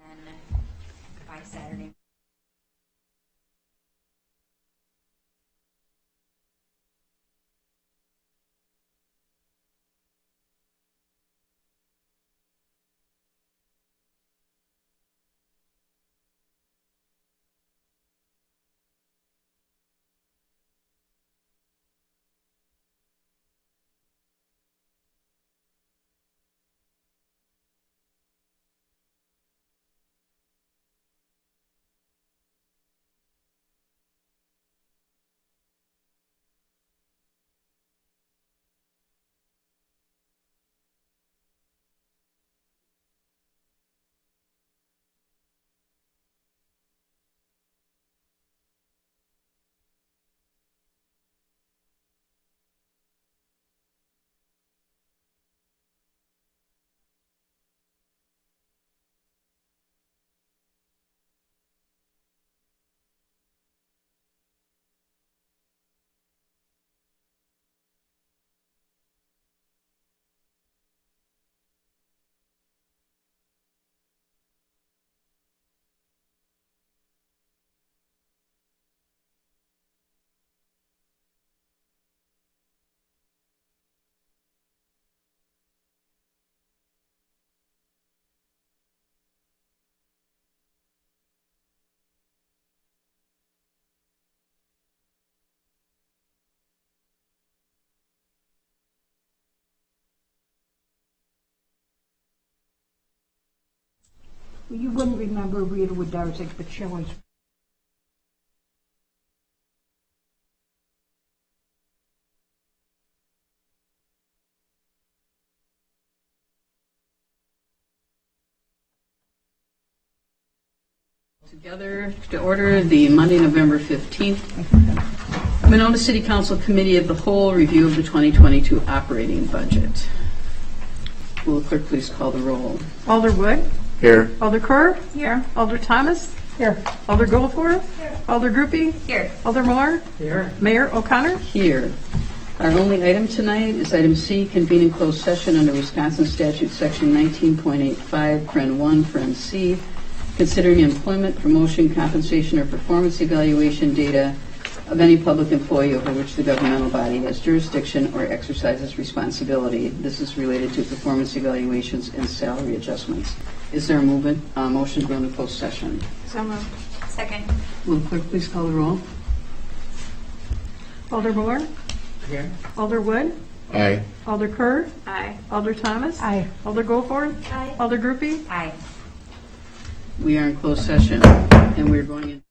And by Saturday. You wouldn't remember Rita Wodarczyk, but she always. Together to order the Monday, November 15th, Winona City Council Committee of the Whole review of the 2022 operating budget. Will the clerk please call the roll? Alder Wood. Here. Alder Kerr. Here. Alder Thomas. Here. Alder Goldforth. Here. Alder Groupie. Here. Alder Moore. Here. Mayor O'Connor. Here. Our only item tonight is item C, convene in closed session under Wisconsin Statute Section 19.85, Paren 1, Paren C, considering employment, promotion, compensation, or performance evaluation data of any public employee over which the governmental body has jurisdiction or exercises responsibility. This is related to performance evaluations and salary adjustments. Is there a motion to go into closed session? So moved. Second. Will the clerk please call the roll? Alder Moore. Here. Alder Wood. Aye. Alder Kerr. Aye. Alder Thomas. Aye. Alder Goldforth. Aye. Alder Groupie. Aye. We are in closed session, and we're going in.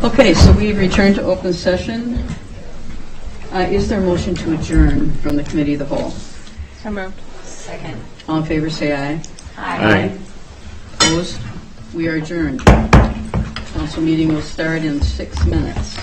Okay, so we return to open session. Is there a motion to adjourn from the committee of the whole? So moved. Second. All in favor, say aye. Aye. Opposed? We are adjourned. Council meeting will start in 6 minutes.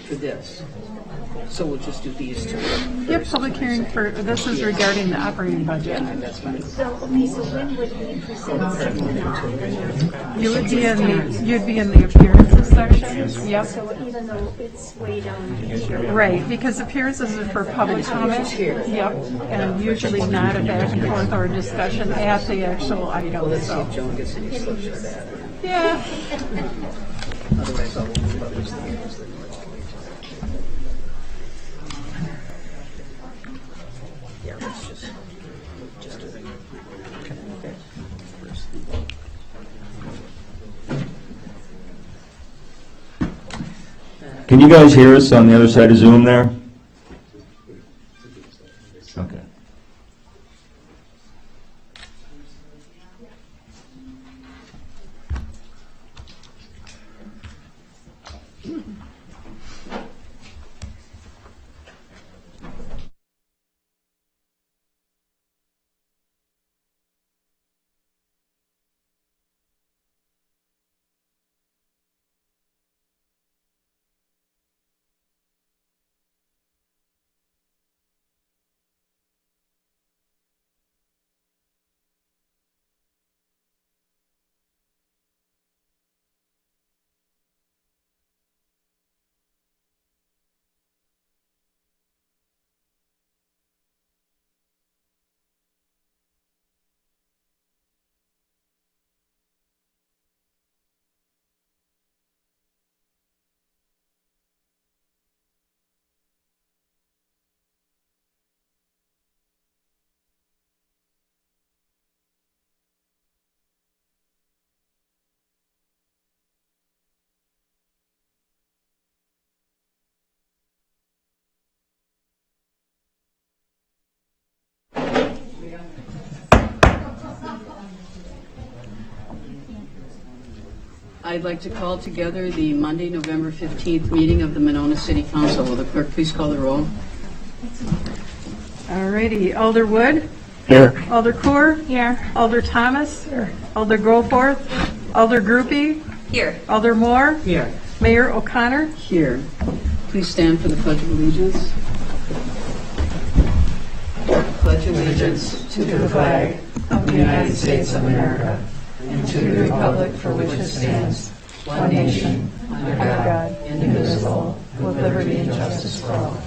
For this. So we'll just do these two. Yep, public hearing for, this is regarding the operating budget. That's fine. So, okay, so when would we present something? You'd be in the appearances section. Yep. So even though it's way down here. Right, because appearances are for public comment. Yep, and usually not a back and forth or a discussion at the actual item, so. Joan gets any slips for that. Yeah. Otherwise, I'll publish things. Yeah, let's just do it. Okay. First. Can you guys hear us on the other side of Zoom there? Okay. I'd like to call together the Monday, November 15th meeting of the Winona City Council. Will the clerk please call the roll? All righty. Alder Wood? Here. Alder Coor? Here. Alder Thomas? Here. Alder Goforth? Alder Groupie? Here. Alder Moore? Here. Mayor O'Connor? Here. Please stand for the Pledge of Allegiance. Pledge allegiance to the flag Of the United States of America and to the republic for which it stands, one nation, under God, indivisible, with liberty and justice for all.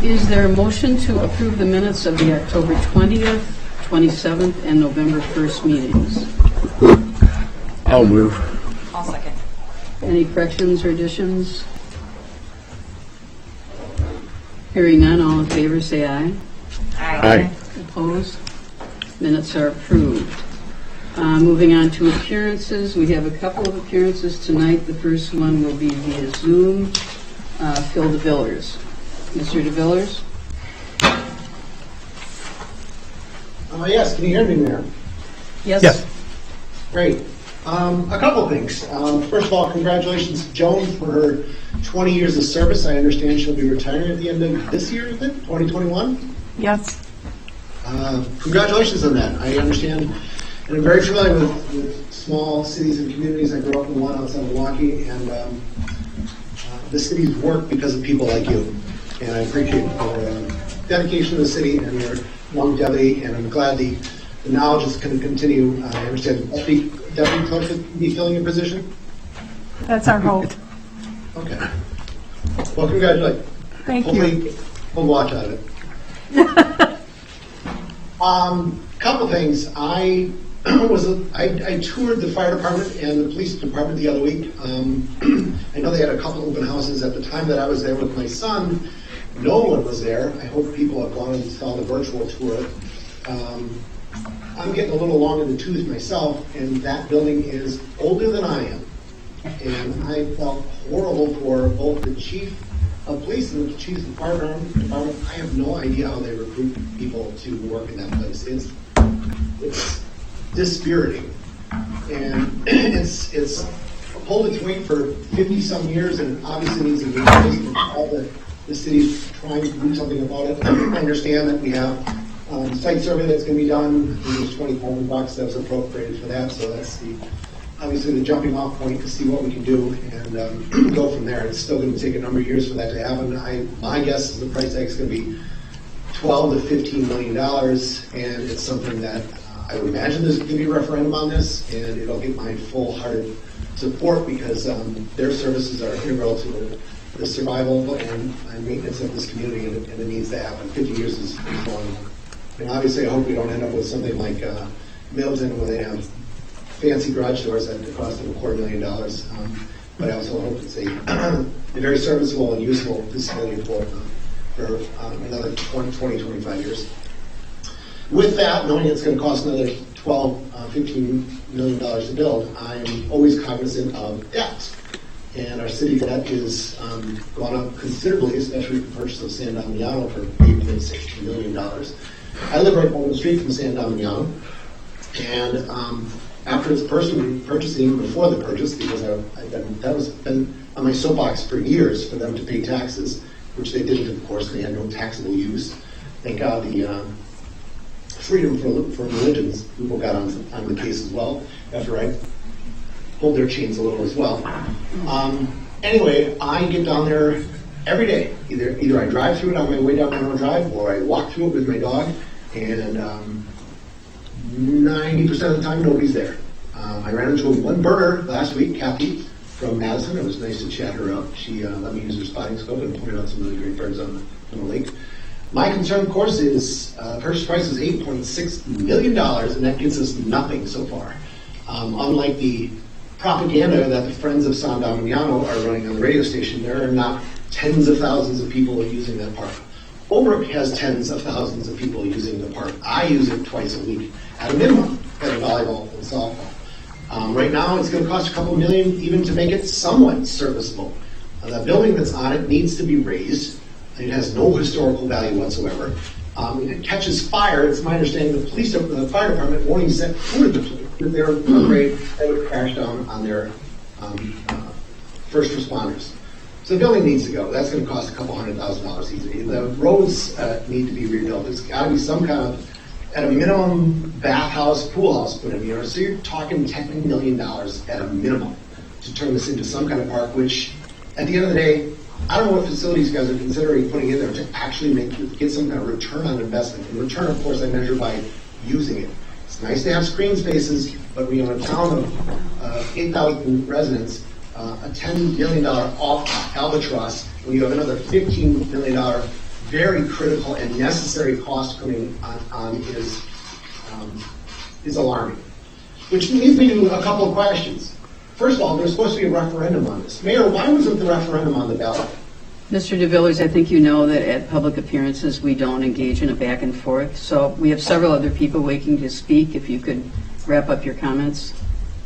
Is there a motion to approve the minutes of the October 20th, 27th, and November 1st meetings? I'll move. I'll second. Any corrections or additions? Hearing none, all in favor say aye. Aye. Opposed? Minutes are approved. Moving on to appearances, we have a couple of appearances tonight. The first one will be via Zoom. Phil DeVillers. Mr. DeVillers? Yes, can you hear me, Mayor? Yes. Great. A couple things. First of all, congratulations to Joan for her 20 years of service. I understand she'll be retiring at the end of this year, is it? 2021? Yes. Congratulations on that. I understand, and I'm very familiar with small cities and communities. I grew up in one outside of Milwaukee, and the cities work because of people like you. And I appreciate your dedication to the city and your longevity, and I'm glad the knowledge is going to continue. I understand Deputy Clerk will be filling your position? That's our hope. Okay. Well, congratulations. Thank you. Hopefully, we'll watch out of it. Couple things. I toured the fire department and the police department the other week. I know they had a couple open houses at the time that I was there with my son. No one was there. I hope people have gone and saw the virtual tour. I'm getting a little long in the tooth myself, and that building is older than I am. And I felt horrible for both the chief of police and the chief of the fire department. I have no idea how they recruit people to work in that place. It's dispiriting, and it's pulled its weight for 50-some years, and it obviously needs to be replaced. And all the city's trying to do something about it. I understand that we have site survey that's going to be done. There's $20,000 that was appropriated for that, so that's obviously the jumping off point to see what we can do and go from there. It's still going to take a number of years for that to happen. My guess is the price tag is going to be $12 to $15 million, and it's something that I would imagine there's going to be a referendum on this, and it'll get my full-hearted support because their services are integral to the survival and maintenance of this community, and it needs to happen. 50 years is long. And obviously, I hope we don't end up with something like Middleton, where they have fancy garage doors that cost them $250,000. But I also hope it's a very serviceable and useful facility for another 25 years. With that, knowing it's going to cost another $12, $15 million to build, I'm always cognizant of debt. and our city debt is gone up considerably, especially with the purchase of San Damiano for $8.6 million. I live right down the street from San Damiano, and after its purchasing, before the purchase, because that was been on my soapbox for years for them to pay taxes, which they didn't, of course. They had no taxable use. Thank God the freedom for religions people got on the case as well, after I pulled their chains a little as well. Anyway, I get down there every day. Either I drive through it on my way down Winona Drive, or I walk through it with my dog, and 90% of the time nobody's there. I ran into one burner last week, Kathy from Madison. It was nice to chat her up. She let me use her spotting scope and pointed out some really great birds on the lake. My concern, of course, is purchase price is $8.6 million, and that gets us nothing so far. Unlike the propaganda that the Friends of San Damiano are running on the radio station, there are not tens of thousands of people using that park. Overbrook has tens of thousands of people using the park. I use it twice a week at a minimum, playing volleyball and softball. Right now, it's going to cost a couple million even to make it somewhat serviceable. The building that's on it needs to be raised. It has no historical value whatsoever. If it catches fire, it's my understanding the fire department won't even set foot in the place. They're afraid that would crash down on their first responders. So the building needs to go. That's going to cost a couple $100,000 easily. The roads need to be rebuilt. There's got to be some kind of, at a minimum, bathhouse, pool house put in here. So you're talking $10 million at a minimum to turn this into some kind of park, which, at the end of the day, I don't know what facilities you guys are considering putting in there to actually get some kind of return on investment. And return, of course, I measure by using it. It's nice to have screen spaces, but we are a town of 8,000 residents, a $10 million off albatross, when you have another $15 million very critical and necessary cost coming on is alarming. Which leads me to a couple of questions. First of all, there's supposed to be a referendum on this. Mayor, why wasn't the referendum on the ballot? Mr. DeVillers, I think you know that at public appearances, we don't engage in a back and forth. So we have several other people waiting to speak. If you could wrap up your comments.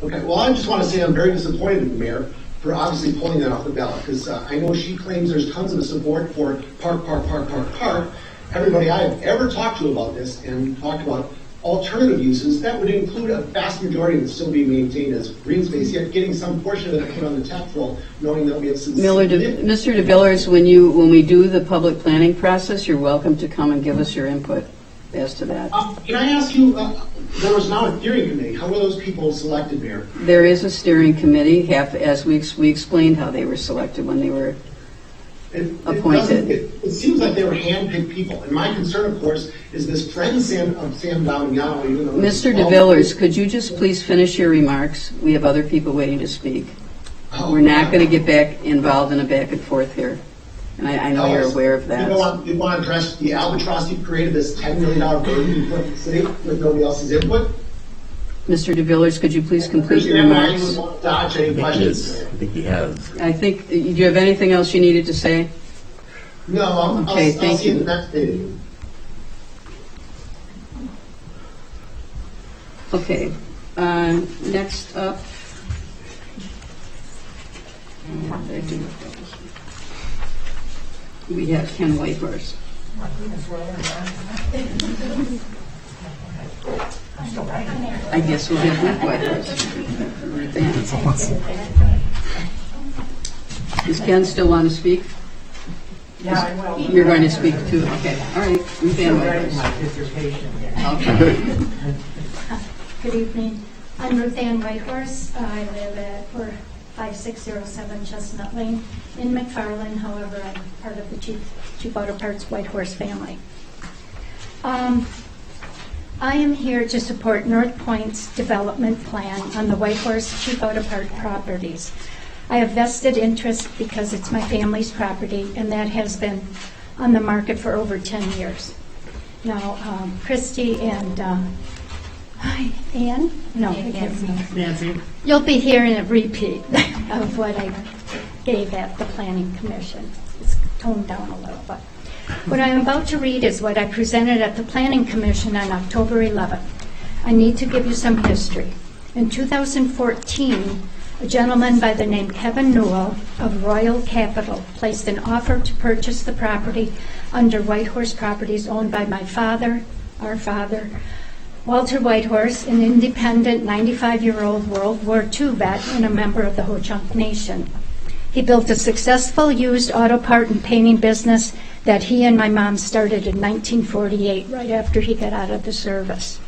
Okay, well, I just want to say I'm very disappointed in the mayor for obviously pulling that off the ballot, because I know she claims there's tons of support for park. Everybody I've ever talked to about this and talked about alternative uses, that would include a vast majority that's still being maintained as green space, yet getting some portion of it put on the tax roll, knowing that we have some... Mr. DeVillers, when we do the public planning process, you're welcome to come and give us your input as to that. Can I ask you, there was now a steering committee. How were those people selected, Mayor? There is a steering committee, as we explained how they were selected when they were appointed. It seems like they were hand-picked people. And my concern, of course, is this friend of Sam Damiano. Mr. DeVillers, could you just please finish your remarks? We have other people waiting to speak. We're not going to get back involved in a back and forth here. And I know you're aware of that. You want to address the albatross you created, this $10 million burden you put in the city with nobody else's input? Mr. DeVillers, could you please complete your remarks? Dodge any questions. I think he has. I think, do you have anything else you needed to say? No, I'll thank see you. the next meeting. Okay, next up. We have Ken Whitehorse. I guess we'll get Luke Whitehorse. Does Ken still want to speak? Yeah, I will. You're going to speak too. Okay, all right. Ruth Ann Whitehorse. Okay. Good evening. I'm Ruth Ann Whitehorse. I live at 5607 Chestnut Lane in McFarland. However, I'm part of the Chief Auto Parts Whitehorse family. I am here to support North Point's development plan on the Whitehorse Chief Auto Parts properties. I have vested interest because it's my family's property, and that has been on the market for over 10 years. Now, Christy and Ann? No, Nancy. you'll be hearing a repeat of what I gave at the Planning Commission. It's toned down a little, but what I'm about to read is what I presented at the Planning Commission on October 11th. I need to give you some history. In 2014, A gentleman by the name Kevin Newell of Royal Capital placed an offer to purchase the property under Whitehorse Properties owned by my father, our father, Walter Whitehorse, an independent 95-year-old World War II vet and a member of the Ho-Chunk Nation. He built a successful used auto part and painting business that he and my mom started in 1948, right after he got out of the service.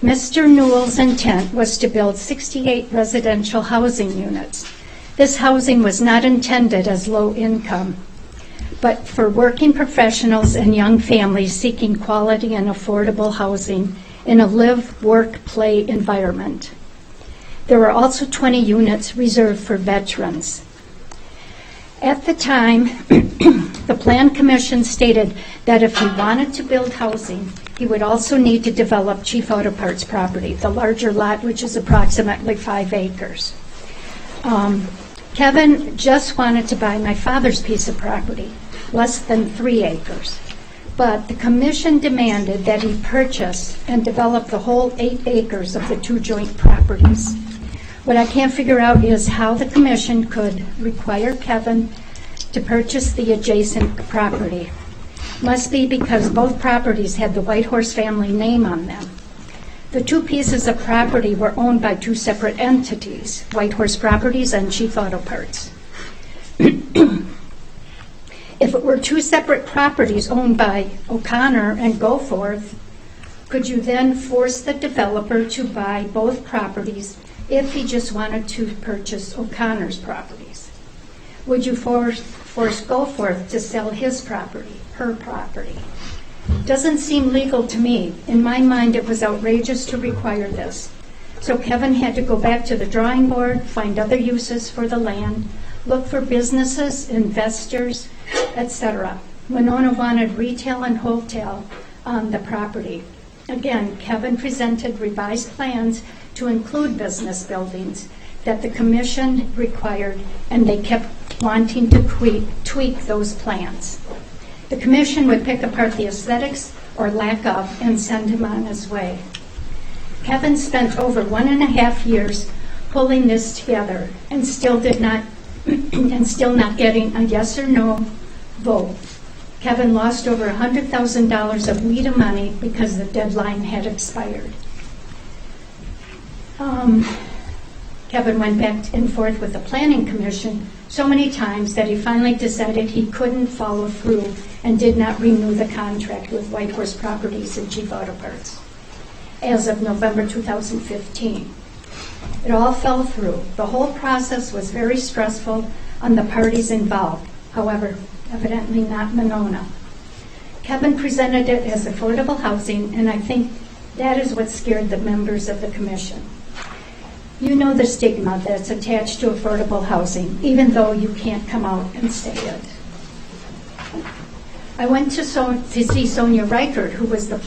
Mr. Newell's intent was to build 68 residential housing units. This housing was not intended as low income, but for working professionals and young families seeking quality and affordable housing in a live, work, play environment. There were also 20 units reserved for veterans. At the time, the Plan Commission stated that if he wanted to build housing, he would also need to develop Chief Auto Parts property, the larger lot, which is approximately 5 acres. Kevin just wanted to buy my father's piece of property, less than 3 acres. But the commission demanded that he purchase and develop the whole 8 acres of the 2 joint properties. What I can't figure out is how the commission could require Kevin to purchase the adjacent property. Must be because both properties had the Whitehorse family name on them. The 2 pieces of property were owned by 2 separate entities, Whitehorse Properties and Chief Auto Parts. If it were 2 separate properties owned by O'Connor and Goforth, could you then force the developer to buy both properties if he just wanted to purchase O'Connor's properties? Would you force Goforth to sell his property, her property? Doesn't seem legal to me. In my mind, it was outrageous to require this. So Kevin had to go back to the drawing board, find other uses for the land, look for businesses, investors, etc. Winona wanted retail and wholesale on the property. Again, Kevin presented revised plans to include business buildings that the commission required, and they kept wanting to tweak those plans. The commission would pick apart the aesthetics or lack of and send him on his way. Kevin spent over 1.5 years pulling this together and still not getting a yes or no vote. Kevin lost over $100,000 of WIDA money because the deadline had expired. Kevin went back and forth with the Planning Commission so many times that he finally decided he couldn't follow through and did not renew the contract with Whitehorse Properties and Chief Auto Parts as of November 2015. It all fell through. The whole process was very stressful on the parties involved, however, evidently not Winona. Kevin presented it as affordable housing, and I think that is what scared the members of the commission. You know the stigma that's attached to affordable housing, even though you can't come out and say it. I went to see Sonia Reichert, who was the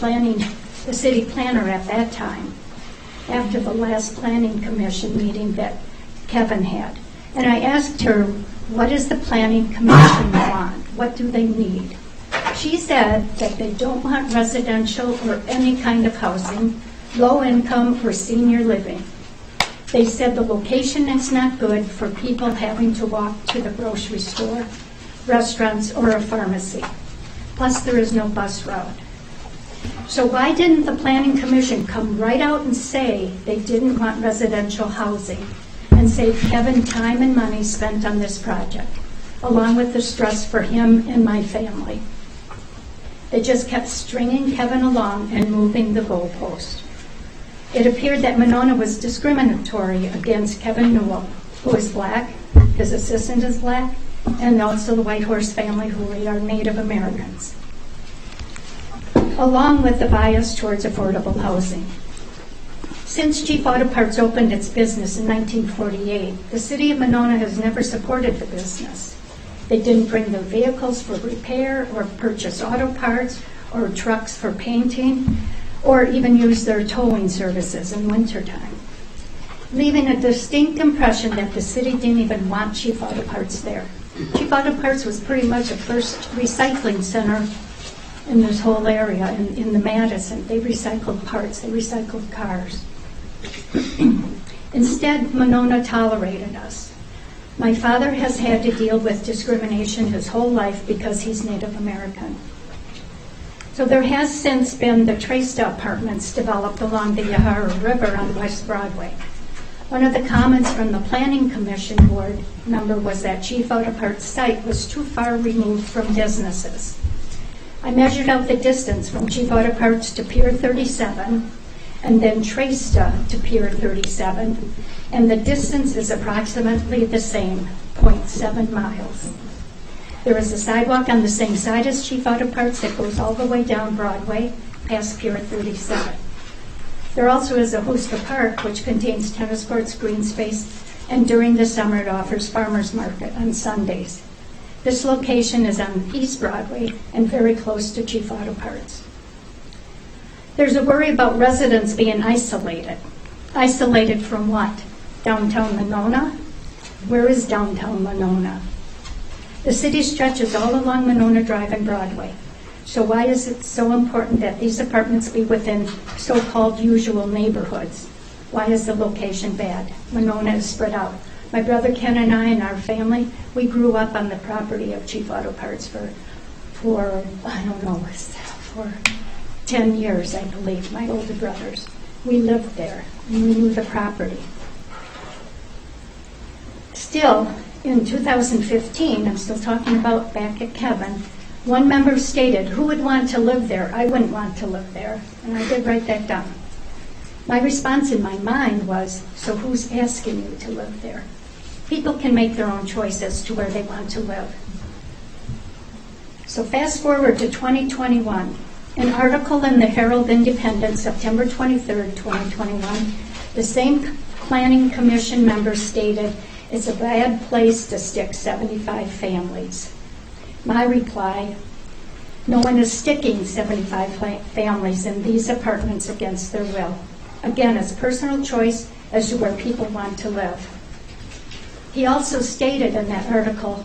city planner at that time, after the last planning commission meeting that Kevin had. And I asked her, what does the planning commission want? What do they need? She said that they don't want residential or any kind of housing, low income or senior living. They said the location is not good for people having to walk to the grocery store, restaurants, or a pharmacy. Plus, there is no bus route. So why didn't the Planning Commission come right out and say they didn't want residential housing and save Kevin time and money spent on this project, along with the stress for him and my family? They just kept stringing Kevin along and moving the goalpost. It appeared that Winona was discriminatory against Kevin Newell, who is black, his assistant is black, and also the Whitehorse family, who are Native Americans, along with the bias towards affordable housing. Since Chief Auto Parts opened its business in 1948, the city of Winona has never supported the business. They didn't bring their vehicles for repair or purchase auto parts or trucks for painting, or even use their towing services in wintertime, leaving a distinct impression that the city didn't even want Chief Auto Parts there. Chief Auto Parts was pretty much a first recycling center in this whole area, in the Madison. They recycled parts, they recycled cars. Instead, Winona tolerated us. My father has had to deal with discrimination his whole life because he's Native American. So there has since been the Teresa apartments developed along the Yahara River on West Broadway. One of the comments from the Planning Commission board member was that Chief Outerpart's site was too far removed from businesses. I measured out the distance from Chief Outerpart's to Pier 37 and then Teresa to Pier 37, and the distance is approximately the same, 0.7 miles. There is a sidewalk on the same side as Chief Outerpart's that goes all the way down Broadway past Pier 37. There also is a Hooster Park, which contains tennis courts, green space, and during the summer it offers farmers market on Sundays. This location is on East Broadway and very close to Chief Outerpart's. There's a worry about residents being isolated. Isolated from what? Downtown Winona? Where is downtown Winona? The city stretches all along Winona Drive and Broadway. So why is it so important that these apartments be within so-called usual neighborhoods? Why is the location bad? Winona is spread out. My brother Ken and I and our family, we grew up on the property of Chief Outerpart's for 10 years, I believe, my older brothers. We lived there, and we knew the property. Still, in 2015, I'm still talking about back at Kevin, one member stated, "Who would want to live there? I wouldn't want to live there." And I did write that down. My response in my mind was, so who's asking you to live there? People can make their own choice as to where they want to live. So fast forward to 2021. An article in the Herald Independent, September 23rd, 2021, the same Planning Commission member stated, "It's a bad place to stick 75 families." My reply, no one is sticking 75 families in these apartments against their will. Again, it's personal choice as to where people want to live. He also stated in that article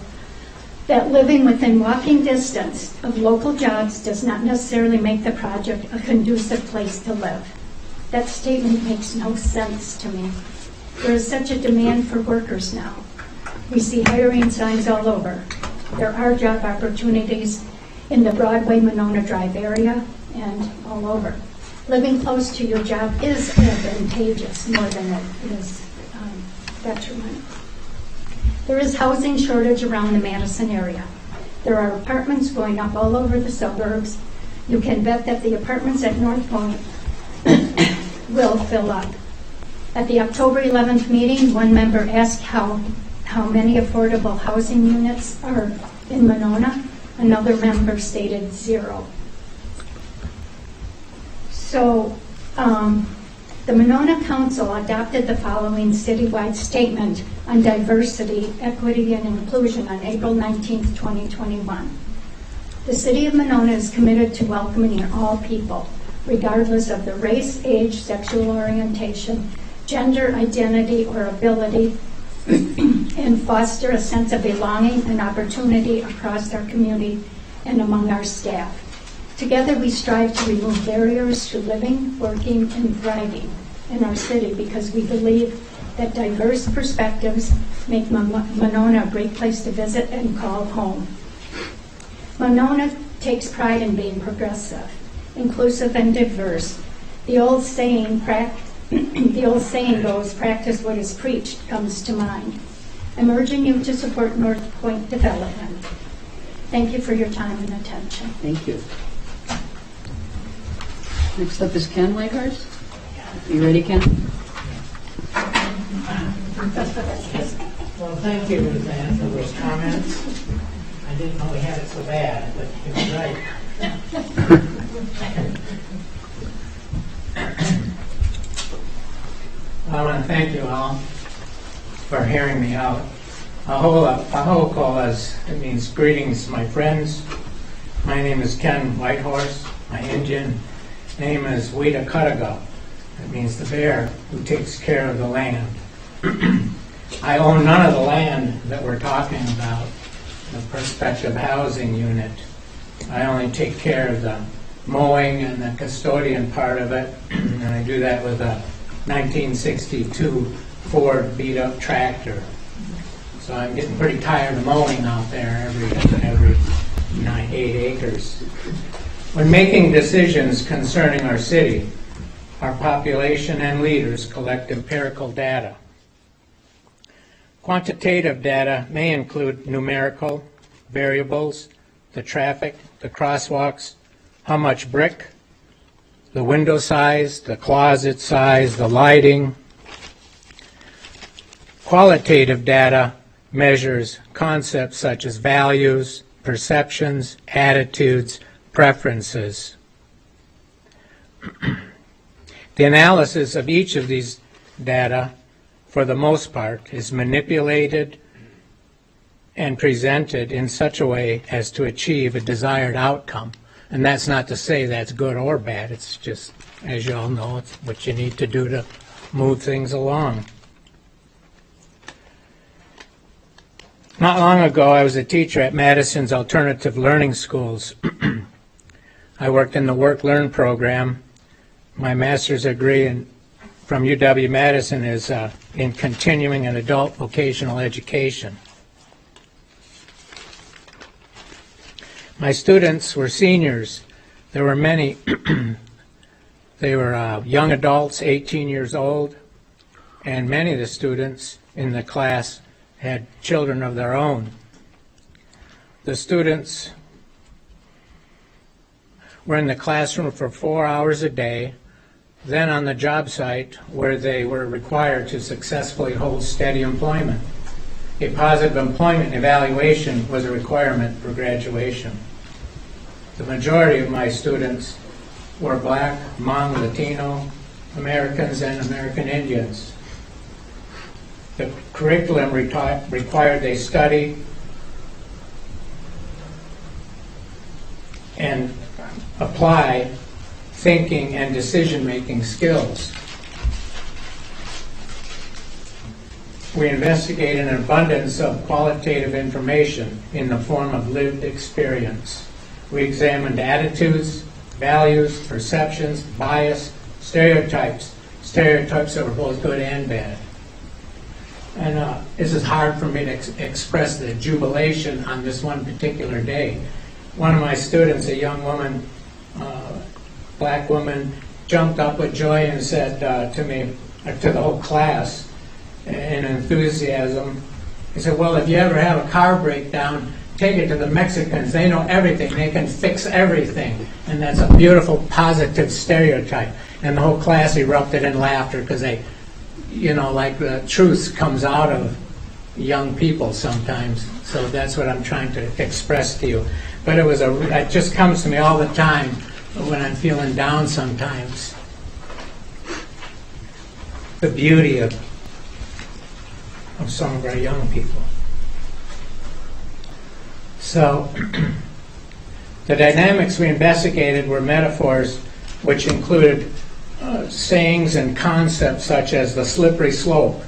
that living within walking distance of local jobs does not necessarily make the project a conducive place to live. That statement makes no sense to me. There is such a demand for workers now. We see hiring signs all over. There are job opportunities in the Broadway Winona Drive area and all over. Living close to your job is advantageous more than it is detriment. There is housing shortage around the Madison area. There are apartments going up all over the suburbs. You can bet that the apartments at North Point will fill up. At the October 11th meeting, one member asked how many affordable housing units are in Winona. Another member stated 0. So the Winona Council adopted the following citywide statement on diversity, equity, and inclusion on April 19th, 2021. The City of Winona is committed to welcoming all people, regardless of the race, age, sexual orientation, gender identity, or ability, and foster a sense of belonging and opportunity across our community and among our staff. Together we strive to remove barriers to living, working, and thriving in our city because we believe that diverse perspectives make Winona a great place to visit and call home. Winona takes pride in being progressive, inclusive, and diverse. The old saying goes, "Practice what is preached," comes to mind. I'm urging you to support North Point development. Thank you for your time and attention. Thank you. Next up is Ken Whitehurst. You ready, Ken? Well, thank you, Roseanne, for those comments. I didn't know we had it so bad, but it was right. I want to thank you all for hearing me out. Ahoko, as it means greetings, my friends. My name is Ken Whitehorse. My Indian name is Weta Kutaga. It means the bear who takes care of the land. I own none of the land that we're talking about, the prospective housing unit. I only take care of the mowing and the custodian part of it, and I do that with a 1962 Ford beat-up tractor. So I'm getting pretty tired of mowing out there every 8 acres. When making decisions concerning our city, our population and leaders collect empirical data. Quantitative data may include numerical variables, the traffic, the crosswalks, how much brick, the window size, the closet size, the lighting. Qualitative data measures concepts such as values, perceptions, attitudes, preferences. The analysis of each of these data, for the most part, is manipulated and presented in such a way as to achieve a desired outcome. And that's not to say that's good or bad. It's just, as you all know, it's what you need to do to move things along. Not long ago, I was a teacher at Madison's Alternative Learning Schools. I worked in the Work-Learn program. My master's degree from UW-Madison is in continuing and adult vocational education. My students were seniors. There were many. They were young adults, 18 years old, and many of the students in the class had children of their own. The students were in the classroom for 4 hours a day, then on the job site where they were required to successfully hold steady employment. A positive employment evaluation was a requirement for graduation. The majority of my students were Black, Hmong, Latino, Americans, and American Indians. The curriculum required they study and apply thinking and decision-making skills. We investigate an abundance of qualitative information in the form of lived experience. We examined attitudes, values, perceptions, bias, stereotypes that were both good and bad. And this is hard for me to express the jubilation on this one particular day. One of my students, a young woman, black woman, jumped up with joy and said to me, to the whole class, in enthusiasm, he said, well, if you ever have a car breakdown, take it to the Mexicans. They know everything. They can fix everything. And that's a beautiful, positive stereotype. And the whole class erupted in laughter because they, like the truth comes out of young people sometimes. So that's what I'm trying to express to you. But it just comes to me all the time when I'm feeling down sometimes. The beauty of some of our young people. So, the dynamics we investigated were metaphors which included sayings and concepts such as the slippery slope.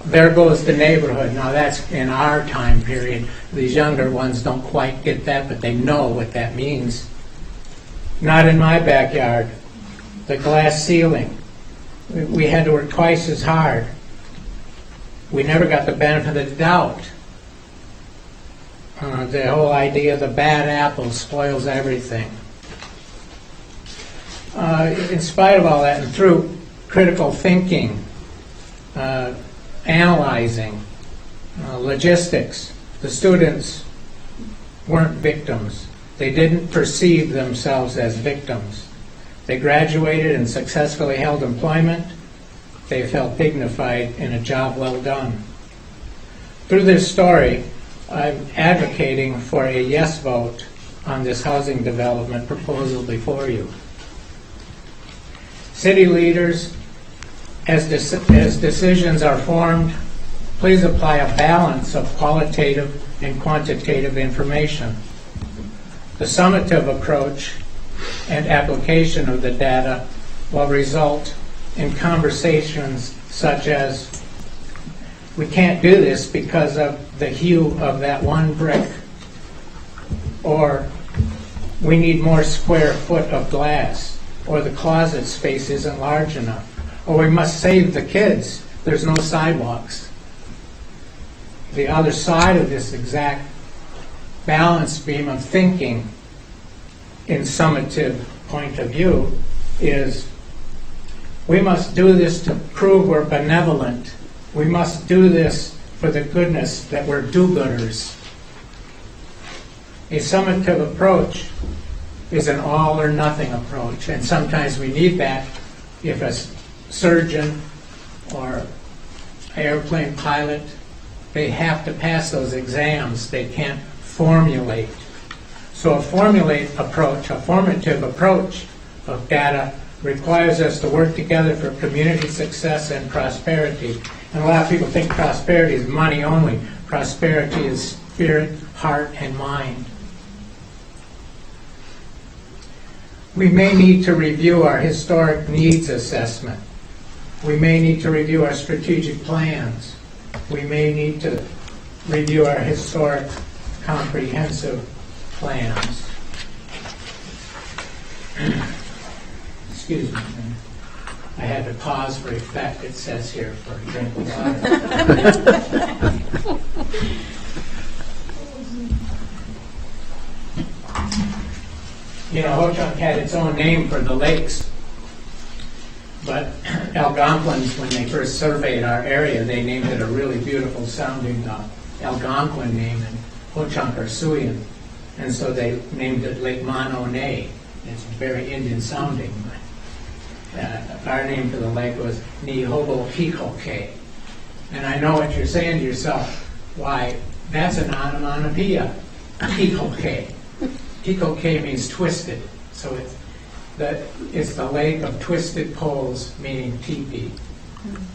There goes the neighborhood. Now that's in our time period. These younger ones don't quite get that, but they know what that means. Not in my backyard. The glass ceiling. We had to work twice as hard. We never got the benefit of the doubt. The whole idea of the bad apple spoils everything. In spite of all that, and through critical thinking, analyzing, logistics, the students weren't victims. They didn't perceive themselves as victims. They graduated and successfully held employment. They felt dignified in a job well done. Through this story, I'm advocating for a yes vote on this housing development proposal before you. City leaders, as decisions are formed, please apply a balance of qualitative and quantitative information. The summative approach and application of the data will result in conversations such as, we can't do this because of the hue of that one brick, or we need more square foot of glass, or the closet space isn't large enough, or we must save the kids there's no sidewalks. The other side of this exact balance beam of thinking in summative point of view is we must do this to prove we're benevolent. We must do this for the goodness that we're do-gooders. A summative approach is an all-or-nothing approach, and sometimes we need that if a surgeon or airplane pilot, they have to pass those exams. They can't formulate. So a formative approach of data requires us to work together for community success and prosperity. And a lot of people think prosperity is money only. Prosperity is spirit, heart, and mind. We may need to review our historic needs assessment. We may need to review our strategic plans. We may need to review our historic comprehensive plans. Excuse me. I had to pause for effect, it says here, for a drink of water. You know, Ho-Chunk had its own name for the lakes, but Algonquins, when they first surveyed our area, they named it a really beautiful sounding Algonquin name, and Ho-Chunk are Siouan, and so they named it Lake Mononay. It's very Indian sounding. Our name for the lake was Nihobo-Kikoke. And I know what you're saying to yourself, why, that's an onomatopoeia, Kikoke. Kikoke means twisted, so it's the lake of twisted poles, meaning teepee.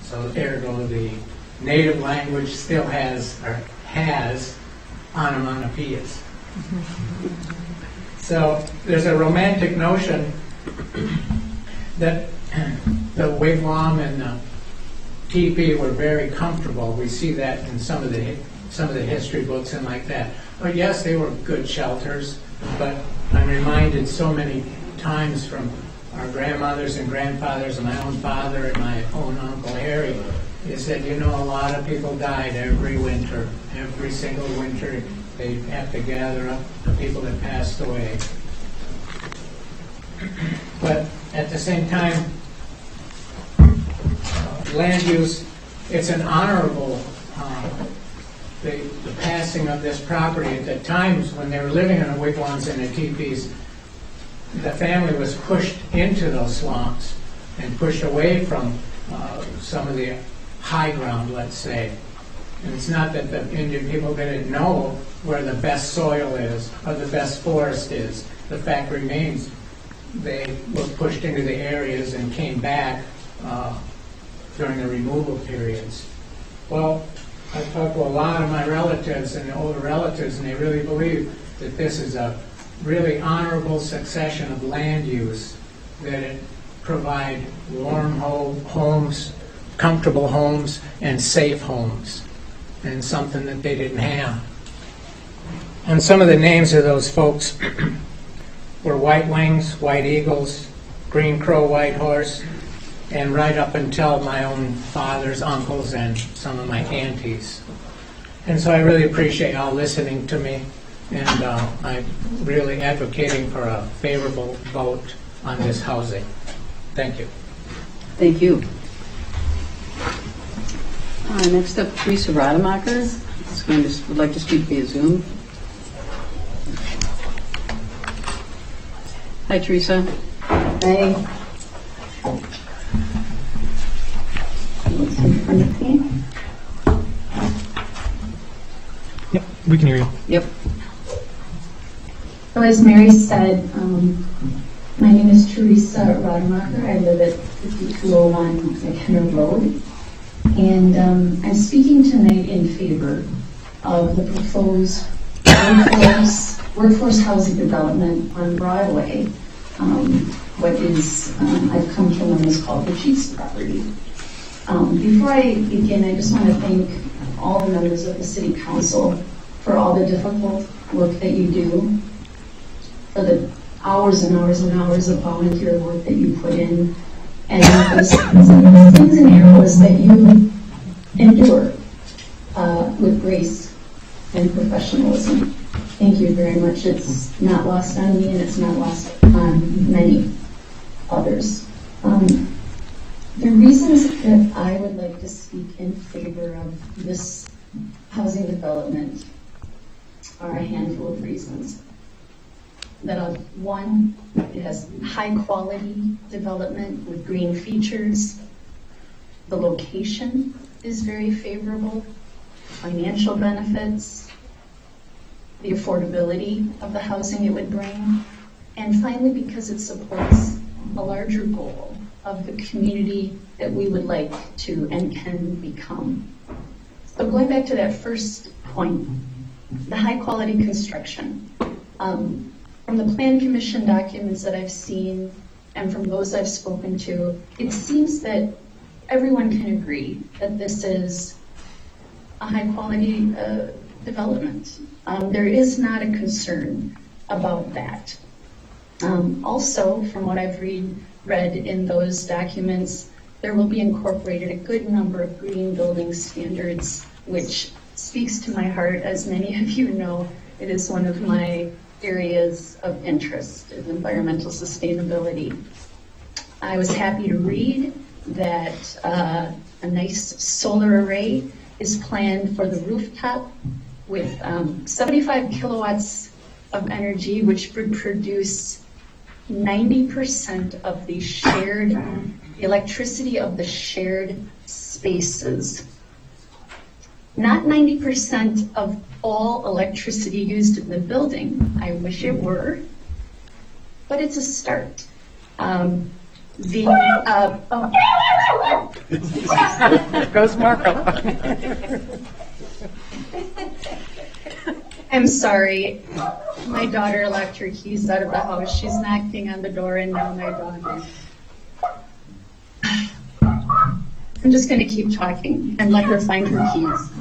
So ergo, the native language still has onomatopoeias. So there's a romantic notion that the wigwam and the teepee were very comfortable. We see that in some of the history books and like that. But yes, they were good shelters. But I'm reminded so many times from our grandmothers and grandfathers and my own father and my own Uncle Harry is that, you know, a lot of people died every winter. Every single winter they have to gather up the people that passed away. But at the same time, land use, it's an honorable the passing of this property. At the times when they were living in the wigwams and the teepees, the family was pushed into those swamps and pushed away from some of the high ground, let's say. And it's not that the Indian people didn't know where the best soil is or the best forest is. The fact remains they were pushed into the areas and came back during the removal periods. Well, I talked to a lot of my relatives and the older relatives, and they really believe that this is a really honorable succession of land use, that it provide warm homes, comfortable homes, and safe homes, and something that they didn't have. And some of the names of those folks were White Wings, White Eagles, Green Crow, White Horse, and right up until my own father's uncles and some of my aunties. And so I really appreciate y'all listening to me, and I'm really advocating for a favorable vote on this housing. Thank you. Thank you. Next up, Teresa Rademacher would like to speak via Zoom. Hi, Teresa. Hi. Yep, we can hear you. Yep. So as Mary said, my name is Teresa Rademacher. I live at 5201 McHenry Road. And I'm speaking tonight in favor of the proposed workforce housing development on Broadway. What is, I've come to learn is called the Chief's property. Before I begin, I just want to thank all the members of the City Council for all the difficult work that you do, for the hours and hours and hours of volunteer work that you put in, and the slings and arrows that you endure with grace and professionalism. Thank you very much. It's not lost on me, and it's not lost on many others. The reasons that I would like to speak in favor of this housing development are a handful of reasons. One, it has high quality development with green features. The location is very favorable, financial benefits, the affordability of the housing it would bring, and finally, because it supports a larger goal of the community that we would like to and can become. So going back to that first point, the high quality construction. From the Plan Commission documents that I've seen and from those I've spoken to, it seems that everyone can agree that this is a high quality development. There is not a concern about that. Also, from what I've read in those documents, there will be incorporated a good number of green building standards, which speaks to my heart. As many of you know, it is one of my areas of interest, is environmental sustainability. I was happy to read that a nice solar array is planned for the rooftop with 75 kilowatts of energy, which would produce 90% of the electricity of the shared spaces. Not 90% of all electricity used in the building. I wish it were, but it's a start. Goes Marco. I'm sorry. My daughter locked her keys out of the house. She's knocking on the door, and now my daughter. I'm just going to keep talking and let her find her keys.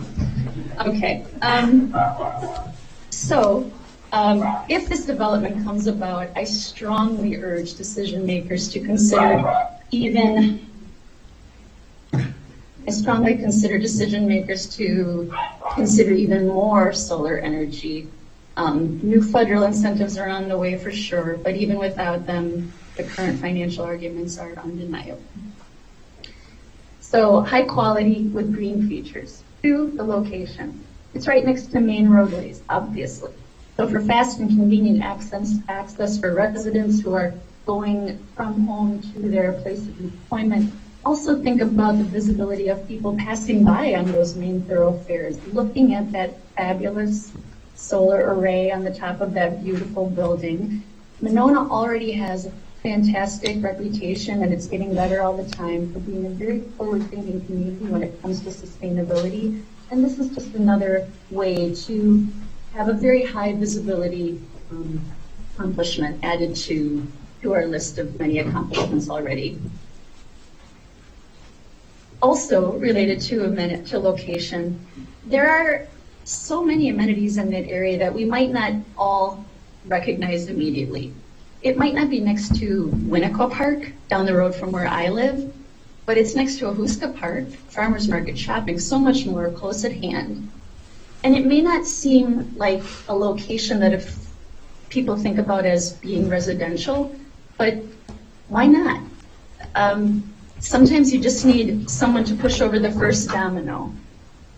Okay. If this development comes about, I strongly urge decision makers to consider even more solar energy. New federal incentives are on the way for sure, but even without them, the current financial arguments are undeniable. So high quality with green features. 2, the location. It's right next to main roadways, obviously. So for fast and convenient access for residents who are going from home to their place of employment. Also think about the visibility of people passing by on those main thoroughfares, looking at that fabulous solar array on the top of that beautiful building. Winona already has a fantastic reputation, and it's getting better all the time for being a very forward-thinking community when it comes to sustainability. And this is just another way to have a very high visibility accomplishment added to our list of many accomplishments already. Also related to location, there are so many amenities in that area that we might not all recognize immediately. It might not be next to Winona Park down the road from where I live, but it's next to Ahuska Park, farmers market shopping, so much more close at hand. And it may not seem like a location that if people think about as being residential, but why not? Sometimes you just need someone to push over the first domino.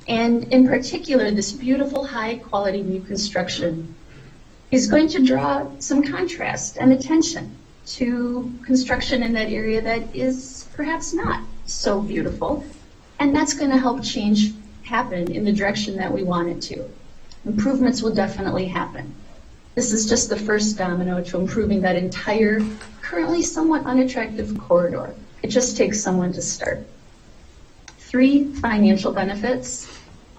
And in particular, this beautiful high quality new construction is going to draw some contrast and attention to construction in that area that is perhaps not so beautiful. And that's going to help change happen in the direction that we want it to. Improvements will definitely happen. This is just the first domino to improving that entire, currently somewhat unattractive corridor. It just takes someone to start. 3, financial benefits.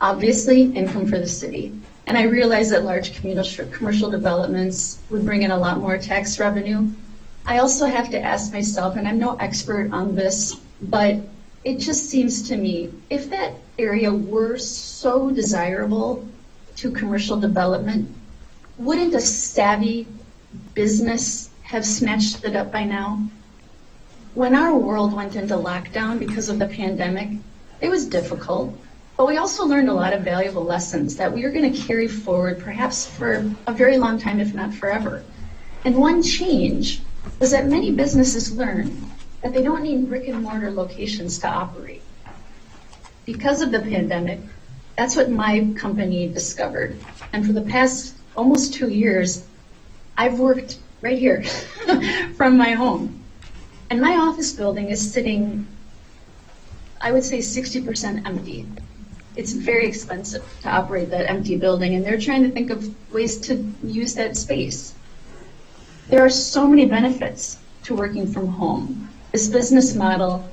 Obviously, income for the city. And I realize that large commercial developments would bring in a lot more tax revenue. I also have to ask myself, and I'm no expert on this, but it just seems to me, if that area were so desirable to commercial development, wouldn't a savvy business have snatched it up by now? When our world went into lockdown because of the pandemic, it was difficult. But we also learned a lot of valuable lessons that we are going to carry forward perhaps for a very long time, if not forever. And one change was that many businesses learned that they don't need brick and mortar locations to operate. Because of the pandemic, that's what my company discovered. And for the past almost 2 years, I've worked right here from my home. And my office building is sitting, I would say, 60% empty. It's very expensive to operate that empty building, and they're trying to think of ways to use that space. There are so many benefits to working from home. This business model,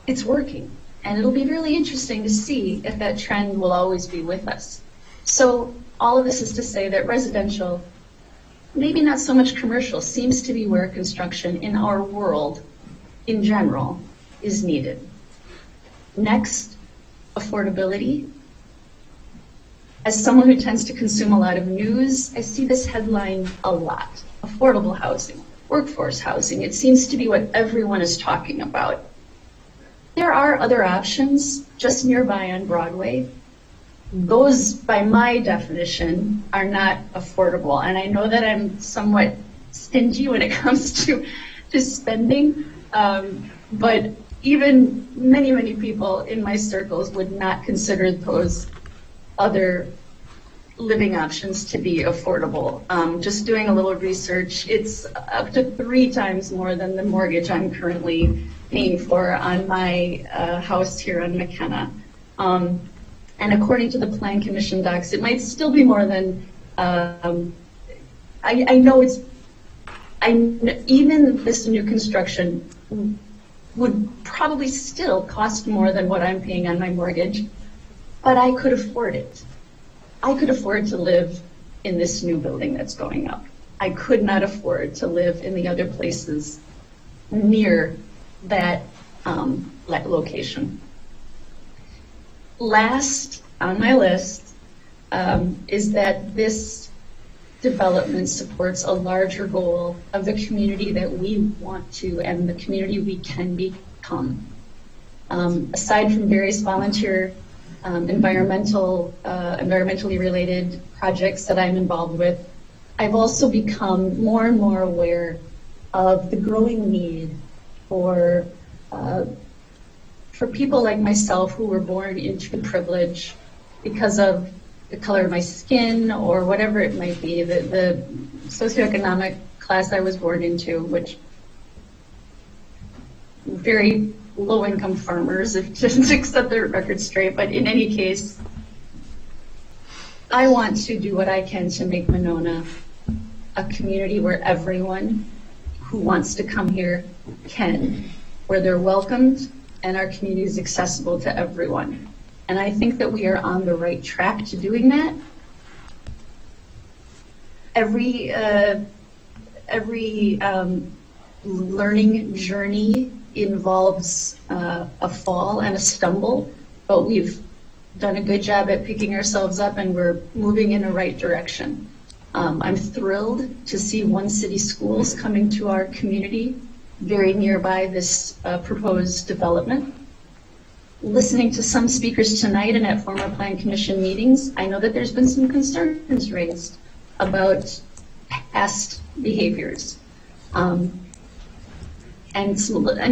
it's working, and it'll be really interesting to see if that trend will always be with us. So all of this is to say that residential, maybe not so much commercial, seems to be where construction in our world in general is needed. Next, affordability. As someone who tends to consume a lot of news, I see this headline a lot. Affordable housing, workforce housing. It seems to be what everyone is talking about. There are other options just nearby on Broadway. Those, by my definition, are not affordable. And I know that I'm somewhat stingy when it comes to spending, but even many people in my circles would not consider those other living options to be affordable. Just doing a little research, it's up to 3 times more than the mortgage I'm currently paying for on my house here on McKenna. And according to the Plan Commission docs, it might still be more than, I know it's, even this new construction would probably still cost more than what I'm paying on my mortgage, but I could afford it. I could afford to live in this new building that's going up. I could not afford to live in the other places near that location. Last on my list is that this development supports a larger goal of the community that we want to and the community we can become. Aside from various volunteer environmentally related projects that I'm involved with, I've also become more and more aware of the growing need for people like myself who were born into privilege because of the color of my skin or whatever it might be, the socioeconomic class I was born into, which very low-income farmers, if just to set their record straight. But in any case, I want to do what I can to make Winona a community where everyone who wants to come here can, where they're welcomed and our community is accessible to everyone. And I think that we are on the right track to doing that. Every learning journey involves a fall and a stumble, but we've done a good job at picking ourselves up and we're moving in the right direction. I'm thrilled to see One City Schools coming to our community very nearby this proposed development. Listening to some speakers tonight and at former Plan Commission meetings, I know that there's been some concerns raised about past behaviors and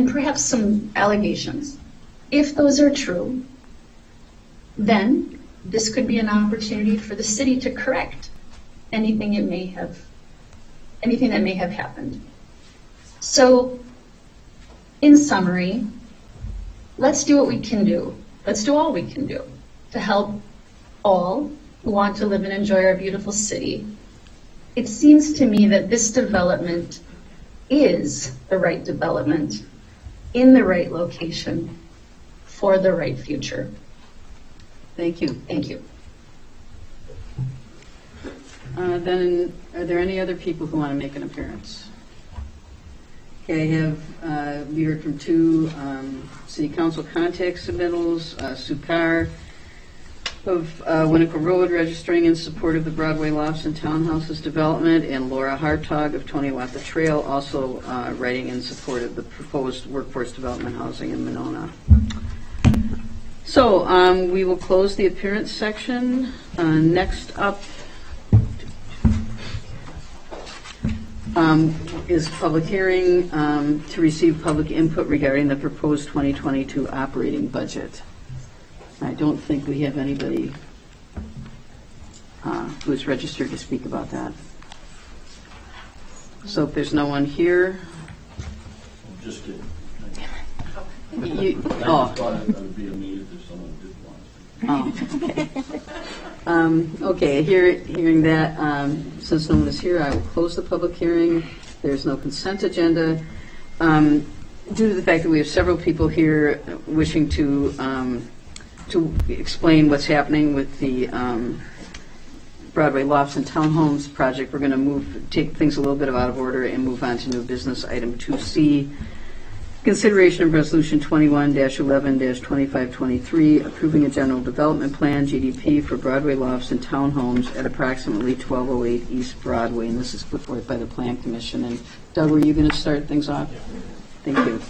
perhaps some allegations. If those are true, then this could be an opportunity for the city to correct anything that may have happened. So, in summary, let's do what we can do. Let's do all we can do to help all who want to live and enjoy our beautiful city. It seems to me that this development is the right development in the right location for the right future. Thank you. Thank you. Then, are there any other people who want to make an appearance? Okay, I have, we heard from 2 city council contact submittals, Sue Carr of Winnetka Road registering in support of the Broadway Lofts and Townhouses development, and Laura Hartog of Tony Watha Trail also writing in support of the proposed workforce development housing in Winona. So we will close the appearance section. Next up is public hearing to receive public input regarding the proposed 2022 operating budget. I don't think we have anybody who is registered to speak about that. So if there's no one here, Just kidding. you, I just thought it would be immediate if someone did want to. Okay, hearing that, since no one is here, I will close the public hearing. There's no consent agenda. Due to the fact that we have several people here wishing to explain what's happening with the Broadway Lofts and Townhomes project, we're going to take things a little bit out of order and move on to new business item 2C. Consideration of Resolution 21-11-2523, approving a general development plan, GDP, for Broadway Lofts and Townhomes at approximately 1208 East Broadway. And this is put forth by the Plan Commission. And Doug, were you going to start things off? Thank you.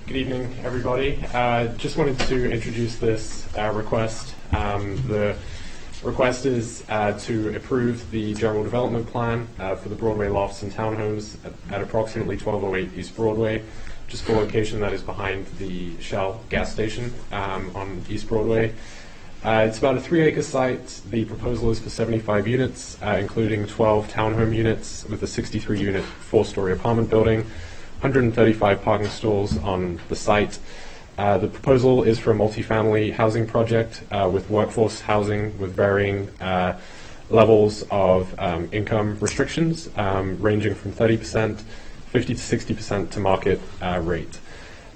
Good evening, everybody. Just wanted to introduce this request. The request is to approve the general development plan for the Broadway Lofts and Townhomes at approximately 1208 East Broadway, just the location that is behind the Shell gas station on East Broadway. It's about a 3-acre site. The proposal is for 75 units, including 12 townhome units with a 63-unit 4-story apartment building, 135 parking stalls on the site. The proposal is for a multifamily housing project with workforce housing with varying levels of income restrictions, ranging from 30%, 50 to 60% to market rate.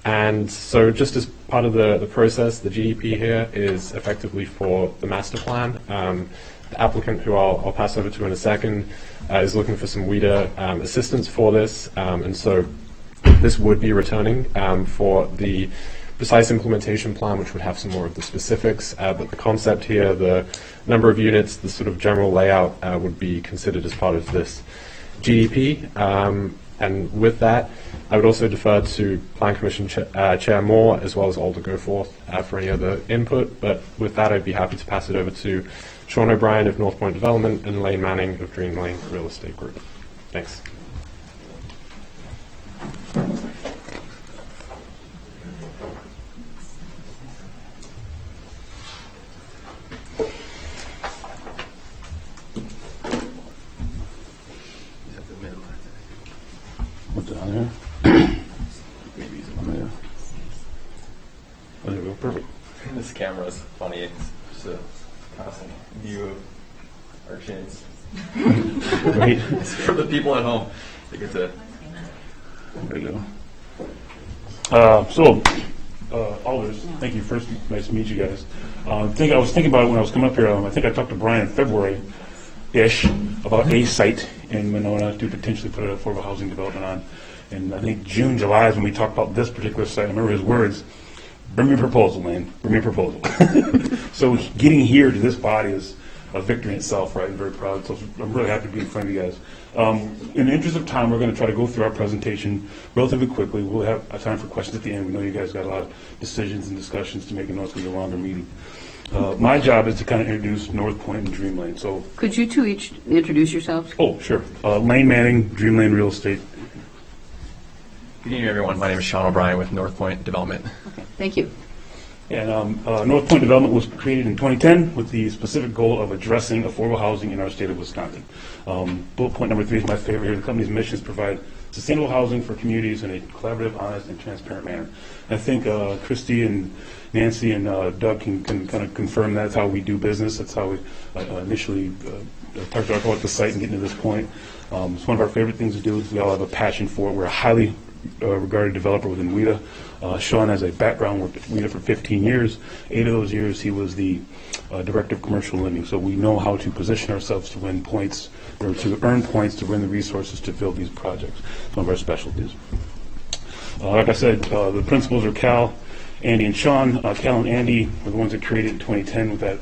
And so just as part of the process, the GDP here is effectively for the master plan. The applicant, who I'll pass over to in a second, is looking for some WIDA assistance for this, and so this would be returning for the precise implementation plan, which would have some more of the specifics, but the concept here, the number of units, the sort of general layout would be considered as part of this GDP. And with that, I would also defer to Plan Commission Chair Moore, as well as Alder Goforth for any other input, but with that, I'd be happy to pass it over to Sean O'Brien of North Point Development and Lane Manning of Dream Lane Real Estate Group. Thanks. What's on there? Maybe it's on there. Oh, there we go. Perfect. This camera is funny. It's just a constant view of our chins. Right. It's for the people at home. They get to. There you go. Alders, thank you. First, nice to meet you guys. I was thinking about it when I was coming up here. I think I talked to Brian in February-ish about a site in Winona to potentially put an affordable housing development on. And I think June, July is when we talked about this particular site. I remember his words, bring me a proposal, man. Bring me a proposal. So getting here to this body is a victory in itself, right? I'm very proud. So I'm really happy to be in front of you guys. In the interest of time, we're going to try to go through our presentation relatively quickly. We'll have a time for questions at the end. We know you guys got a lot of decisions and discussions to make. It's going to be a longer meeting. My job is to kind of introduce North Point and Dream Lane. So, could you two each introduce yourselves? Oh, sure. Lane Manning, Dream Lane Real Estate. Good evening, everyone. My name is Sean O'Brien with North Point Development. Okay, thank you. And North Point Development was created in 2010 with the specific goal of addressing affordable housing in our state of Wisconsin. Bullet point number 3 is my favorite here. The company's mission is to provide sustainable housing for communities in a collaborative, honest, and transparent manner. And I think Christy and Nancy and Doug can kind of confirm that's how we do business. That's how we initially talked about the site and getting to this point. It's one of our favorite things to do. We all have a passion for it. We're a highly regarded developer within WIDA. Sean has a background with WIDA for 15 years. 8 of those years he was the director of commercial lending. So we know how to position ourselves to win points, or to earn points to win the resources to build these projects. It's one of our specialties. Like I said, the principals are Cal, Andy, and Sean. Cal and Andy were the ones that created in 2010 with that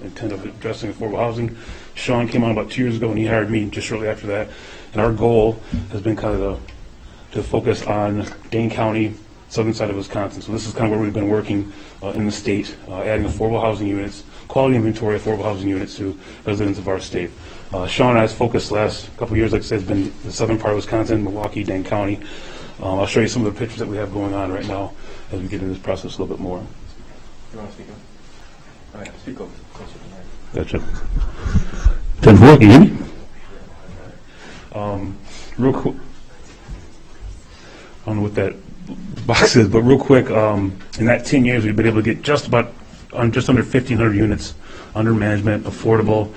intent of addressing affordable housing. Sean came on about 2 years ago, and he hired me just shortly after that. And our goal has been kind of to focus on Dane County, southern side of Wisconsin. So this is kind of where we've been working in the state, adding affordable housing units, quality inventory affordable housing units to residents of our state. Sean and I's focus last couple of years, like I said, has been the southern part of Wisconsin, Milwaukee, Dane County. I'll show you some of the pictures that we have going on right now as we get into this process a little bit more. You want to speak up? All right, speak up. Gotcha. 10-4, can you hear me? Real quick, I don't know what that box is, but real quick, in that 10 years, we've been able to get just under 1,500 units under management, affordable,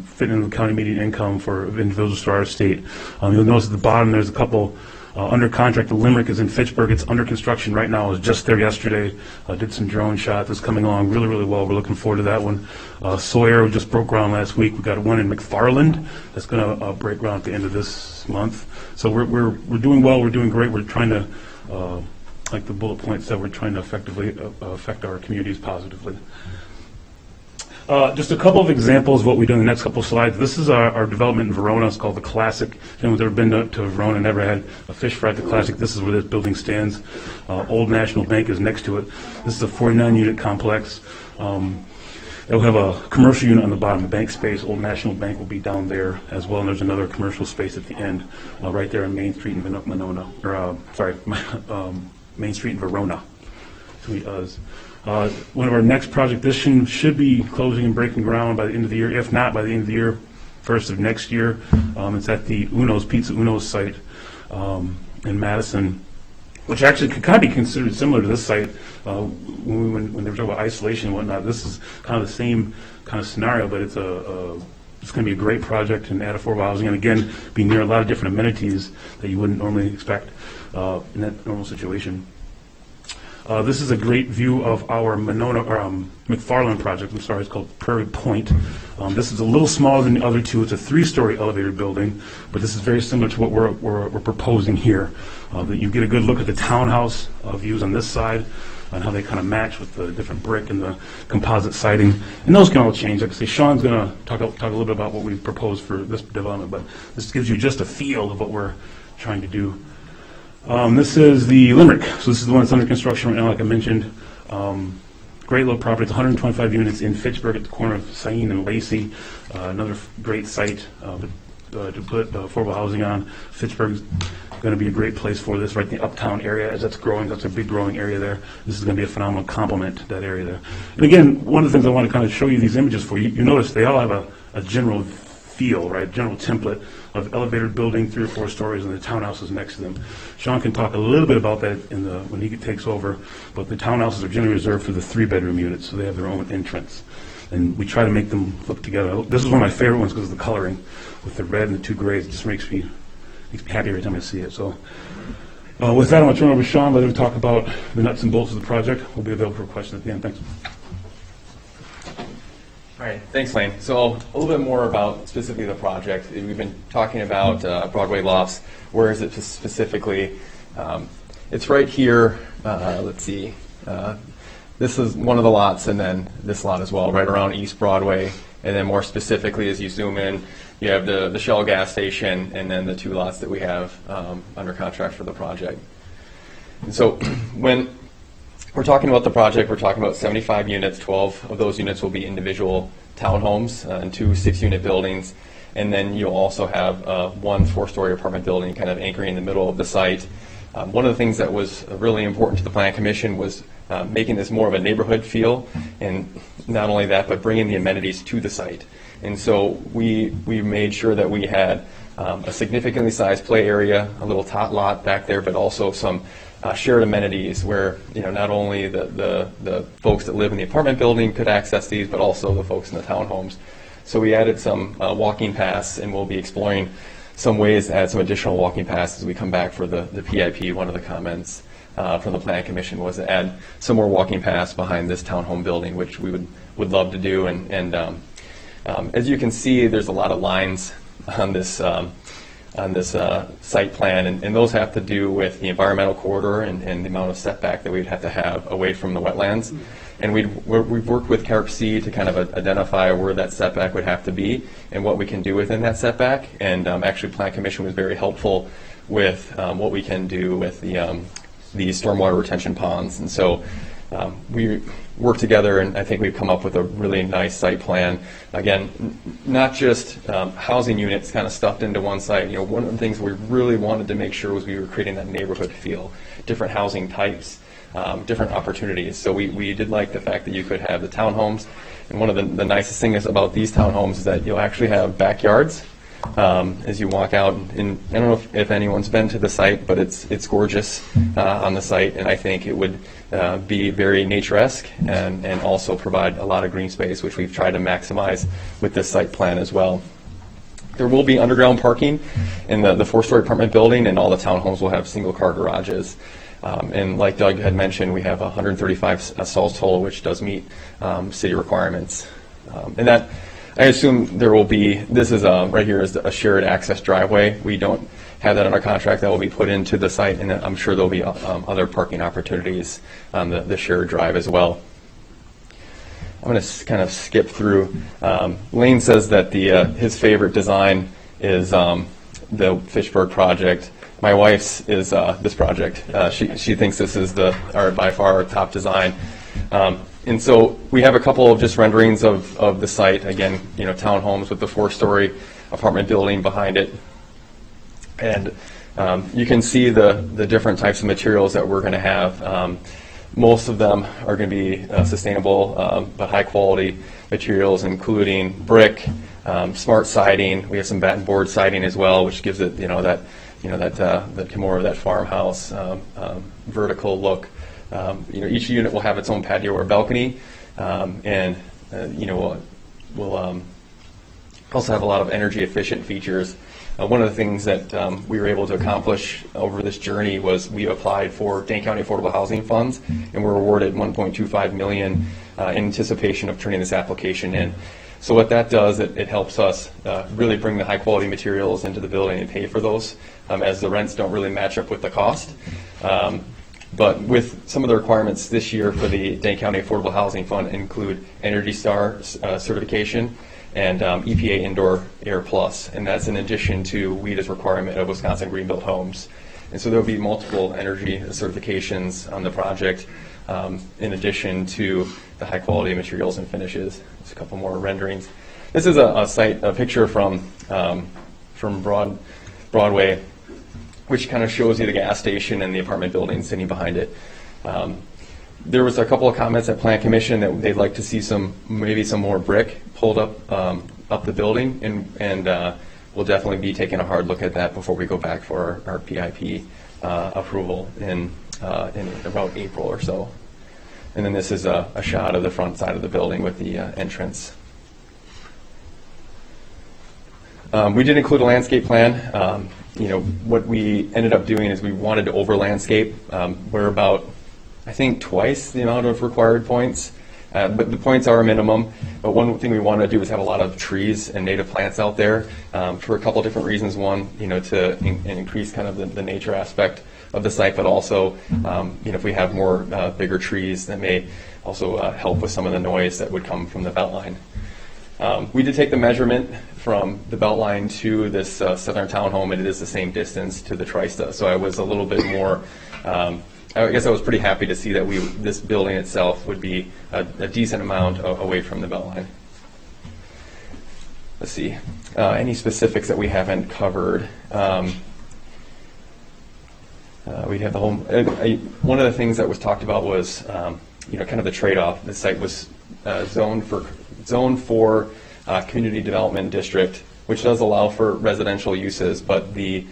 fitting in the county median income for individuals throughout our state. You'll notice at the bottom there's a couple under contract. The Limerick is in Fitchburg. It's under construction right now. I was just there yesterday. Did some drone shots. It's coming along really, really well. We're looking forward to that one. Sawyer just broke ground last week. We got one in McFarland that's going to break ground at the end of this month. So we're doing well. We're doing great. We're trying to, like the bullet point said, we're trying to effectively affect our communities positively. Just a couple of examples of what we do in the next couple of slides. This is our development in Verona. It's called the Classic. If anyone's ever been to Verona and never had a fish fry at the Classic, this is where this building stands. Old National Bank is next to it. This is a 49-unit complex. It'll have a commercial unit on the bottom, the bank space. Old National Bank will be down there as well, and there's another commercial space at the end, right there on Main Street in Winona, Main Street in Verona. One of our next projects, this should be closing and breaking ground by the end of the year. If not, by the end of the year, first of next year. It's at the Pizza Uno's site in Madison, which actually could kind of be considered similar to this site. When they were talking about isolation and whatnot, this is kind of the same kind of scenario, but it's going to be a great project and add affordable housing, and again, be near a lot of different amenities that you wouldn't normally expect in that normal situation. This is a great view of our Winona, or McFarland project. I'm sorry, it's called Prairie Point. This is a little smaller than the other two. It's a 3-story elevated building, but this is very similar to what we're proposing here. That you get a good look at the townhouse views on this side, and how they kind of match with the different brick and the composite siding. And those can all change. Like I say, Sean's going to talk a little bit about what we propose for this development, but this gives you just a feel of what we're trying to do. This is the Limerick. So this is the one that's under construction right now, like I mentioned. Great little property. It's 125 units in Fitchburg at the corner of Sain and Lacey. Another great site to put affordable housing on. Fitchburg's going to be a great place for this, right in the uptown area as that's growing. That's a big growing area there. This is going to be a phenomenal complement to that area there. And again, one of the things I want to kind of show you these images for, you notice they all have a general feel, right? General template of elevated building, 3 or 4 stories, and the townhouses next to them. Sean can talk a little bit about that when he takes over, but the townhouses are generally reserved for the 3-bedroom units, so they have their own entrance. And we try to make them look together. This is one of my favorite ones because of the coloring with the red and the 2 grays. It just makes me happy every time I see it. So with that, I'm going to turn it over to Sean, let him talk about the nuts and bolts of the project. We'll be available for questions at the end. Thanks. All right, thanks, Lane. So a little bit more about specifically the project. We've been talking about Broadway Lofts. Where is it specifically? It's right here. Let's see. This is one of the lots, and then this lot as well, right around East Broadway. And then more specifically, as you zoom in, you have the Shell gas station, and then the 2 lots that we have under contract for the project. And so when we're talking about the project, we're talking about 75 units. 12 of those units will be individual townhomes and 2 6-unit buildings. And then you'll also have 1 4-story apartment building kind of anchoring in the middle of the site. One of the things that was really important to the Plan Commission was making this more of a neighborhood feel, and not only that, but bringing the amenities to the site. And so we made sure that we had a significantly sized play area, a little tot lot back there, but also some shared amenities where not only the folks that live in the apartment building could access these, but also the folks in the townhomes. So we added some walking paths, and we'll be exploring some ways to add some additional walking paths as we come back for the PIP. One of the comments from the Plan Commission was to add some more walking paths behind this townhome building, which we would love to do. And as you can see, there's a lot of lines on this site plan, and those have to do with the environmental corridor and the amount of setback that we'd have to have away from the wetlands. And we've worked with CARC-C to kind of identify where that setback would have to be and what we can do within that setback. And actually, Plan Commission was very helpful with what we can do with the stormwater retention ponds. And so we worked together, and I think we've come up with a really nice site plan. Again, not just housing units kind of stuffed into one site. One of the things we really wanted to make sure was we were creating that neighborhood feel, different housing types, different opportunities. So we did like the fact that you could have the townhomes. And one of the nicest things about these townhomes is that you'll actually have backyards as you walk out. And I don't know if anyone's been to the site, but it's gorgeous on the site, and I think it would be very nature-esque and also provide a lot of green space, which we've tried to maximize with this site plan as well. There will be underground parking in the 4-story apartment building, and all the townhomes will have single-car garages. And like Doug had mentioned, we have 135 stalls total, which does meet city requirements. And that, I assume there will be, this is right here is a shared access driveway. We don't have that under contract. That will be put into the site, and I'm sure there'll be other parking opportunities on the shared drive as well. I'm going to kind of skip through. Lane says that his favorite design is the Fitchburg project. My wife's is this project. She thinks this is by far our top design. And so we have a couple of just renderings of the site. Again, townhomes with the 4-story apartment building behind it. And you can see the different types of materials that we're going to have. Most of them are going to be sustainable, but high quality materials, including brick, smart siding. We have some batten board siding as well, which gives it that more of that farmhouse vertical look. Each unit will have its own patio or balcony, and we'll also have a lot of energy efficient features. One of the things that we were able to accomplish over this journey was we applied for Dane County Affordable Housing Funds, and were awarded $1.25 million in anticipation of turning this application in. So what that does, it helps us really bring the high quality materials into the building and pay for those, as the rents don't really match up with the cost. But with some of the requirements this year for the Dane County Affordable Housing Fund include Energy Star certification and EPA Indoor Air Plus, and that's in addition to WHEDA's requirement of Wisconsin Greenbelt homes. And so there will be multiple energy certifications on the project, in addition to the high quality materials and finishes. There's a couple more renderings. This is a picture from Broadway, which kind of shows you the gas station and the apartment building sitting behind it. There was a couple of comments at Plan Commission that they'd like to see maybe some more brick pulled up the building, and we'll definitely be taking a hard look at that before we go back for our PIP approval in about April or so. And then this is a shot of the front side of the building with the entrance. We did include a landscape plan. What we ended up doing is we wanted to over landscape. We're about, I think, twice the amount of required points, but the points are a minimum. But one thing we want to do is have a lot of trees and native plants out there for a couple different reasons. One, to increase kind of the nature aspect of the site, but also, if we have more bigger trees, that may also help with some of the noise that would come from the beltline. We did take the measurement from the beltline to this southern townhome, and it is the same distance to the Trista. So I was a little bit more, I guess I was pretty happy to see that this building itself would be a decent amount away from the beltline. Let's see, any specifics that we haven't covered. We have the whole, one of the things that was talked about was, kind of the trade-off. The site was zoned for community development district, which does allow for residential uses, but the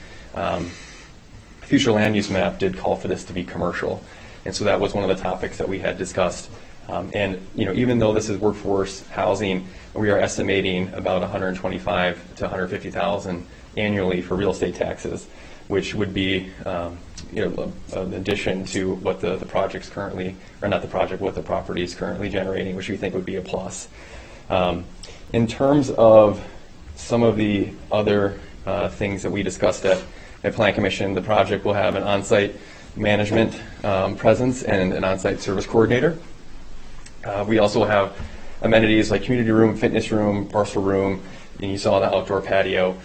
future land use map did call for this to be commercial. And so that was one of the topics that we had discussed. And even though this is workforce housing, we are estimating about $125,000 to $150,000 annually for real estate taxes, which would be an addition to what the project's currently, or not the project, what the property is currently generating, which we think would be a plus. In terms of some of the other things that we discussed at Plan Commission, the project will have an on-site management presence and an on-site service coordinator. We also have amenities like community room, fitness room, parcel room, and you saw the outdoor patio.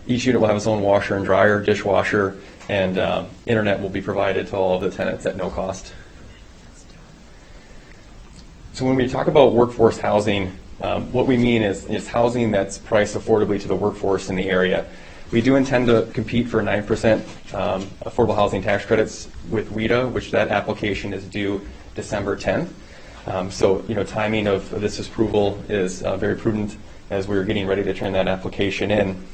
Each unit will have its own washer and dryer, dishwasher, and internet will be provided to all of the tenants at no cost. So when we talk about workforce housing, what we mean is housing that's priced affordably to the workforce in the area. We do intend to compete for 9% affordable housing tax credits with WIDA, which that application is due December 10th. So, timing of this approval is very prudent as we're getting ready to turn that application in.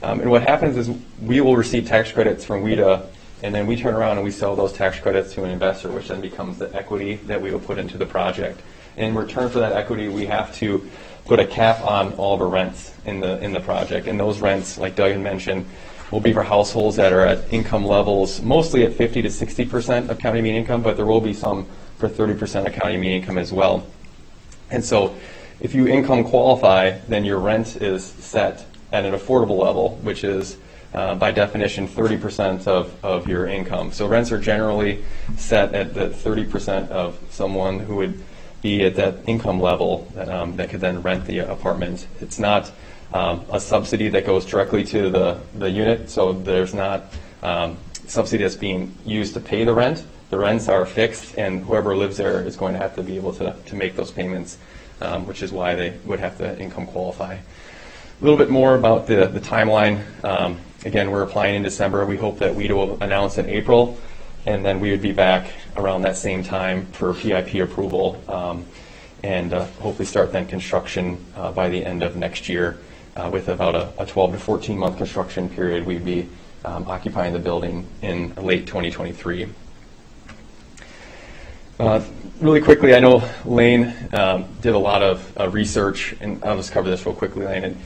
And what happens is we will receive tax credits from WIDA, and then we turn around and we sell those tax credits to an investor, which then becomes the equity that we will put into the project. And in return for that equity, we have to put a cap on all the rents in the project. And those rents, like Doug had mentioned, will be for households that are at income levels mostly at 50 to 60% of county median income, but there will be some for 30% of county median income as well. And so if you income qualify, then your rent is set at an affordable level, which is by definition 30% of your income. So rents are generally set at the 30% of someone who would be at that income level that could then rent the apartment. It's not a subsidy that goes directly to the unit, so there's not subsidy that's being used to pay the rent. The rents are fixed, and whoever lives there is going to have to be able to make those payments, which is why they would have to income qualify. A little bit more about the timeline. Again, we're applying in December. We hope that WIDA will announce in April, and then we would be back around that same time for PIP approval, and hopefully start then construction by the end of next year. With about a 12 to 14 month construction period, we'd be occupying the building in late 2023. Really quickly, I know Lane did a lot of research, and I'll just cover this real quickly, Lane. And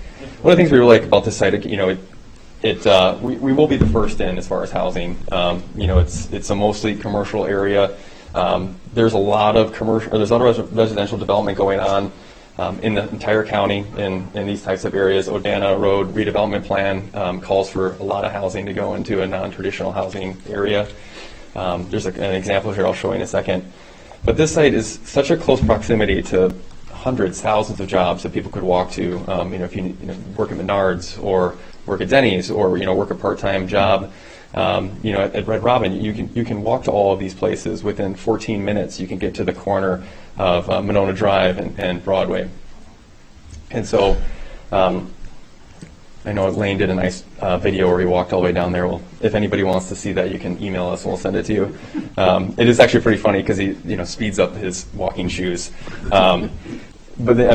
one of the things we really like about this site, we will be the first in as far as housing. It's a mostly commercial area. There's a lot of residential development going on in the entire county in these types of areas. Odana Road redevelopment plan calls for a lot of housing to go into a non-traditional housing area. There's an example here I'll show you in a second. But this site is such a close proximity to hundreds, thousands of jobs that people could walk to. If you work at Menards or work at Denny's or work a part-time job, at Red Robin, you can walk to all of these places within 14 minutes. You can get to the corner of Winona Drive and Broadway. And so I know Lane did a nice video where he walked all the way down there. Well, if anybody wants to see that, you can email us and we'll send it to you. It is actually pretty funny because he speeds up his walking shoes. And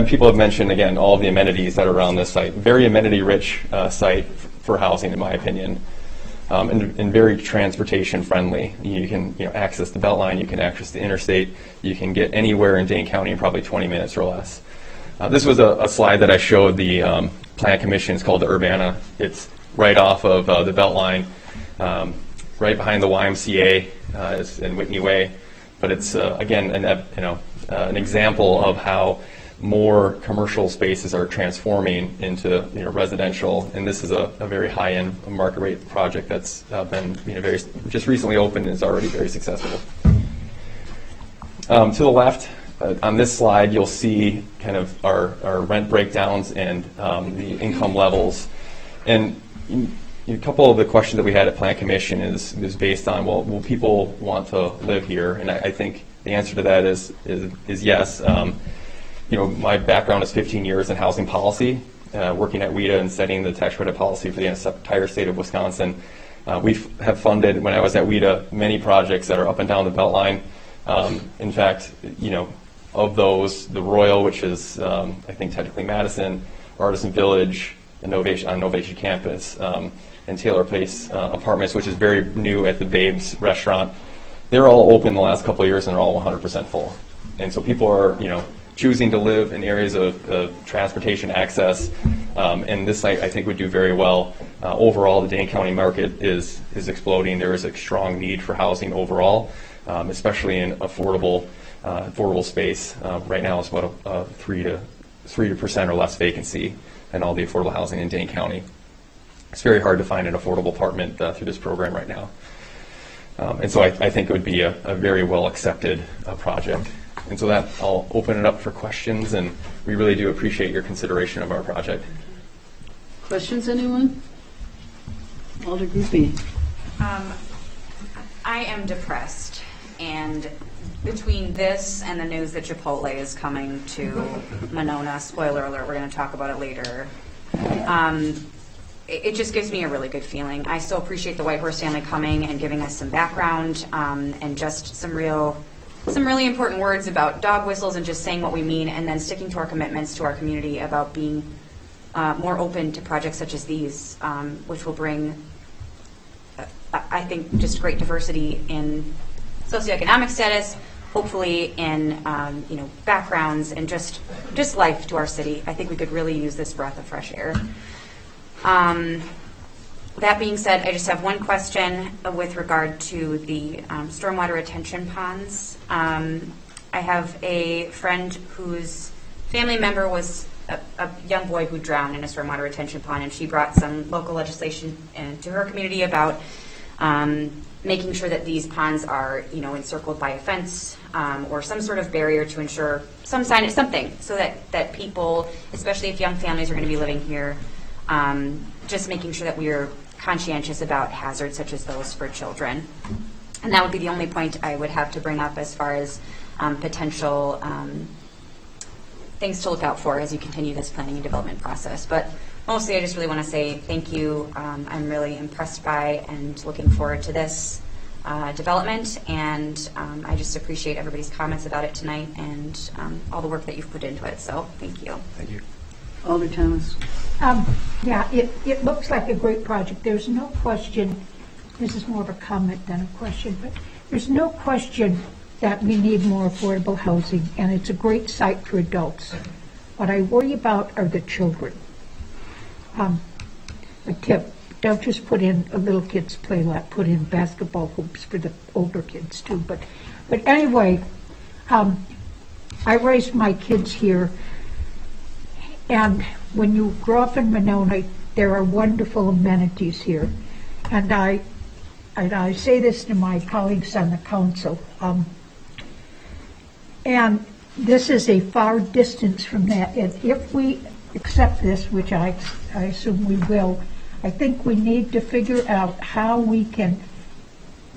people have mentioned, again, all of the amenities that are around this site. Very amenity-rich site for housing, in my opinion, and very transportation-friendly. You can access the Beltline, you can access the interstate, you can get anywhere in Dane County in probably 20 minutes or less. This was a slide that I showed the Plan Commission. It's called the Urbana. It's right off of the Beltline, right behind the YMCA in Whitney Way. But it's, again, an example of how more commercial spaces are transforming into residential, and this is a very high-end market rate project that's been just recently opened and is already very successful. To the left on this slide, you'll see kind of our rent breakdowns and the income levels, and a couple of the questions that we had at Plan Commission is based on, well, will people want to live here? And I think the answer to that is yes. My background is 15 years in housing policy, working at WIDA and setting the tax credit policy for the entire state of Wisconsin. We have funded, when I was at WIDA, many projects that are up and down the Beltline. In fact, of those, the Royal, which is, I think, technically Madison, Artisan Village, on Novation Campus, and Taylor Place Apartments, which is very new at the Babes restaurant, they're all open the last couple of years and they're all 100% full. And so people are, choosing to live in areas of transportation access, and this site I think would do very well. Overall, the Dane County market is exploding. There is a strong need for housing overall, especially in affordable space. Right now, it's about a 3% or less vacancy in all the affordable housing in Dane County. It's very hard to find an affordable apartment through this program right now, and so I think it would be a very well accepted project. And so that, I'll open it up for questions, and we really do appreciate your consideration of our project. Questions, anyone? Alder Groupie. I am depressed, and between this and the news that Chipotle is coming to Winona, spoiler alert, we're going to talk about it later, it just gives me a really good feeling. I so appreciate the Whitehorse family coming and giving us some background and just some really important words about dog whistles and just saying what we mean, and then sticking to our commitments to our community about being more open to projects such as these, which will bring, I think, just great diversity in socioeconomic status, hopefully in backgrounds, and just life to our city. I think we could really use this breath of fresh air. That being said, I just have one question with regard to the stormwater retention ponds. I have a friend whose family member was a young boy who drowned in a stormwater retention pond, and she brought some local legislation into her community about making sure that these ponds are, encircled by a fence or some sort of barrier to ensure some sign, something, so that people, especially if young families are going to be living here, just making sure that we are conscientious about hazards such as those for children. And that would be the only point I would have to bring up as far as potential things to look out for as you continue this planning and development process. But mostly I just really want to say thank you. I'm really impressed by and looking forward to this development, and I just appreciate everybody's comments about it tonight and all the work that you've put into it. So thank you. Thank you. Alder Thomas. Yeah, it looks like a great project. There's no question, this is more of a comment than a question, but there's no question that we need more affordable housing, and it's a great site for adults. What I worry about are the children. A tip, don't just put in a little kid's play lot, put in basketball hoops for the older kids too. But anyway, I raised my kids here, and when you grow up in Winona, there are wonderful amenities here. And I say this to my colleagues on the council, and this is a far distance from that. And if we accept this, which I assume we will, I think we need to figure out how we can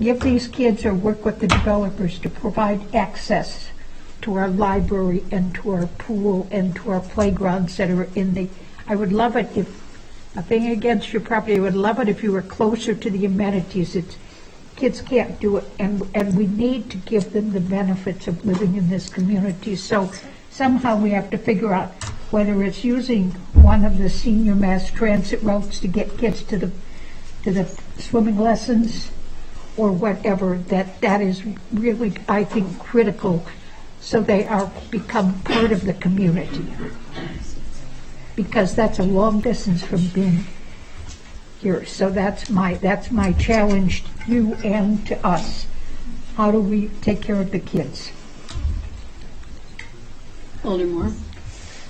give these kids or work with the developers to provide access to our library and to our pool and to our playgrounds that are in the, I would love it if, nothing against your property, I would love it if you were closer to the amenities. Kids can't do it, and we need to give them the benefits of living in this community. So somehow we have to figure out whether it's using one of the senior mass transit routes to get kids to the swimming lessons or whatever, that is really, I think, critical, so they become part of the community. Because that's a long distance from being here. So that's my challenge to you and to us. How do we take care of the kids? Alder Moore.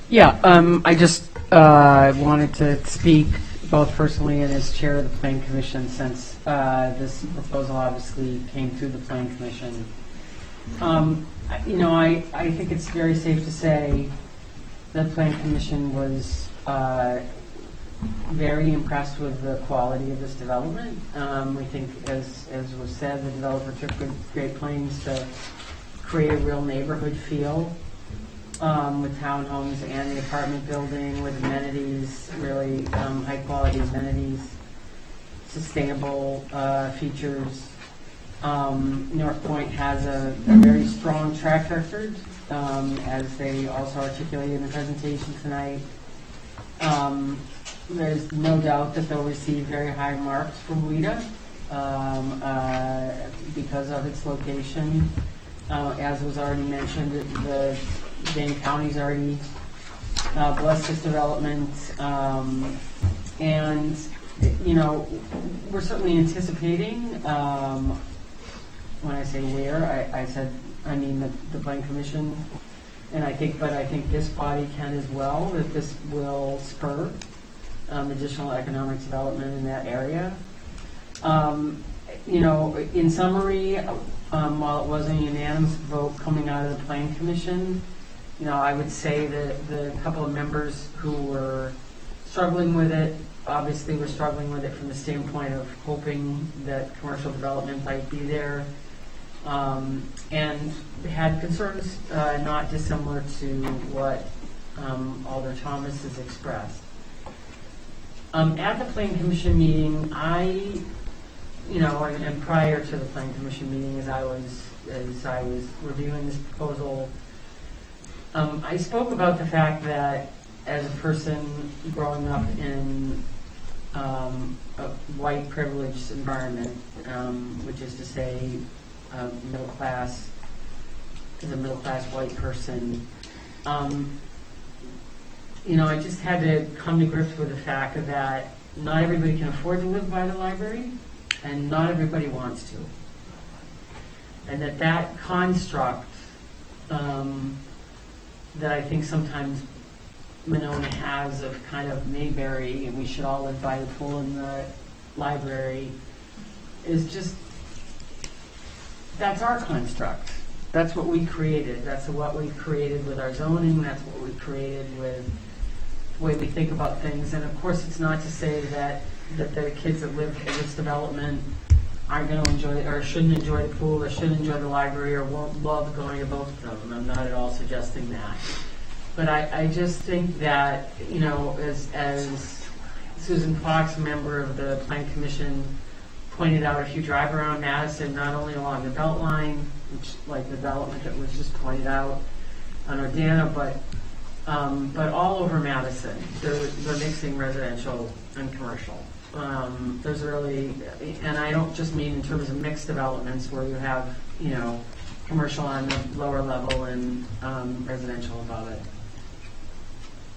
Yeah, I just wanted to speak both personally and as chair of the Planning Commission, since this proposal obviously came through the Planning Commission. I think it's very safe to say the Planning Commission was very impressed with the quality of this development. We think, as was said, the developer took great pains to create a real neighborhood feel with townhomes and the apartment building, with amenities, really high quality amenities, sustainable features. North Point has a very strong track record, as they also articulated in the presentation tonight. There's no doubt that they'll receive very high marks from WIDA because of its location. As was already mentioned, the Dane County's already blessed this development, and we're certainly anticipating. When I say where, I mean the Planning Commission, and I think this body can as well, that this will spur additional economic development in that area. In summary, while it wasn't a unanimous vote coming out of the Plan Commission, I would say that the couple of members who were struggling with it, obviously were struggling with it from the standpoint of hoping that commercial development might be there, and had concerns not dissimilar to what Alder Thomas has expressed. At the Plan Commission meeting, and prior to the Plan Commission meeting, as I was reviewing this proposal, I spoke about the fact that as a person growing up in a white privileged environment, which is to say, middle class, as a middle class white person, I just had to come to grips with the fact that not everybody can afford to live by the library, and not everybody wants to. And that construct that I think sometimes Winona has of kind of Mayberry, and we should all live by the pool in the library, is just, that's our construct. That's what we created. That's what we created with our zoning. That's what we created with the way we think about things. And of course, it's not to say that the kids that live in this development aren't going to enjoy it, or shouldn't enjoy the pool, or shouldn't enjoy the library, or won't love going to both of them. I'm not at all suggesting that. But I just think that, as Susan Fox, a member of the Plan Commission, pointed out, if you drive around Madison, not only along the Beltline, which like the development that was just pointed out on Ordana, but all over Madison, they're mixing residential and commercial. There's really, and I don't just mean in terms of mixed developments where you have, commercial on the lower level and residential above it.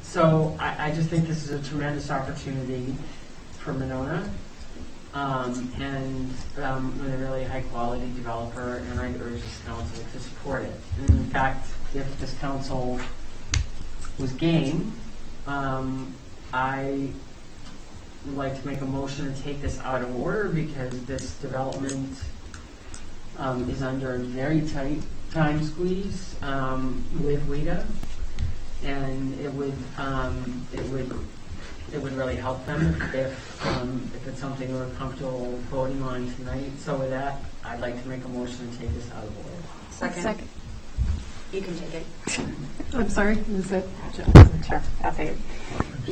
So I just think this is a tremendous opportunity for Winona, and with a really high quality developer, and I urge this council to support it. And in fact, if this council was game, I would like to make a motion to take this out of order because this development is under a very tight time squeeze with WIDA, and it would really help them if it's something we're comfortable voting on tonight. So with that, I'd like to make a motion to take this out of order. Second. You can take it. I'm sorry, is it? Sure, I'll take it.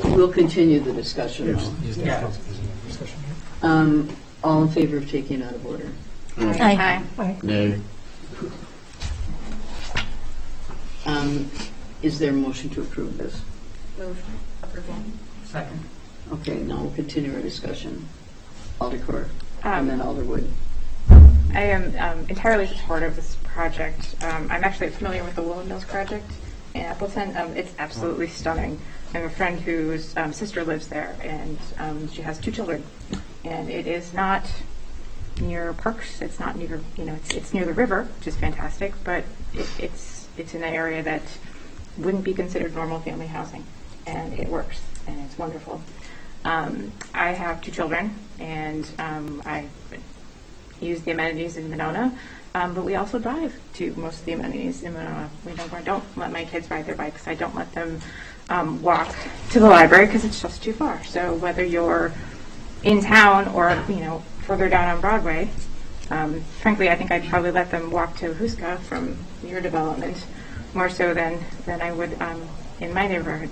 We'll continue the discussion. Yeah. All in favor of taking it out of order? Aye. No. Is there a motion to approve this? Move approval. Second. Okay, now we'll continue our discussion. Alder Clerk, and then Alder Wood. I am entirely supportive of this project. I'm actually familiar with the Willow Mills project in Appleton. It's absolutely stunning. I have a friend whose sister lives there, and she has 2 children. And it is not near parks. It's not near, it's near the river, which is fantastic. But it's in an area that wouldn't be considered normal family housing, and it works, and it's wonderful. I have 2 children, and I use the amenities in Winona, but we also drive to most of the amenities in Winona. I don't let my kids ride their bikes. I don't let them walk to the library because it's just too far. So whether you're in town or further down on Broadway, frankly, I think I'd probably let them walk to Huska from your development more so than I would in my neighborhood.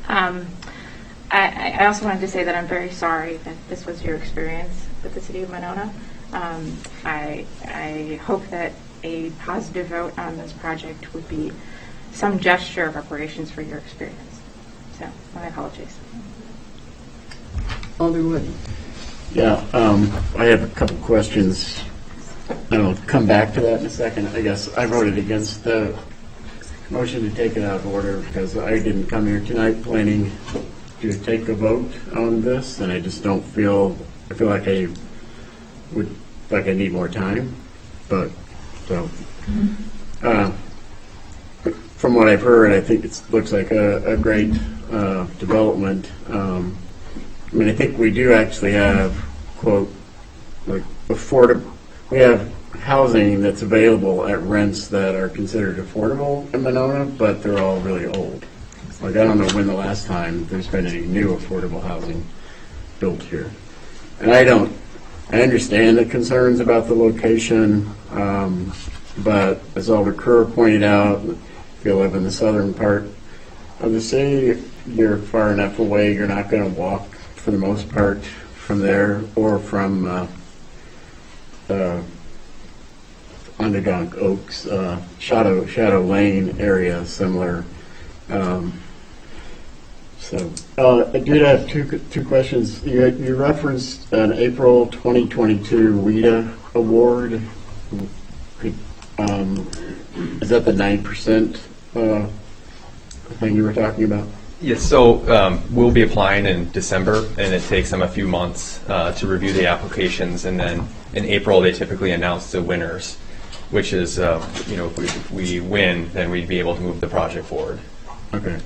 I also wanted to say that I'm very sorry that this was your experience with the city of Winona. I hope that a positive vote on this project would be some gesture of reparations for your experience. So, my apologies. Alder Wood. Yeah, I have a couple questions. And I'll come back to that in a second. I guess I voted against the motion to take it out of order because I didn't come here tonight planning to take a vote on this, and I just don't feel, I feel like I need more time. But, so, from what I've heard, I think it looks like a great development. I think we do actually have, quote, like we have housing that's available at rents that are considered affordable in Winona, but they're all really old. Like, I don't know when the last time there's been any new affordable housing built here. And I understand the concerns about the location, but as Alder Kerr pointed out, if you live in the southern part of the city, you're far enough away, you're not going to walk, for the most part, from there or from Underdog Oaks, Shadow Lane area, similar. I did have two questions. You referenced an April 2022 WIDA award. Is that the 9% thing you were talking about? Yes, so we'll be applying in December, and it takes them a few months to review the applications, and then in April they typically announce the winners, which is, if we win, then we'd be able to move the project forward. Okay.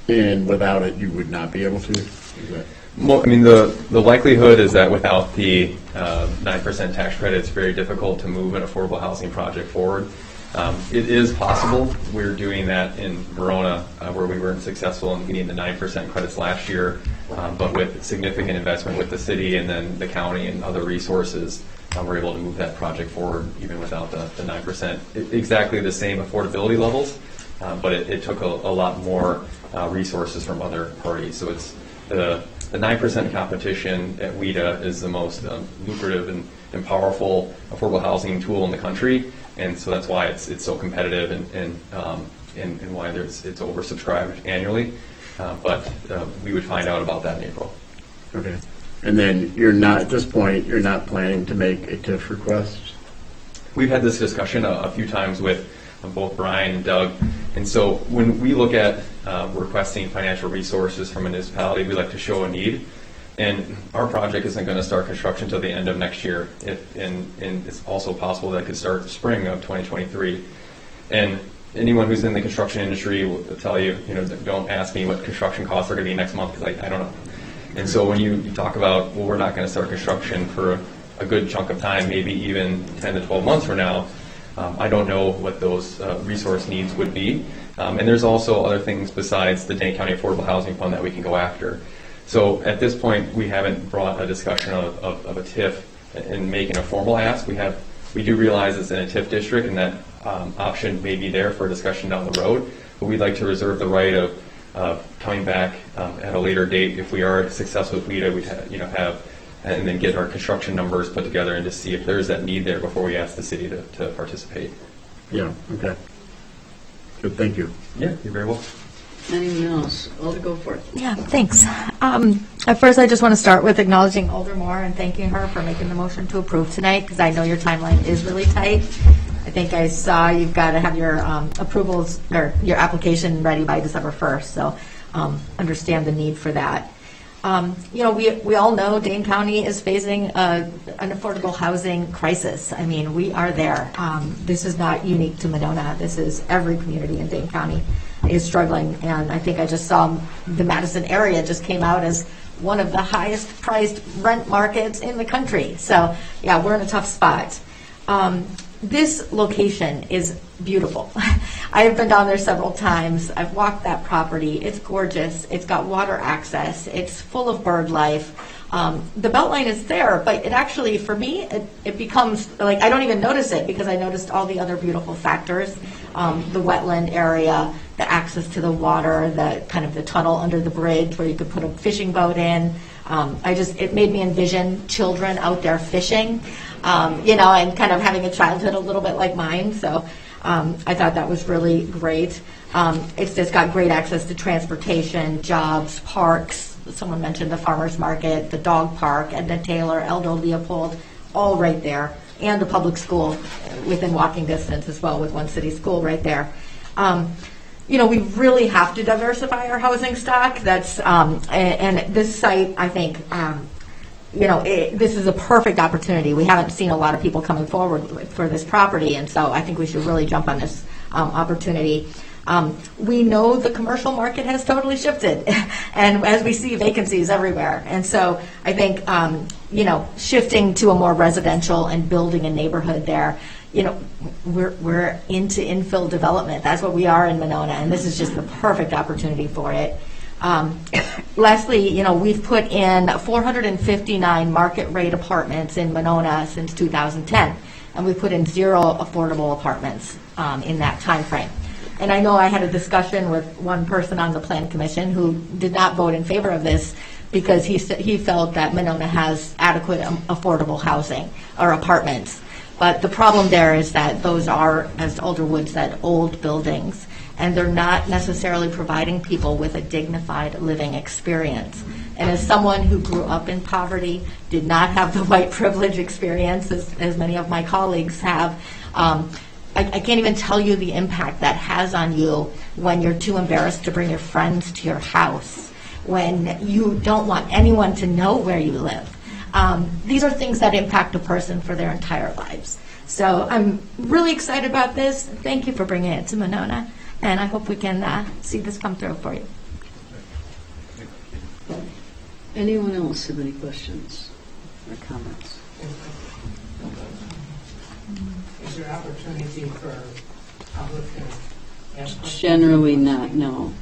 And without it, you would not be able to? Well, I mean, the likelihood is that without the 9% tax credit, it's very difficult to move an affordable housing project forward. It is possible. We're doing that in Verona, where we weren't successful in getting the 9% credits last year, but with significant investment with the city and then the county and other resources, we're able to move that project forward even without the 9%. Exactly the same affordability levels, but it took a lot more resources from other parties. So it's the 9% competition at WIDA is the most lucrative and powerful affordable housing tool in the country, and so that's why it's so competitive and why it's oversubscribed annually. But we would find out about that in April. Okay. And then you're not, at this point, you're not planning to make a TIF request? We've had this discussion a few times with both Brian and Doug, and so when we look at requesting financial resources from a municipality, we like to show a need. And our project isn't going to start construction until the end of next year. And it's also possible that it could start the spring of 2023. And anyone who's in the construction industry will tell you, don't ask me what construction costs are going to be next month, because I don't know. And so when you talk about, well, we're not going to start construction for a good chunk of time, maybe even 10 to 12 months from now, I don't know what those resource needs would be. And there's also other things besides the Dane County Affordable Housing Fund that we can go after. So at this point, we haven't brought a discussion of a TIF and making a formal ask. We do realize it's in a TIF district, and that option may be there for a discussion down the road. But we'd like to reserve the right of coming back at a later date if we are successful with WIDA. We'd have and then get our construction numbers put together and just see if there's that need there before we ask the city to participate. Yeah. Okay. Good. Thank you. Yeah, you're very welcome. Anyone else? Alder, go for it. Yeah, thanks. At first, I just want to start with acknowledging Alder Moore and thanking her for making the motion to approve tonight, because I know your timeline is really tight. I think I saw you've got to have your approvals or your application ready by December 1st, so understand the need for that. We all know Dane County is facing an affordable housing crisis. I mean, we are there. This is not unique to Winona. This is every community in Dane County is struggling, and I think I just saw the Madison area just came out as one of the highest priced rent markets in the country. So yeah, we're in a tough spot. This location is beautiful. I have been down there several times. I've walked that property. It's gorgeous. It's got water access. It's full of bird life. The Beltline is there, but it actually, for me, it becomes like I don't even notice it because I noticed all the other beautiful factors, the wetland area, the access to the water, the kind of the tunnel under the bridge where you could put a fishing boat in. It made me envision children out there fishing, and kind of having a childhood a little bit like mine. So I thought that was really great. It's just got great access to transportation, jobs, parks. Someone mentioned the farmers market, the dog park, Edna Taylor, Eldo Leopold, all right there, and the public school within walking distance as well with One City School right there. We really have to diversify our housing stock. That's and this site, I think, this is a perfect opportunity. We haven't seen a lot of people coming forward for this property, and so I think we should really jump on this opportunity. We know the commercial market has totally shifted, and as we see vacancies everywhere. And so I think, shifting to a more residential and building a neighborhood there, we're into infill development. That's what we are in Winona, and this is just the perfect opportunity for it. Lastly, we've put in 459 market rate apartments in Winona since 2010, and we've put in 0 affordable apartments in that time frame. And I know I had a discussion with one person on the Plan Commission who did not vote in favor of this because he felt that Winona has adequate affordable housing or apartments. But the problem there is that those are, as Alderwood said, old buildings, and they're not necessarily providing people with a dignified living experience. And as someone who grew up in poverty, did not have the white privilege experience as many of my colleagues have, I can't even tell you the impact that has on you when you're too embarrassed to bring your friends to your house, when you don't want anyone to know where you live. These are things that impact a person for their entire lives. So I'm really excited about this. Thank you for bringing it to Winona, and I hope we can see this come through for you. Anyone else have any questions or comments? Is there opportunity for public to ask questions? Generally not, no.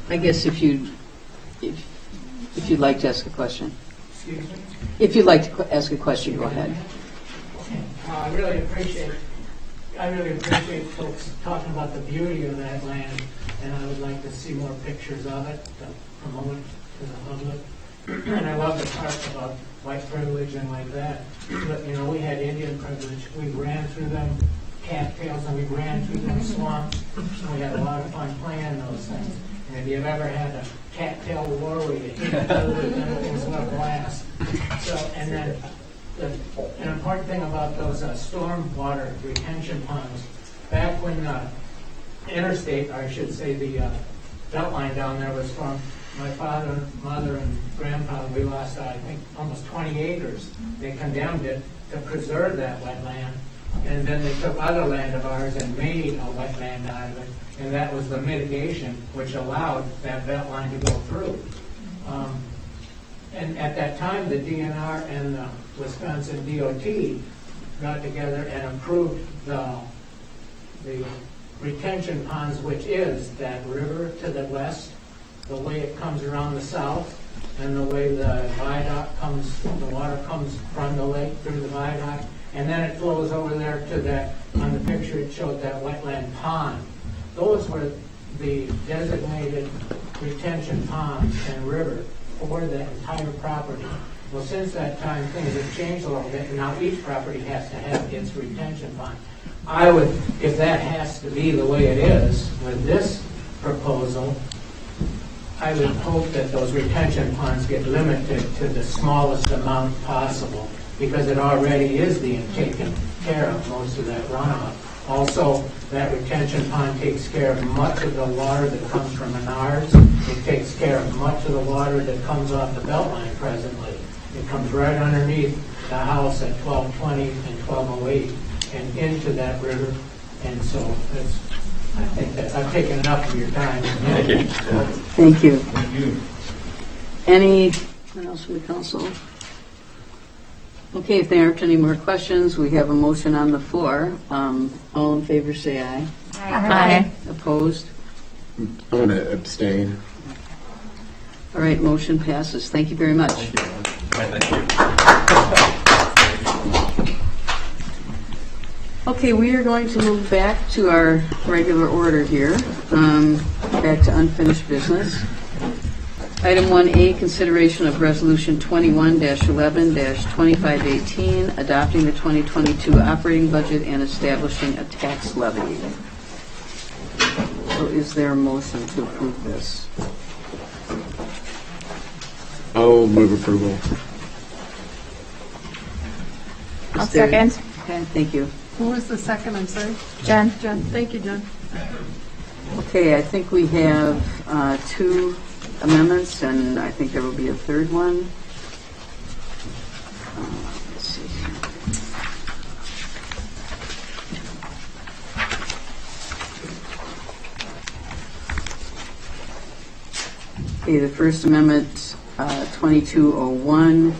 I guess if you'd like to ask a question. Excuse me? If you'd like to ask a question, go ahead. I really appreciate folks talking about the beauty of that land, and I would like to see more pictures of it to promote it to the public. And I love the part about white privilege and like that. But, we had Indian privilege. We ran through them cattails and we ran through them swamps. And we had a lot of fun playing those things. And if you've ever had a cattail war where you hit each other and everything's a blast. So, and then an important thing about those stormwater retention ponds, back when interstate, or I should say the belt line down there was from my father, mother, and grandpa, we lost, I think, almost 20 acres. They condemned it to preserve that wetland, and then they took other land of ours and made a wetland out of it, and that was the mitigation which allowed that belt line to go through. And at that time, the DNR and the Wisconsin DOT got together and approved the retention ponds, which is that river to the west, the way it comes around the south, and the way the viaduct comes, the water comes from the lake through the viaduct, and then it flows over there to that, on the picture it showed that wetland pond. Those were the designated retention ponds and river for the entire property. Well, since that time, things have changed a little bit, and now each property has to have its retention pond. I would, if that has to be the way it is with this proposal, I would hope that those retention ponds get limited to the smallest amount possible, because it already is being taken care of, most of that runoff. Also, that retention pond takes care of much of the water that comes from Menards. It takes care of much of the water that comes off the Beltline presently. It comes right underneath the house at 1220 and 1208 and into that river. And so I think that I've taken enough of your time. Thank you. Thank you. Thank you. Anyone else from the council? Okay, if there aren't any more questions, we have a motion on the floor. All in favor say aye. Aye. Opposed? I'm going to abstain. All right, motion passes. Thank you very much. Thank you. Okay, we are going to move back to our regular order here, back to unfinished business. Item 1A, consideration of Resolution 21-11-2518, adopting the 2022 operating budget and establishing a tax levy. So is there a motion to approve this? I'll move approval. I'll second. Okay, thank you. Who was the second, I'm sorry? Jen. Jen, thank you, Jen. Okay, I think we have two amendments, and I think there will be a third one. Let's see. Okay, the First Amendment, 2201,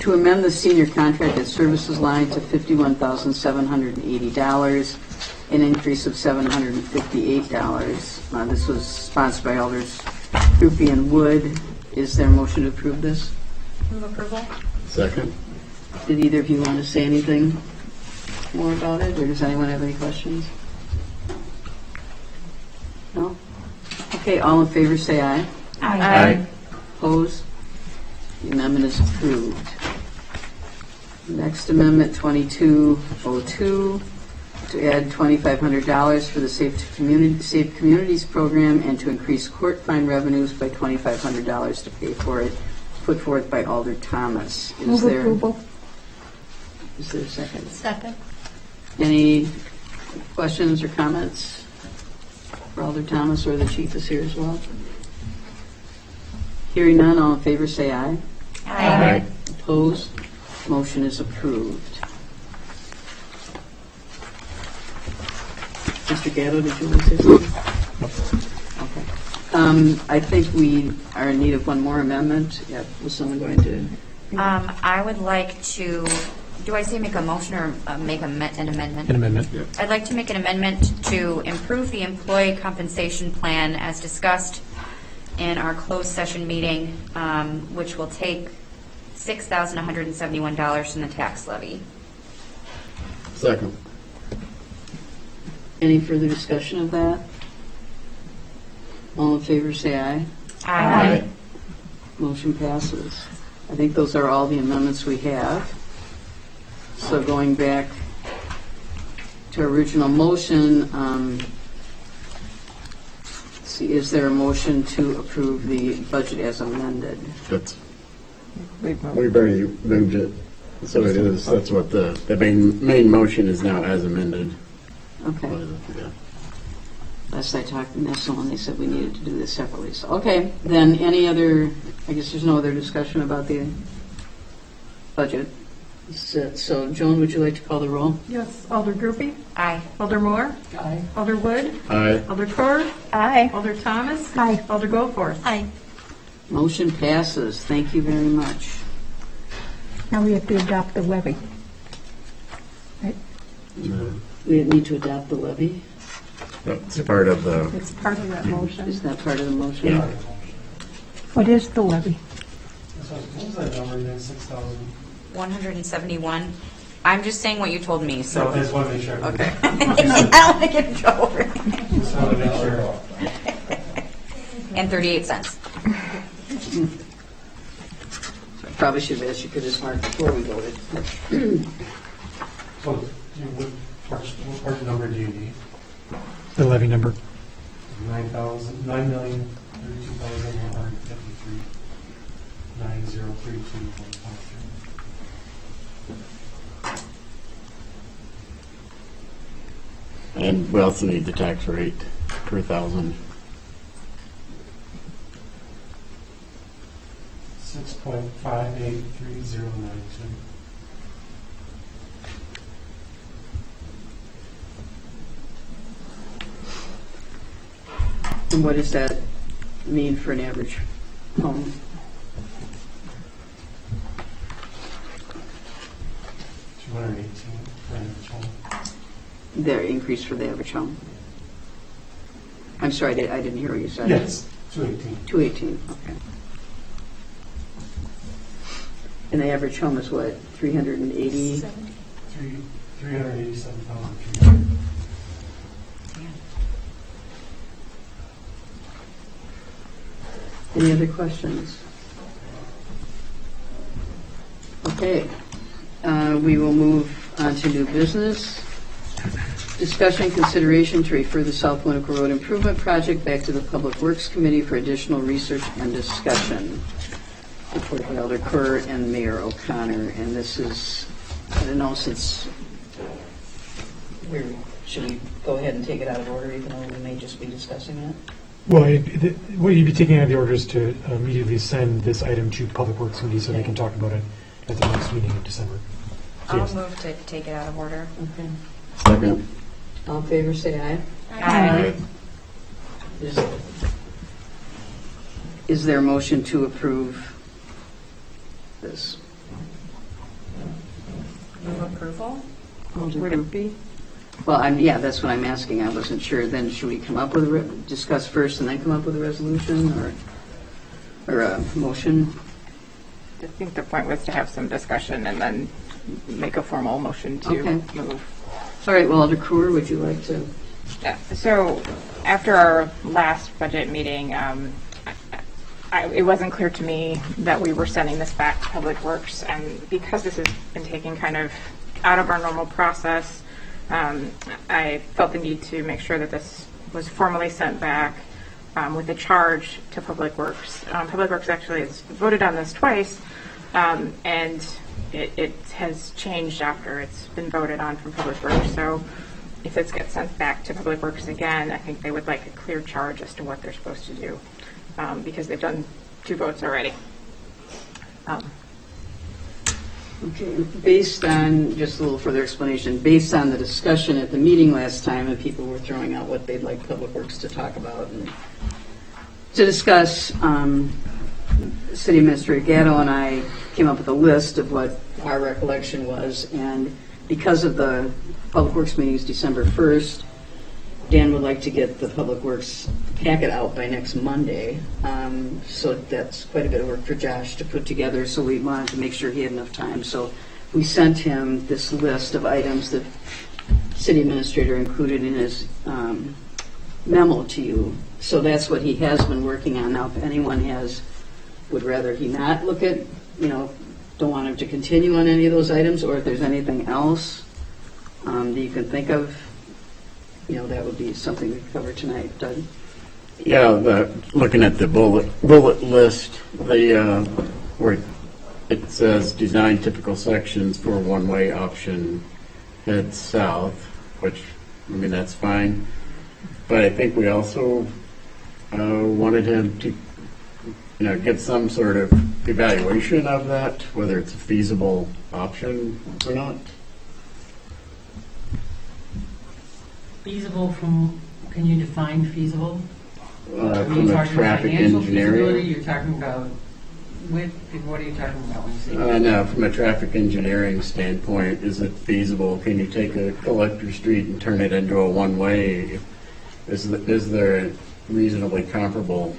to amend the senior contracted services line to $51,780, an increase of $758. This was sponsored by Alders Krupe and Wood. Is there a motion to approve this? Move approval. Second. Did either of you want to say anything more about it, or does anyone have any questions? No? Okay, all in favor say aye. Aye. Opposed? The amendment is approved. Next amendment, 2202, to add $2,500 for the Safe Communities program and to increase court fine revenues by $2,500 to pay for it, put forth by Alder Thomas. Move approval. Is there a second? Second. Any questions or comments for Alder Thomas, or the chief is here as well? Hearing none, all in favor say aye. Aye. Opposed? Motion is approved. Mr. Gatto, did you want to say something? Okay. I think we are in need of one more amendment. Yeah, was someone going to? I would like to, do I say make a motion or make an amendment? An amendment. I'd like to make an amendment to improve the employee compensation plan as discussed in our closed session meeting, which will take $6,171 from the tax levy. Second. Any further discussion of that? All in favor say aye. Aye. Motion passes. I think those are all the amendments we have. So going back to our original motion, see, is there a motion to approve the budget as amended? We've already moved it, so it is. That's what the main motion is now, as amended. Okay. Yeah. Last I talked to Nessel, and they said we needed to do this separately. So, okay, then any other, I guess there's no other discussion about the budget. So, Joan, would you like to call the roll? Yes. Alder Krupe? Aye. Alder Moore? Aye. Alder Wood? Aye. Alder Torr? Aye. Alder Thomas? Aye. Alder Goforth? Aye. Motion passes. Thank you very much. Now we have to adopt the levy. Right? No. We need to adopt the levy. That's part of the. It's part of that motion. Is that part of the motion? Yeah. What is the levy? What was that number again, 6,000? 171. I'm just saying what you told me, so. I just want to make sure. Okay. I don't want to get in trouble. Just want to make sure. And 38 cents. I probably should have asked you for this, Mark, before we voted. So, what part number do you need? The levy number. 9,032,153. 9032.53. And we also need the tax rate per thousand. 6.583092. And what does that mean for an average home? $218 for an average home. Their increase for the average home? I'm sorry, I didn't hear what you said. Yes, 218. 218, okay. And the average home is what, 380? 387,300. Any other questions? Okay, we will move on to new business. Discussion consideration to refer the South Winnequa Road Improvement Project back to the Public Works Committee for additional research and discussion. Reported by Elder Kerr and Mayor O'Connor. And this is, I don't know, since should we go ahead and take it out of order, even though we may just be discussing it? Well, what you'd be taking out of the order is to immediately send this item to Public Works Committee so they can talk about it at the next meeting in December. So I'll yes. move to take it out of order. Okay. Second. All in favor, say aye. Aye. Is there a motion to approve this? Move approval? Would it be? Well, yeah, that's what I'm asking. I wasn't sure. Then should we come up with discuss first and then come up with a resolution or a motion? I think the point was to have some discussion and then make a formal motion to move. All right, well, Alder Kruger, would you like to? Yeah. So after our last budget meeting, it wasn't clear to me that we were sending this back to Public Works, and because this has been taken kind of out of our normal process, I felt the need to make sure that this was formally sent back with a charge to Public Works. Public Works actually has voted on this twice, and it has changed after it's been voted on from Public Works. So if this gets sent back to Public Works again, I think they would like a clear charge as to what they're supposed to do, because they've done 2 votes already. Okay, based on, just a little further explanation, based on the discussion at the meeting last time, and people were throwing out what they'd like Public Works to talk about and to discuss, City Administrator Gatto and I came up with a list of what our recollection was, and because of the Public Works meetings December 1st, Dan would like to get the Public Works packet out by next Monday, so that's quite a bit of work for Josh to put together, so we wanted to make sure he had enough time. So we sent him this list of items that City Administrator included in his memo to you. So that's what he has been working on. Now, if anyone would rather he not look at, don't want him to continue on any of those items, or if there's anything else that you can think of, that would be something we cover tonight. Doug? Yeah, looking at the bullet list, where it says design typical sections for one-way option head south, which, that's fine. But I think we also wanted him to, get some sort of evaluation of that, whether it's a feasible option or not. Feasible can you define feasible? From a traffic engineering. You're talking about width, what are you talking about when you say? No, from a traffic engineering standpoint, is it feasible? Can you take a collector street and turn it into a one-way? Is there a reasonably comparable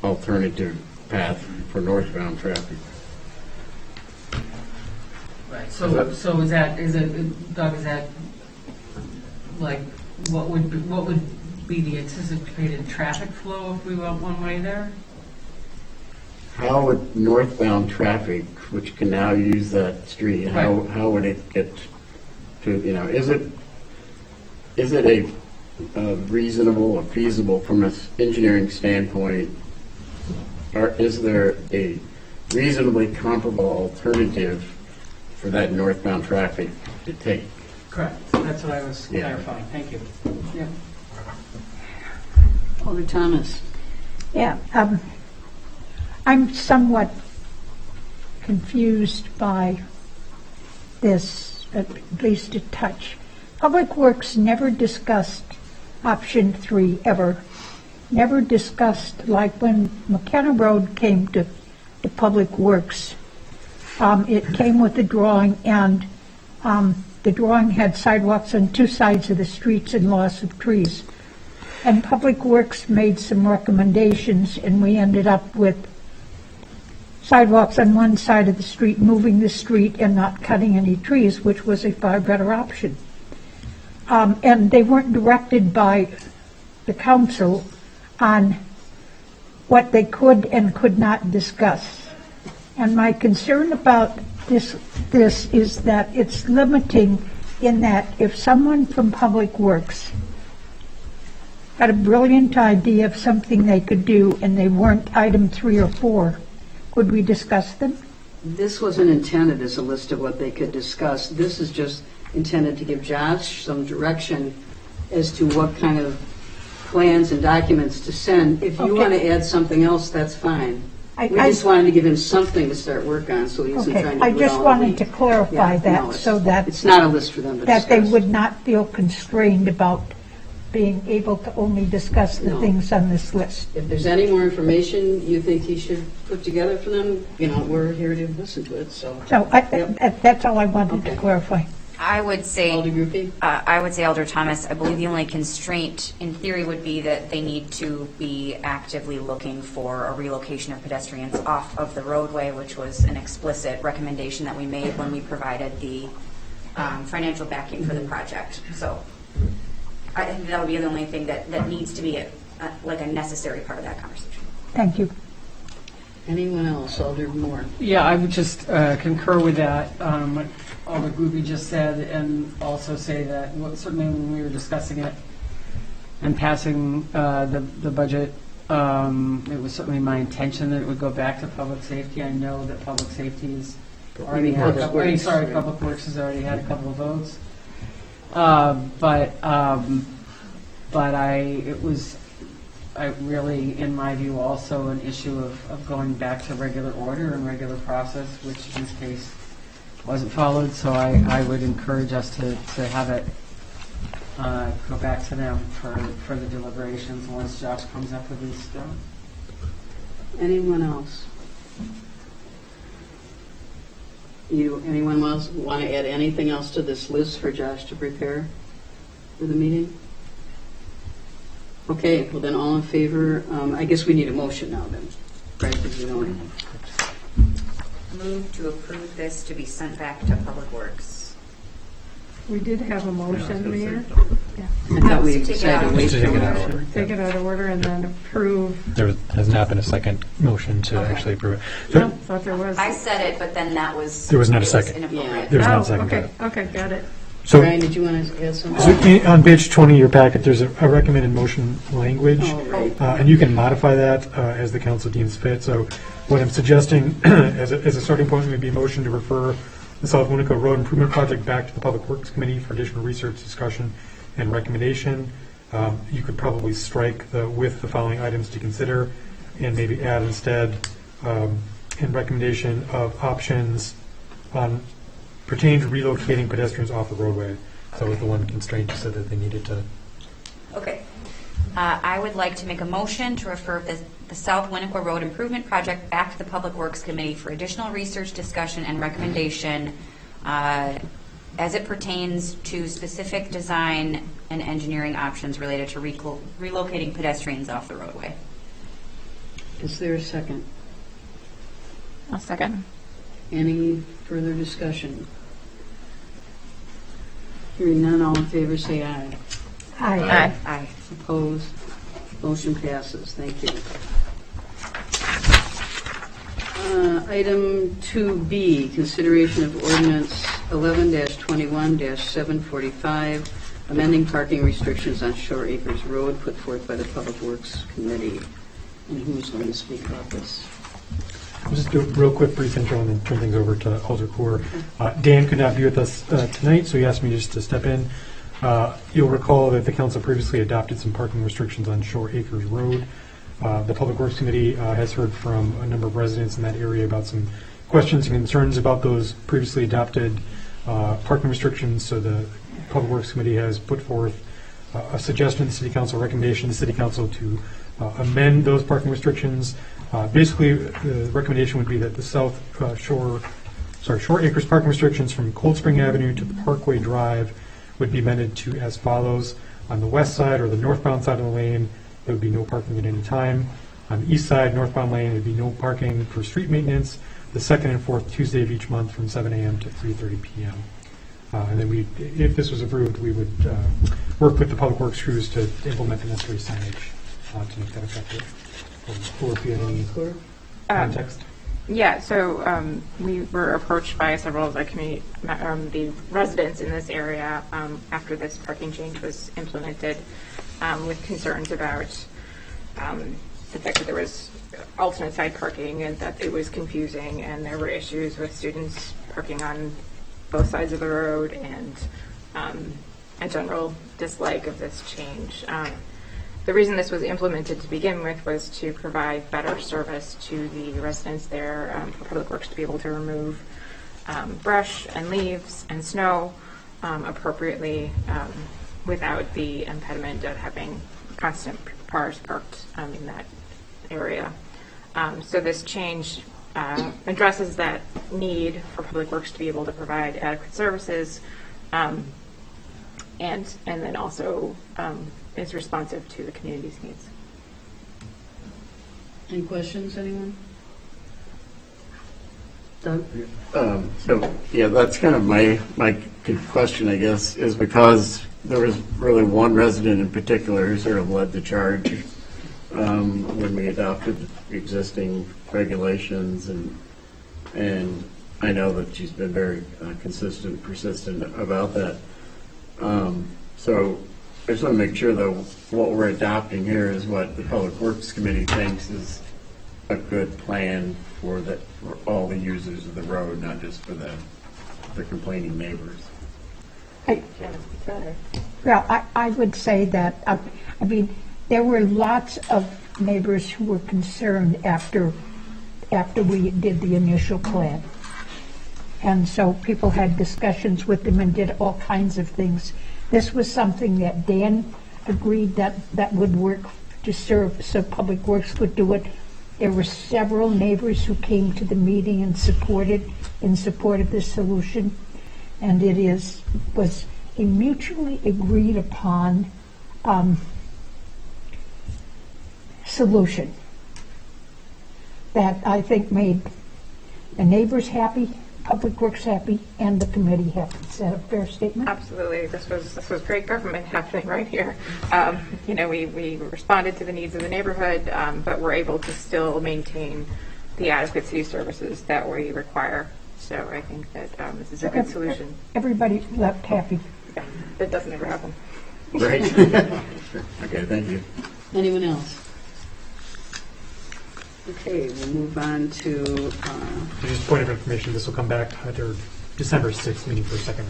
alternative path for northbound traffic? Right. So is it, Doug? Is that like what would be the anticipated traffic flow if we went one way there? How would northbound traffic, which can now use that street, how would it get to, is it a reasonable or feasible from an engineering standpoint, or is there a reasonably comparable alternative for that northbound traffic to take? Correct. That's what I was clarifying. Thank you. Yeah. Alder Thomas. Yeah, I'm somewhat confused by this, at least a touch. Public Works never discussed option 3 ever. Never discussed, like when McKenna Road came to Public Works, it came with a drawing, and the drawing had sidewalks on 2 sides of the streets and loss of trees. And Public Works made some recommendations, and we ended up with sidewalks on one side of the street, moving the street and not cutting any trees, which was a far better option. And they weren't directed by the council on what they could and could not discuss. And my concern about this is that it's limiting, in that if someone from Public Works had a brilliant idea of something they could do and they weren't item 3 or 4, could we discuss them? This wasn't intended as a list of what they could discuss. This is just intended to give Josh some direction as to what kind of plans and documents to send. If you want to add something else, that's fine. We just wanted to give him something to start work on, so he isn't trying to do it all. I just wanted to clarify that, so that it's not a list for them to discuss. That they would not feel constrained about being able to only discuss the No. things on this list. If there's any more information you think he should put together for them, we're here to listen to it, so. So Yep. that's all I wanted to Okay. clarify. I would say, Alder Grupe? Elder Thomas, I believe the only constraint in theory would be that they need to be actively looking for a relocation of pedestrians off of the roadway, which was an explicit recommendation that we made when we provided the financial backing for the project. So I think that would be the only thing that needs to be a necessary part of that conversation. Thank you. Anyone else? Alder Moore? Yeah, I would just concur with that, what Alder Grupe just said, and also say that certainly when we were discussing it and passing the budget, it was certainly my intention that it would go back to public safety. I know that public safety is already had Public Works has already had a couple of votes. But it was really, in my view, also an issue of going back to regular order and regular process, which in this case wasn't followed. So I would encourage us to have it go back to them for the deliberations once Josh comes up with his stuff. Anyone else? Anyone else want to add anything else to this list for Josh to prepare for the meeting? Okay, well then all in favor, I guess we need a motion now then, right? Because we don't. Move to approve this to be sent back to Public Works. We did have a motion, Mayor. I thought we Take it decided out. to wait Take for it out. motion. Take it out of order and then approve. There has not been a second motion to Okay. actually approve it. No, thought there was. I said it, but then that was. There was not a it second. inappropriate. There was not a Oh, second. okay, okay, got it. So, Brian, did you want to add something? so on page 20 of your packet, there's a recommended motion language, Oh, right. and you can modify that as the council deems fit. So what I'm suggesting as a starting point would be a motion to refer the South Winnequa Road Improvement Project back to the Public Works Committee for additional research, discussion, and recommendation. You could probably strike with the following items to consider and maybe add instead in recommendation of options on pertain to relocating pedestrians off the roadway. So with the one constraint you said that they needed to. Okay. I would like to make a motion to refer the South Winnequa Road Improvement Project back to the Public Works Committee for additional research, discussion, and recommendation as it pertains to specific design and engineering options related to relocating pedestrians off the roadway. Is there a second? I'll second. Any further discussion? Hearing none, all in favor say aye. Aye. Aye. Opposed? Motion passes. Thank you. Item 2B, consideration of ordinance 11-21-745, amending parking restrictions on Shore Acres Road, put forth by the Public Works Committee. And who's going to speak about this? I'll just do a real quick brief intro and then turn things over to Alder Core. Dan could not be with us tonight, so he asked me just to step in. You'll recall that the council previously adopted some parking restrictions on Shore Acres Road. The Public Works Committee has heard from a number of residents in that area about some questions and concerns about those previously adopted parking restrictions. So the Public Works Committee has put forth a suggestion to the City Council, recommendation to the City Council to amend those parking restrictions. Basically, the recommendation would be that the Shore Acres parking restrictions from Cold Spring Avenue to the Parkway Drive would be amended to as follows. On the west side or the northbound side of the lane, there would be no parking at any time. On the east side, northbound lane, there would be no parking for street maintenance the second and fourth Tuesday of each month from 7 a.m. to 3:30 p.m. And then if this was approved, we would work with the Public Works crews to implement the necessary signage to make that effective. Or if you have any context. Yeah, so we were approached by several of the community, the residents in this area after this parking change was implemented with concerns about the fact that there was alternate side parking and that it was confusing, and there were issues with students parking on both sides of the road and a general dislike of this change. The reason this was implemented to begin with was to provide better service to the residents there, for Public Works to be able to remove brush and leaves and snow appropriately without the impediment of having constant cars parked in that area. So this change addresses that need for Public Works to be able to provide adequate services, and then also is responsive to the community's needs. Any questions, anyone? Doug? So, yeah, that's kind of my question, I guess, is because there was really one resident in particular who sort of led the charge when we adopted the existing regulations, and I know that she's been very consistent, persistent about that. So I just want to make sure, though, what we're adopting here is what the Public Works Committee thinks is a good plan for all the users of the road, not just for the complaining neighbors. Well, I would say that, I mean, there were lots of neighbors who were concerned after we did the initial plan. And so people had discussions with them and did all kinds of things. This was something that Dan agreed that would work to serve, so Public Works could do it. There were several neighbors who came to the meeting and supported this solution. And it was a mutually agreed upon solution that I think made the neighbors happy, Public Works happy, and the committee happy. Is that a fair statement? Absolutely. This was great government happening right here. We responded to the needs of the neighborhood, but we're able to still maintain the adequate city services that we require. So I think that this is a good solution. Everybody left happy. Yeah, that doesn't ever happen. Right. Okay, thank you. Anyone else? Okay, we'll move on to... Just point of information, this will come back at our December 6th meeting for a second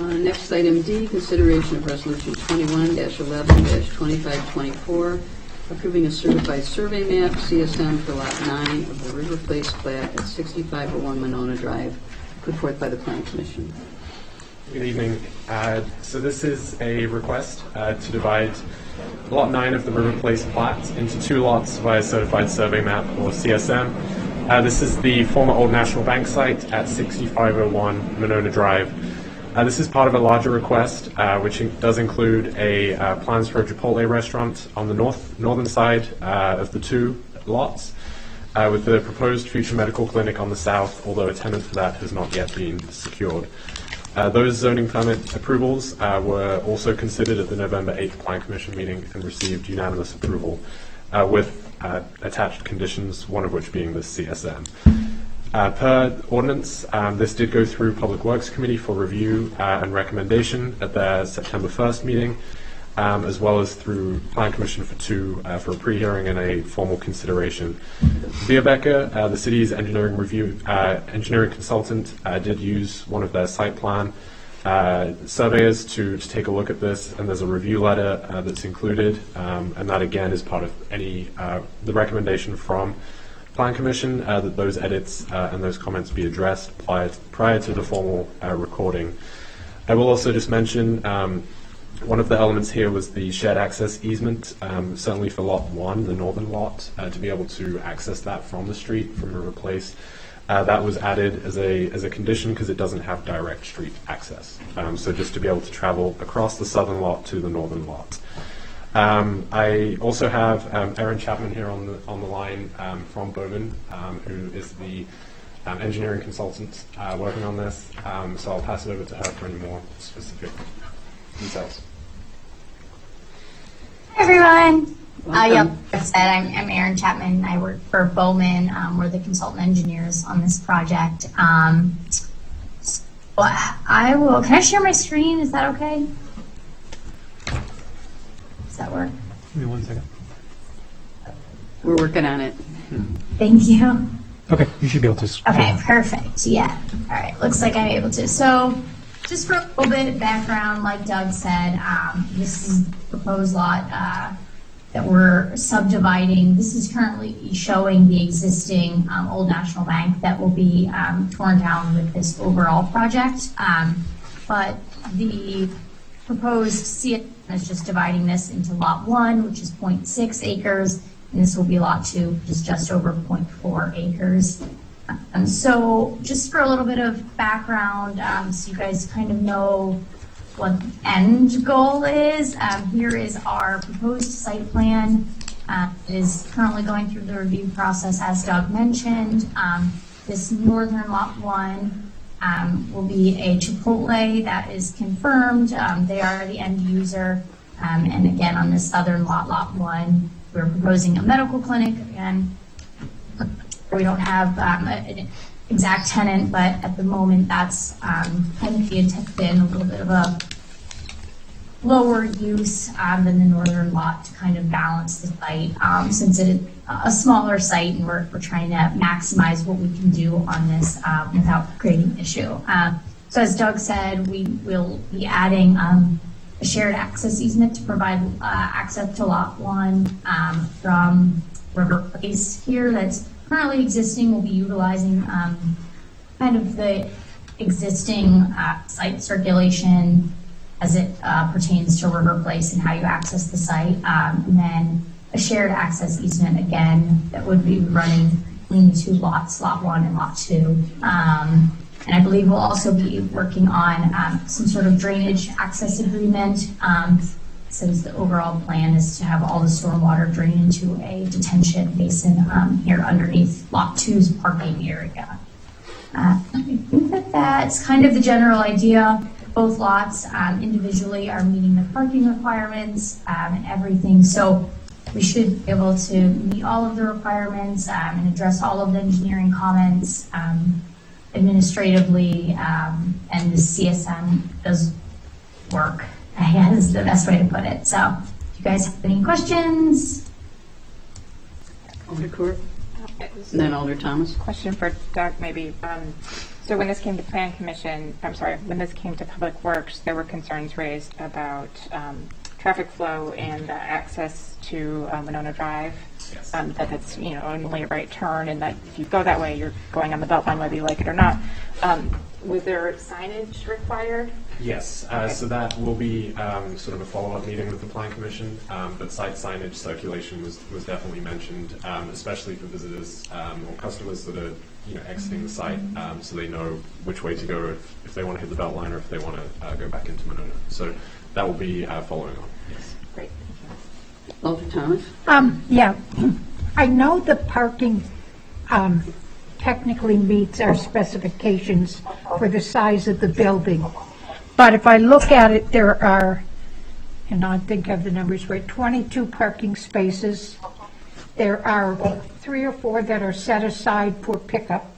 read. Next, item D, consideration of Resolution 21-11-2524, approving a certified survey map, CSM, for Lot 9 of the River Place plat at 6501 Winona Drive, put forth by the Planning Commission. Good evening. So this is a request to divide Lot 9 of the River Place plat into two lots via certified survey map, or CSM. This is the former Old National Bank site at 6501 Winona Drive. This is part of a larger request, which does include plans for a Chipotle restaurant on the northern side of the two lots, with the proposed future medical clinic on the south, although a tenant for that has not yet been secured. Those zoning permit approvals were also considered at the November 8th Plan Commission meeting and received unanimous approval with attached conditions, one of which being the CSM. Per ordinance, this did go through Public Works Committee for review and recommendation at their September 1st meeting, as well as through Plan Commission for a pre-hearing and a formal consideration. Becker, the city's engineering consultant, did use one of their site plan surveyors to take a look at this, and there's a review letter that's included, and that again is part of the recommendation from Plan Commission that those edits and those comments be addressed prior to the formal recording. I will also just mention one of the elements here was the shared access easement, certainly for Lot 1, the northern lot, to be able to access that from the street, from River Place. That was added as a condition because it doesn't have direct street access. So just to be able to travel across the southern lot to the northern lot. I also have Erin Chapman here on the line from Bowman, who is the engineering consultant working on this. So I'll pass it over to her for any more specific details. Hi, everyone. Yep, as I said, I'm Erin Chapman. I work for Bowman. We're the consultant engineers on this project. So I will, can I share my screen? Is that okay? Does that work? Give me 1 second. We're working on it. Thank you. Okay, you should be able to. Okay, perfect. Yeah. All right, looks like I'm able to. So just for a little bit of background, like Doug said, this is the proposed lot that we're subdividing. This is currently showing the existing Old National Bank that will be torn down with this overall project. but the proposed CSM is just dividing this into Lot 1, which is 0.6 acres, and this will be Lot 2, which is just over 0.4 acres. So just for a little bit of background, so you guys kind of know what the end goal is, here is our proposed site plan. It is currently going through the review process, as Doug mentioned. This northern Lot 1 will be a Chipotle that is confirmed. They are the end user. And again, on this southern lot, Lot 1, we're proposing a medical clinic. Again, we don't have an exact tenant, but at the moment, that's kind of the intent, been a little bit of a lower use than the northern lot to kind of balance the site, since it is a smaller site, and we're trying to maximize what we can do on this without creating an issue. So as Doug said, we will be adding a shared access easement to provide access to Lot 1 from River Place here that's currently existing. We'll be utilizing kind of the existing site circulation as it pertains to River Place and how you access the site. And then a shared access easement, again, that would be running between the two lots, Lot 1 and Lot 2. And I believe we'll also be working on some sort of drainage access agreement, since the overall plan is to have all the stormwater drain into a detention basin here underneath Lot 2's parking area. I think that's kind of the general idea. Both lots individually are meeting the parking requirements and everything. So we should be able to meet all of the requirements and address all of the engineering comments administratively, and the CSM does work, I guess is the best way to put it. So if you guys have any questions? Alder Court? And then Alder Thomas. Question for Doug, maybe. So when this came to Plan Commission, when this came to Public Works, there were concerns raised about traffic flow and access to Winona Drive. Yes. That it's only a right turn, and that if you go that way, you're going on the Beltline whether you like it or not. Was there signage required? Yes, so that will be sort of a follow-up meeting with the Plan Commission, but site signage circulation was definitely mentioned, especially for visitors or customers that are exiting the site, so they know which way to go if they want to hit the Beltline or if they want to go back into Winona. So that will be following on. Yes. Great. Alder Thomas? Yeah, I know the parking technically meets our specifications for the size of the building. But if I look at it, there are, and I think I have the numbers right, 22 parking spaces. There are 3 or 4 that are set aside for pickup.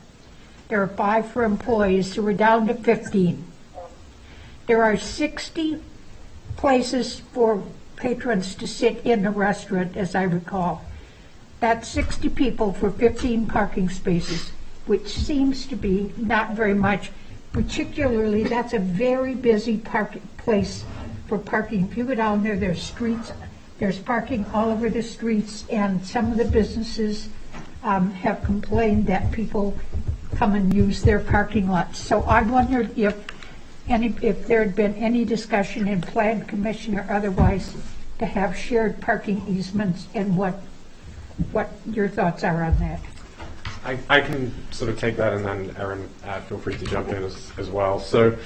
There are 5 for employees, so we're down to 15. There are 60 places for patrons to sit in the restaurant, as I recall. That's 60 people for 15 parking spaces, which seems to be not very much. Particularly, that's a very busy place for parking. If you go down there, there's streets, there's parking all over the streets, and some of the businesses have complained that people come and use their parking lots. So I wondered if there had been any discussion in Plan Commission or otherwise to have shared parking easements, and what your thoughts are on that. I can sort of take that, and then Erin, feel free to jump in as well. So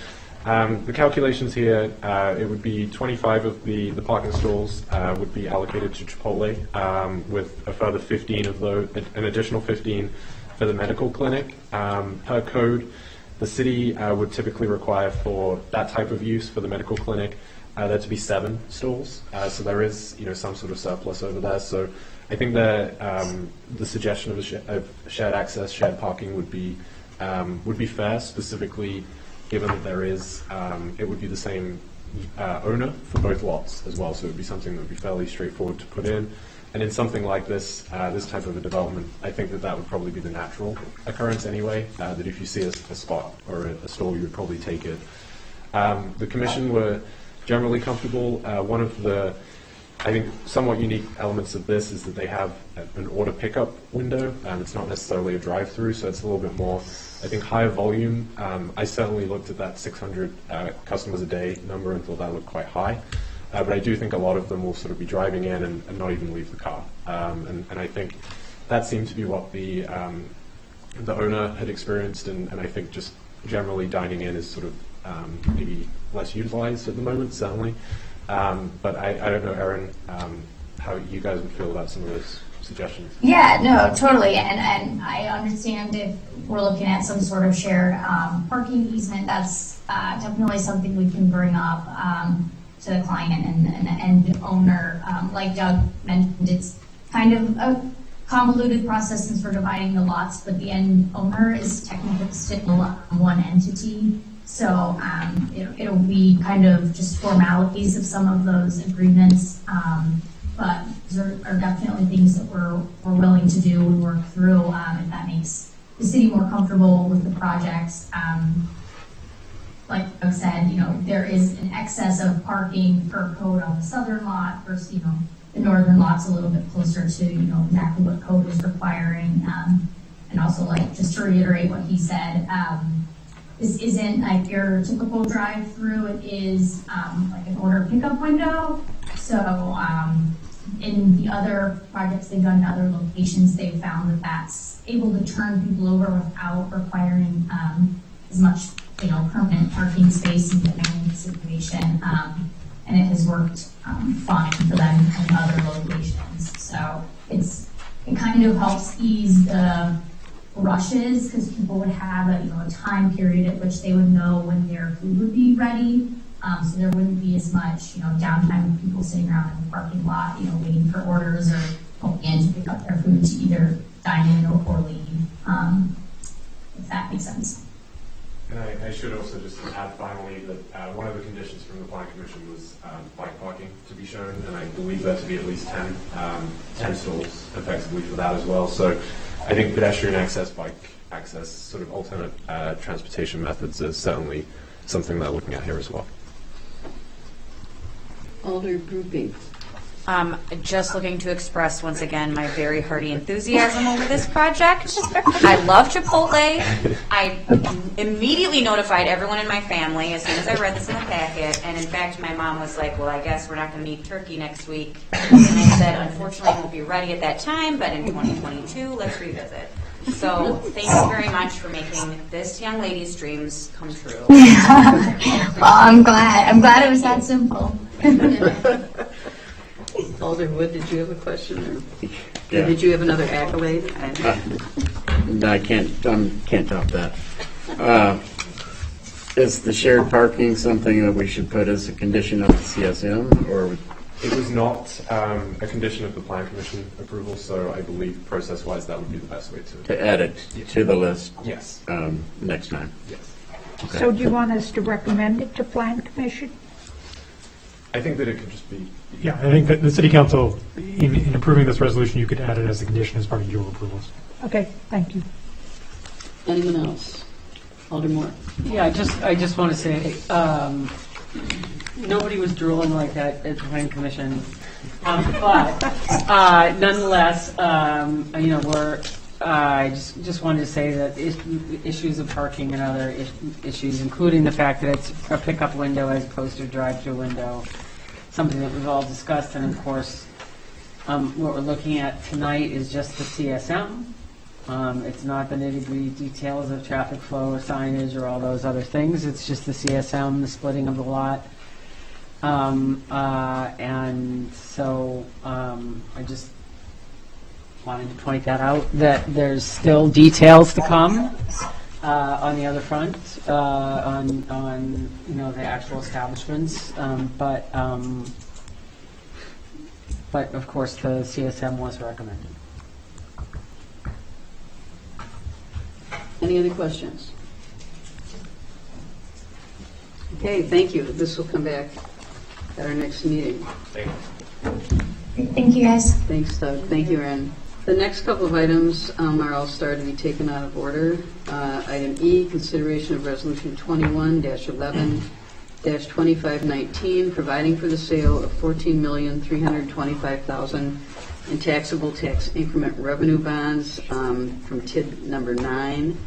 the calculations here, it would be 25 of the parking stalls would be allocated to Chipotle, with a further 15 of those, an additional 15 for the medical clinic. Per code, the city would typically require for that type of use for the medical clinic there to be 7 stalls. So there is some sort of surplus over there. So I think that the suggestion of shared access, shared parking would be fair, specifically given that there is, it would be the same owner for both lots as well, so it would be something that would be fairly straightforward to put in. And in something like this, this type of a development, I think that would probably be the natural occurrence anyway, that if you see a spot or a stall, you would probably take it. The commission were generally comfortable. One of the I think somewhat unique elements of this is that they have an order pickup window, and it's not necessarily a drive-through, so it's a little bit more, I think, higher volume. I certainly looked at that 600 customers a day number and thought that looked quite high. But I do think a lot of them will sort of be driving in and not even leave the car. And I think that seemed to be what the owner had experienced, and I think just generally dining in is sort of maybe less utilized at the moment, certainly. But I don't know, Erin, how you guys would feel about some of those suggestions. Yeah, no, totally. And I understand if we're looking at some sort of shared parking easement, that's definitely something we can bring up to the client and the owner. Like Doug mentioned, it's kind of a convoluted process since we're dividing the lots, but the end owner is technically still one entity. So it'll be kind of just formalities of some of those agreements, but those are definitely things that we're willing to do and work through if that makes the city more comfortable with the projects. Like I said, there is an excess of parking per code on the southern lot versus, the northern lot's a little bit closer to, exactly what code is requiring. And also, like, just to reiterate what he said, this isn't like your typical drive-through. It is like an order pickup window. So in the other projects they've done in other locations, they've found that that's able to turn people over without requiring as much, permanent parking space in the situation. And it has worked fine for them in other locations. So it kind of helps ease the rushes because people would have a time period at which they would know when their food would be ready. So there wouldn't be as much downtime of people sitting around in the parking lot, waiting for orders or going in to pick up their food to either dine in or leave. If that makes sense. And I should also just add finally that one of the conditions from the Plan Commission was bike parking to be shown, and I believe that to be at least 10 stalls effectively for that as well. So I think pedestrian access, bike access, sort of alternate transportation methods is certainly something they're looking at here as well. Alder grouping. Just looking to express once again my very hearty enthusiasm over this project. I love Chipotle. I immediately notified everyone in my family as soon as I read this in the packet, and in fact my mom was like, well, I guess we're not going to eat turkey next week. And I said, unfortunately it won't be ready at that time, but in 2022 let's revisit. So thank you very much for making this young lady's dreams come true. Well, I'm glad it was that simple. Alder Wood, did you have a question? Or Yeah. did you have another accolade? No, I can't top that. Is the shared parking something that we should put as a condition of the CSM, or? It was not a condition of the Plan Commission approval, so I believe process-wise that would be the best way To add it to the list? Yes. Next time? Yes. Okay. So do you want us to recommend it to Plan Commission? I think that it could just be. Yeah, I think that the city council, in approving this resolution, you could add it as a condition as part of your approvals. Okay, thank you. Anyone else? Alder Moore. Yeah, I just want to say, nobody was drooling like that at the Planning Commission. But nonetheless, I just wanted to say that issues of parking and other issues, including the fact that it's a pickup window as opposed to a drive-through window, something that we've all discussed. And of course, what we're looking at tonight is just the CSM. It's not the nitty-gritty details of traffic flow or signage or all those other things. It's just the CSM, the splitting of the lot. And so I just wanted to point that out, that there's still details to come on the other front, on the actual establishments. But of course the CSM was recommended. Any other questions? Okay, thank you. This will come back at our next meeting. Thank you. Thank you, guys. Thanks, Doug. Thank you, Erin. The next couple of items are all started to be taken out of order. Item E, consideration of Resolution 21-11, 2519, providing for the sale of $14,325,000 in taxable tax increment revenue bonds from TID number 9.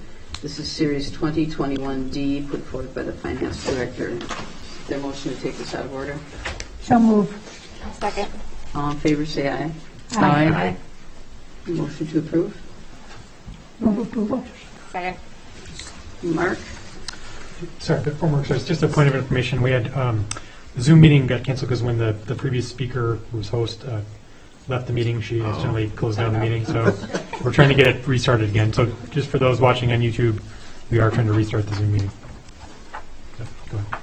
This is Series 2021D, put forward by the Finance Director. Is there a motion to take this out of order? So move. Second. All in favor, say aye. Aye. Motion to approve? Move approval. Second. Mark? Sorry, before Mark starts, just a point of information. We had, the Zoom meeting got canceled because when the previous speaker who was host left the meeting, she accidentally closed down the meeting. So we're trying to get it restarted again. So just for those watching on YouTube, we are trying to restart the Zoom meeting. So, go ahead.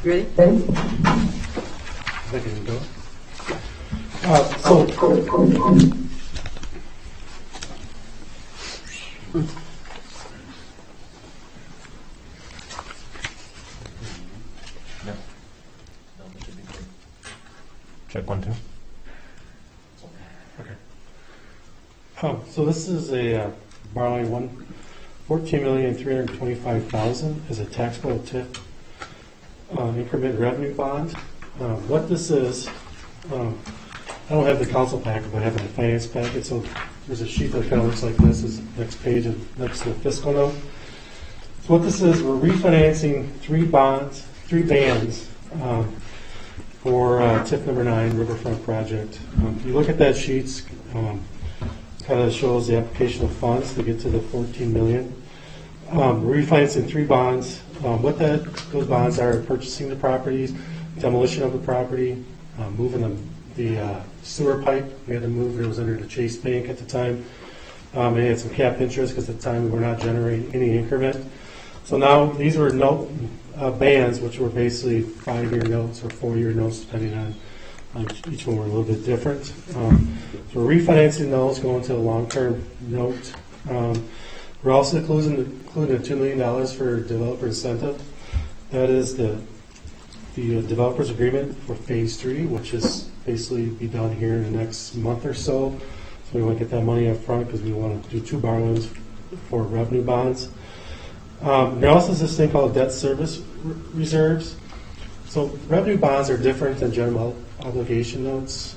Ready? Check 1, 2. Okay. So this is a borrowing $14,325,000 as a taxable TIF increment revenue bond. What this is, I don't have the council packet, but I have the finance packet. So there's a sheet that kind of looks like this. Is the next page and next to the fiscal note. So what this is, we're refinancing three bands for TIF number 9 Riverfront project. If you look at that sheet, kind of shows the application of funds to get to the $14 million. We're refinancing three bonds. What those bonds are: purchasing the properties, demolition of the property, moving the sewer pipe. We had to move it. It was under the Chase Bank at the time. And it had some cap interest because at the time we were not generating any increment. So now these were note bands, which were basically 5-year notes or 4-year notes, depending on each one were a little bit different. So we're refinancing those, going to a long-term note. We're also including $2 million for developer incentive. That is the developer's agreement for phase 3, which is basically be done here in the next month or so. So we want to get that money up front because we want to do 2 borrowings for revenue bonds. There also is this thing called debt service reserves. So revenue bonds are different than general obligation notes.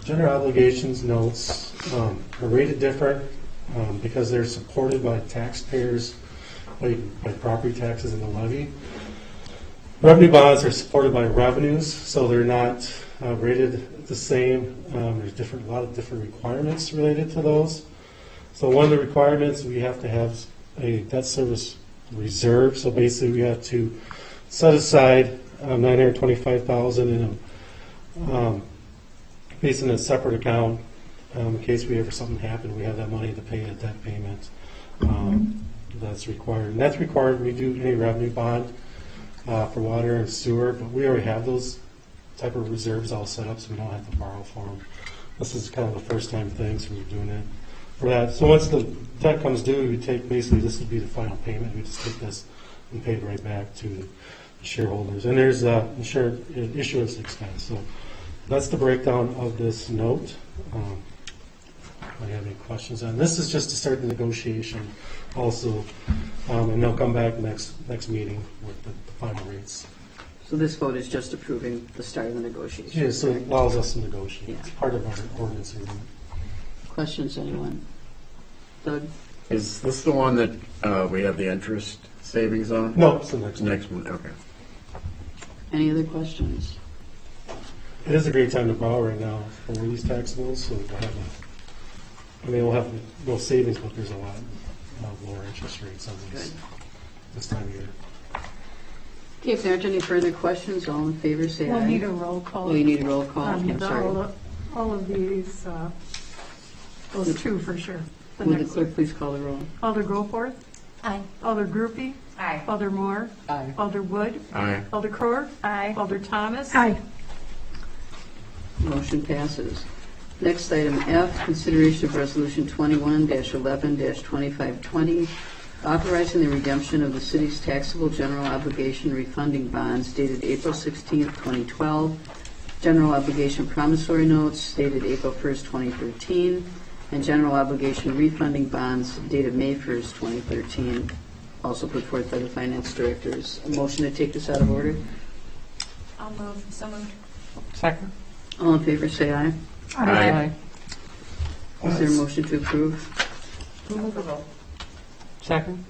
General obligations notes are rated different because they're supported by taxpayers, by property taxes and the levy. Revenue bonds are supported by revenues, so they're not rated the same. There's a lot of different requirements related to those. So one of the requirements, we have to have a debt service reserve. So basically, we have to set aside $925,000 in based in a separate account in case something happened. We have that money to pay a debt payment. That's required, and that's required when we do any revenue bond for water and sewer. But we already have those type of reserves all set up, so we don't have to borrow for them. This is kind of the first time thing, so we're doing it for that. So once the debt comes due, we take basically this would be the final payment. We just take this and pay it right back to the shareholders. And there's issuance expense. So that's the breakdown of this note. Do you have any questions on this? Is just to start the negotiation also, and they'll come back next meeting with the final rates. So this vote is just approving the start of the negotiations? Yes, so it allows us to negotiate. Yeah. It's part of our ordinance agreement. Questions, anyone? Doug? Is this the one that we have the interest savings on? No, it's the next one. Okay. Any other questions? It is a great time to borrow right now for these taxables, so we'll have no savings, but there's a lot of lower interest rates on these. Good. this time of year. Okay, if there aren't any further questions, all in favor say aye. We'll need a roll call. Oh, you need a roll call, I'm sorry. All of these, those two for sure. The Will the next, clerk please call the roll? Alder Goforth, Aye. Alder Groupie, Aye. Alder Moore, Aye. Alder Wood, Aye. Alder Cror, Aye. Alder Thomas. Aye. Motion passes. Next, item F, consideration of Resolution 21-11-2520, authorizing the redemption of the city's taxable general obligation refunding bonds dated April 16, 2012, general obligation promissory notes dated April 1st, 2013, and general obligation refunding bonds dated May 1st, 2013, also put forth by the finance directors. A motion to take this out of order? I'll move. So moved. Second. All in favor, say aye. Aye. Is there a motion to approve? Second.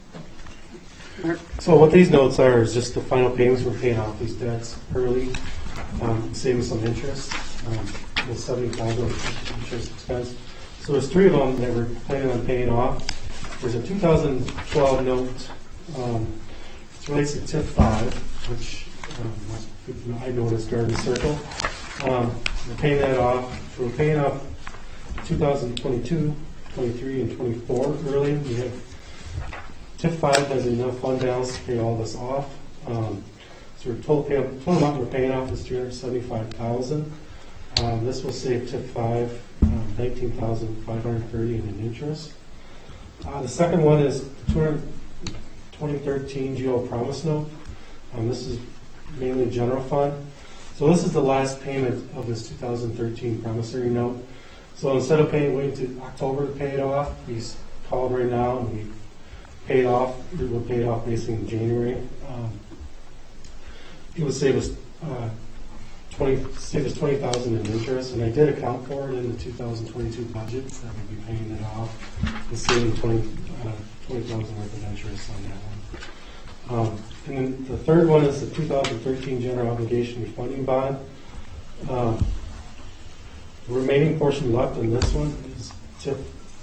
Mark? So what these notes are is just the final payments. We're paying off these debts early, saving some interest, the $70,000 interest expense. So there's three of them that we're planning on paying off. There's a 2012 note. It relates to TIP 5, which I noticed Garden Circle. We're paying that off. So we're paying off 2022, 23, and 24 early. We have TIP 5 has enough fund balance to pay all this off. So our total amount we're paying off is $375,000. This will save TIP 5 $19,530 in interest. The second one is the 2013 GO Promise Note. This is mainly general fund. So this is the last payment of this 2013 promissory note. So instead of waiting to October to pay it off, we called right now and we paid off. We'll pay it off basically in January. It would save us $20,000 in interest, and I did account for it in the 2022 budget that we'd be paying it off and saving $20,000 worth of interest on that one. And then the third one is the 2013 general obligation refunding bond. The remaining portion left in this one is TIP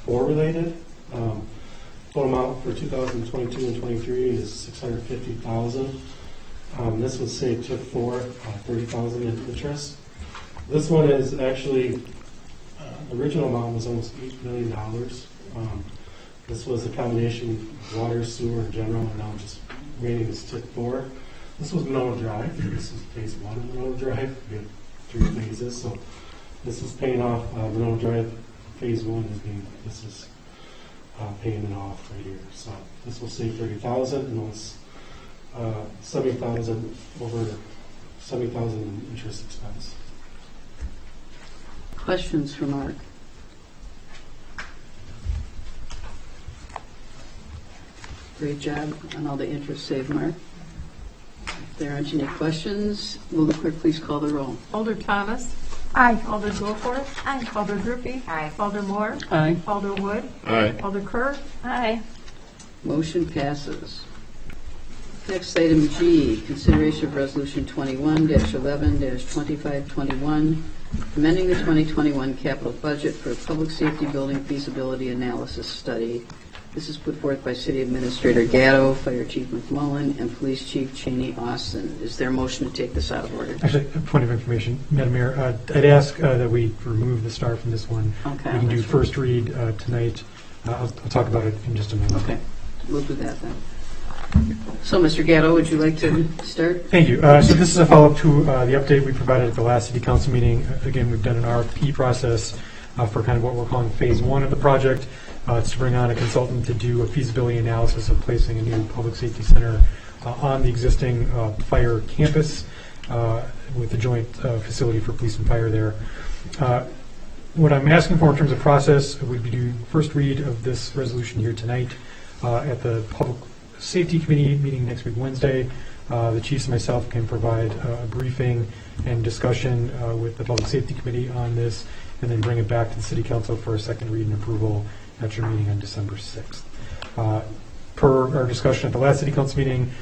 4 related. Total amount for 2022 and 23 is $650,000. This would save TIP 4 $30,000 in interest. This one is actually the original amount was almost $8 million. This was a combination of water, sewer, and general, and now just remaining is TIP 4. This was Winona Drive. This is phase 1 of Winona Drive. We have 3 phases, so this is paying off Winona Drive. Phase 1 is paying it off right here. So this will save $30,000, and it's $70,000 over $70,000 in interest expense. Questions for Mark? Great job on all the interest saved, Mark. If there aren't any questions, will the clerk please call the roll? Alder Thomas, Aye. Alder Goforth, Aye. Alder Groupie, Aye. Alder Moore, Aye. Alder Wood, Aye. Alder Cror, Aye. Motion passes. Next, item G, consideration of Resolution 21-11-2521, amending the 2021 capital budget for a public safety building feasibility analysis study. This is put forth by City Administrator Gatto, Fire Chief McMullen, and Police Chief Cheney Austin. Is there a motion to take this out of order? Actually, a point of information, Madam Mayor, I'd ask that we remove the star from this one. Okay. We can do first read tonight. I'll talk about it in just a moment. Okay, we'll do that then. So, Mr. Gatto, would you like to start? Thank you. So this is a follow-up to the update we provided at the last City Council meeting. Again, we've done an RFP process for kind of what we're calling phase 1 of the project. It's to bring on a consultant to do a feasibility analysis of placing a new public safety center on the existing fire campus with the joint facility for police and fire there. What I'm asking for in terms of process would be to first read of this resolution here tonight at the Public Safety Committee meeting next week, Wednesday. The chiefs and myself can provide a briefing and discussion with the Public Safety Committee on this, and then bring it back to the City Council for a second read and approval at your meeting on December 6th. Per our discussion at the last City Council meeting,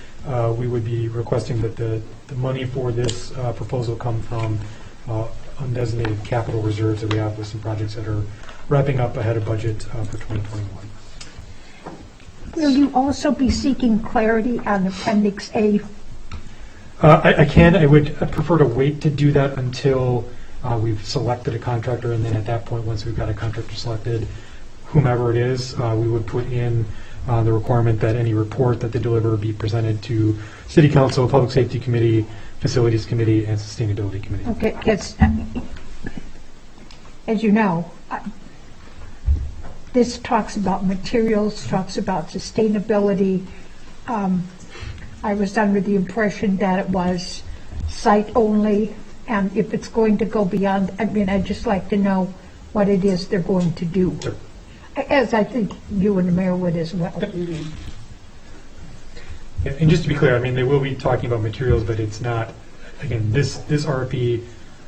we would be requesting that the money for this proposal come from undesignated capital reserves that we have with some projects that are wrapping up ahead of budget for 2021. Will you also be seeking clarity on Appendix A? I can. I would prefer to wait to do that until we've selected a contractor, and then at that point, once we've got a contractor selected, whomever it is, we would put in the requirement that any report that they deliver be presented to City Council, Public Safety Committee, Facilities Committee, and Sustainability Committee. Okay, because, as you know, this talks about materials, talks about sustainability. I was under the impression that it was site only, and if it's going to go beyond, I mean, I'd just like to know what it is they're going to do. Sure. As I think you and the mayor would as well. And just to be clear, I mean, they will be talking about materials, but it's not, again, this RFP,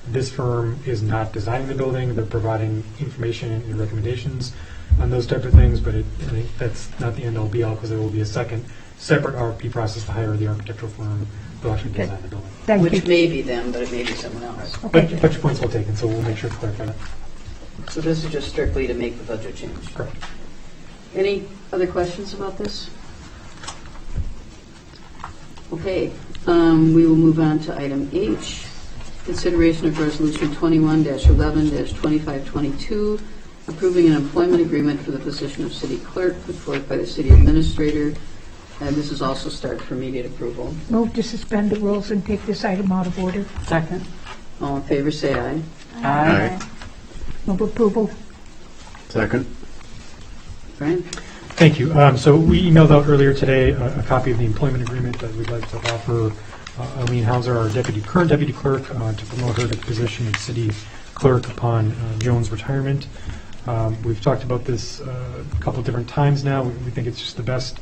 this firm is not designing the building. They're providing information and recommendations on those type of things, but I think that's not the end-all be-all, because there will be a separate RFP process to hire the architectural firm to actually design the building. Which may be them, but it may be someone else. But your point's well taken, so we'll make sure to clarify that. So this is just strictly to make the budget change? Correct. Any other questions about this? Okay, we will move on to item H, consideration of resolution 21-11-2522, approving an employment agreement for the position of city clerk put forth by the city administrator. And this is also start for immediate approval. Move to suspend the rules and take this item out of order. Second. All in favor, say aye. Aye. Move approval. Second. Brian? Thank you. So we emailed out earlier today a copy of the employment agreement that we'd like to offer Aline Hauser, our current deputy clerk, to promote her to the position of city clerk upon Joan's retirement. We've talked about this a couple of different times now. We think it's just the best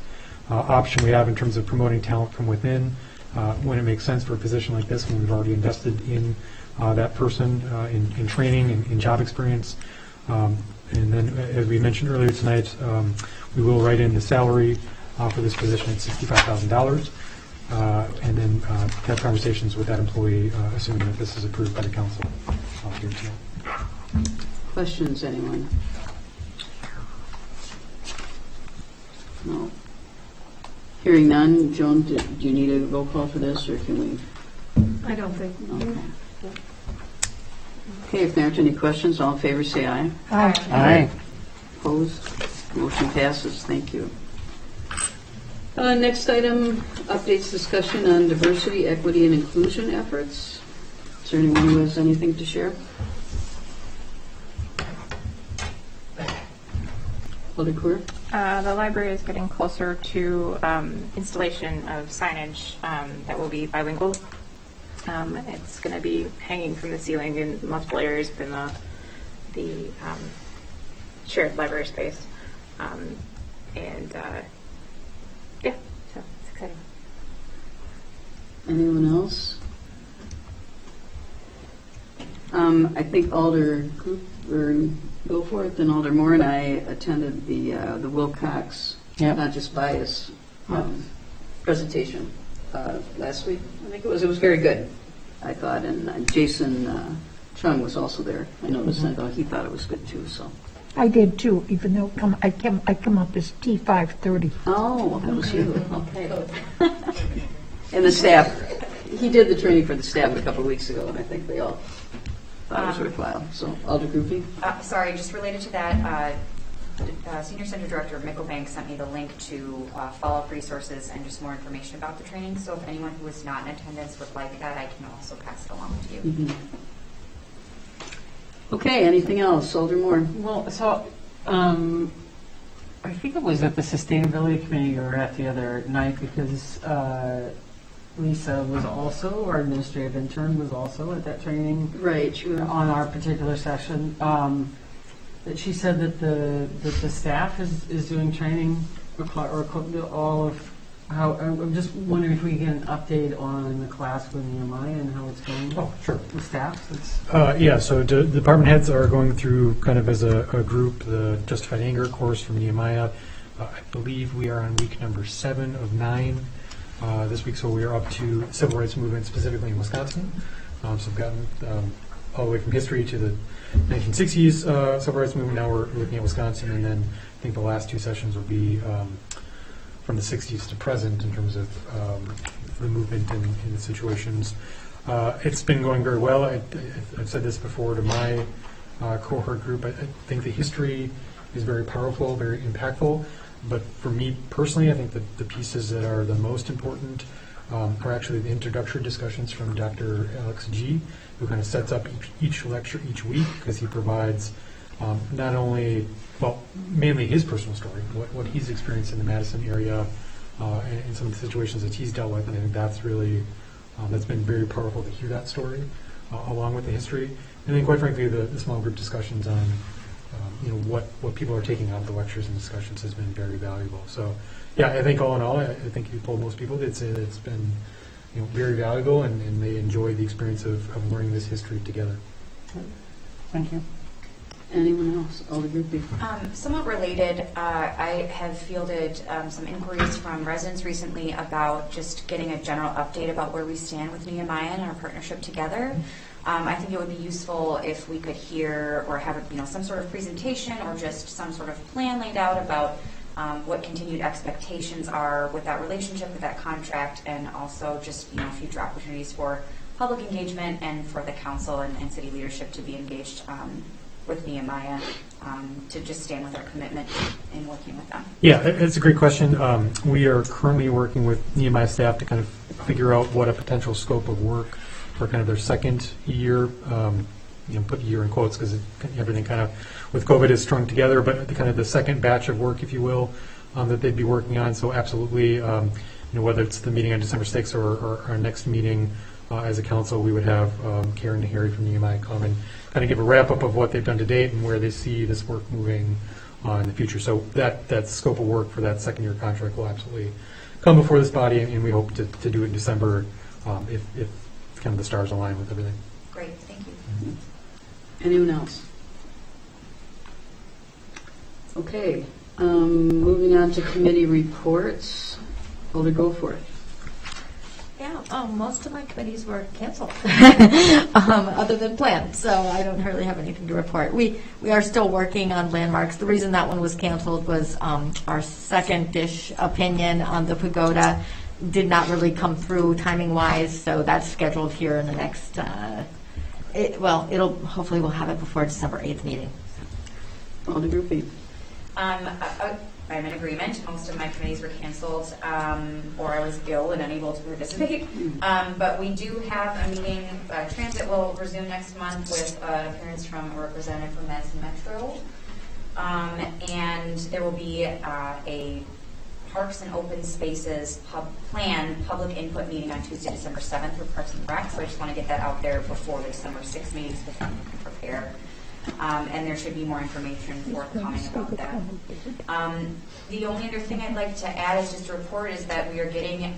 option we have in terms of promoting talent from within when it makes sense for a position like this, when we've already invested in that person in training and in job experience. And then, as we mentioned earlier tonight, we will write in the salary for this position at $65,000, and then have conversations with that employee, assuming that this is approved by the council here tonight. Questions, anyone? No. Hearing none, Joan, do you need a roll call for this, or can we? I don't think. Okay. Okay, if there aren't any questions, all in favor say aye. Aye. Aye. Opposed? Motion passes. Thank you. Next item, updates discussion on diversity, equity, and inclusion efforts. Is there anyone who has anything to share? Alder Coeur? The library is getting closer to installation of signage that will be bilingual. It's going to be hanging from the ceiling in multiple areas within the shared library space. Yeah, so it's exciting. Anyone else? I think Alder Goforth and Alder Moore and I attended the Wilcox, not just bias, presentation last week. I think it was very good, I thought, and Jason Chung was also there. I noticed. I thought he thought it was good too. So I did too, even though I come up as T530. Oh, that was you. Okay. And the staff, he did the training for the staff a couple of weeks ago, and I think they all thought it was worthwhile. So, Alder Groupie? Sorry, just related to that, Senior Center Director Mickelbank sent me the link to follow-up resources and just more information about the training. So if anyone who was not in attendance would like that, I can also pass it along to you. Mm-hmm. Okay, anything else? Alder Moore? Well, so I think it was at the Sustainability Committee or at the other night, because Lisa was also, our administrative intern was also at that training. Right, sure. On our particular session. That she said that the staff is doing training or all of how. I'm just wondering if we can get an update on the class with Nehemiah and how it's going. Oh, sure. With staff. Yeah, so the department heads are going through kind of as a group the Justified Anger course from Nehemiah. I believe we are on week number 7 of 9 this week, so we are up to civil rights movement specifically in Wisconsin. So we've gotten all the way from history to the 1960s civil rights movement. Now we're looking at Wisconsin, and then I think the last 2 sessions will be from the 60s to present in terms of the movement in the situations. It's been going very well. I've said this before to my cohort group. I think the history is very powerful, very impactful. But for me personally, I think that the pieces that are the most important are actually the introductory discussions from Dr. Alex G., who kind of sets up each lecture each week, because he provides not only, well, mainly his personal story, what he's experienced in the Madison area and some of the situations that he's dealt with. And I think that's really, that's been very powerful to hear that story along with the history. And then quite frankly, the small group discussions on what people are taking out of the lectures and discussions has been very valuable. So yeah, I think all in all, I think you told most people, they'd say that it's been very valuable, and they enjoy the experience of learning this history together. Thank you. Anyone else? Alder Group B. Somewhat related, I have fielded some inquiries from residents recently about just getting a general update about where we stand with Nehemiah and our partnership together. I think it would be useful if we could hear or have some sort of presentation or just some sort of plan laid out about what continued expectations are with that relationship, with that contract, and also just future opportunities for public engagement and for the council and city leadership to be engaged with Nehemiah to just stand with our commitment in working with them. Yeah, it's a great question. We are currently working with Nehemiah staff to kind of figure out what a potential scope of work for kind of their second year, put year in quotes because everything kind of with COVID is strung together, but kind of the second batch of work, if you will, that they'd be working on. So absolutely, whether it's the meeting on December 6th or our next meeting as a council, we would have Karen and Harry from Nehemiah come and kind of give a wrap up of what they've done to date and where they see this work moving in the future. So that scope of work for that second year contract will absolutely come before this body, and we hope to do it in December if kind of the stars align with everything. Great, thank you. Mm-hmm. Anyone else? Okay, moving on to committee reports. Alder, go for it. Yeah, most of my committees were canceled, other than planned, so I don't really have anything to report. We are still working on landmarks. The reason that one was canceled was our second-ish opinion on the pagoda did not really come through timing-wise, so that's scheduled here in the next, hopefully we'll have it before December 8th meeting. Alder Group B. I'm in agreement. Most of my committees were canceled, or I was ill and unable to participate. But we do have a meeting. Transit will resume next month with an appearance from a representative from Madison Metro. And there will be a Parks and Open Spaces public input meeting on Tuesday, December 7th for Parks and Rec. So I just want to get that out there before the December 6th meeting so that we can prepare. And there should be more information forthcoming about that. The only other thing I'd like to add is just a report is that we are getting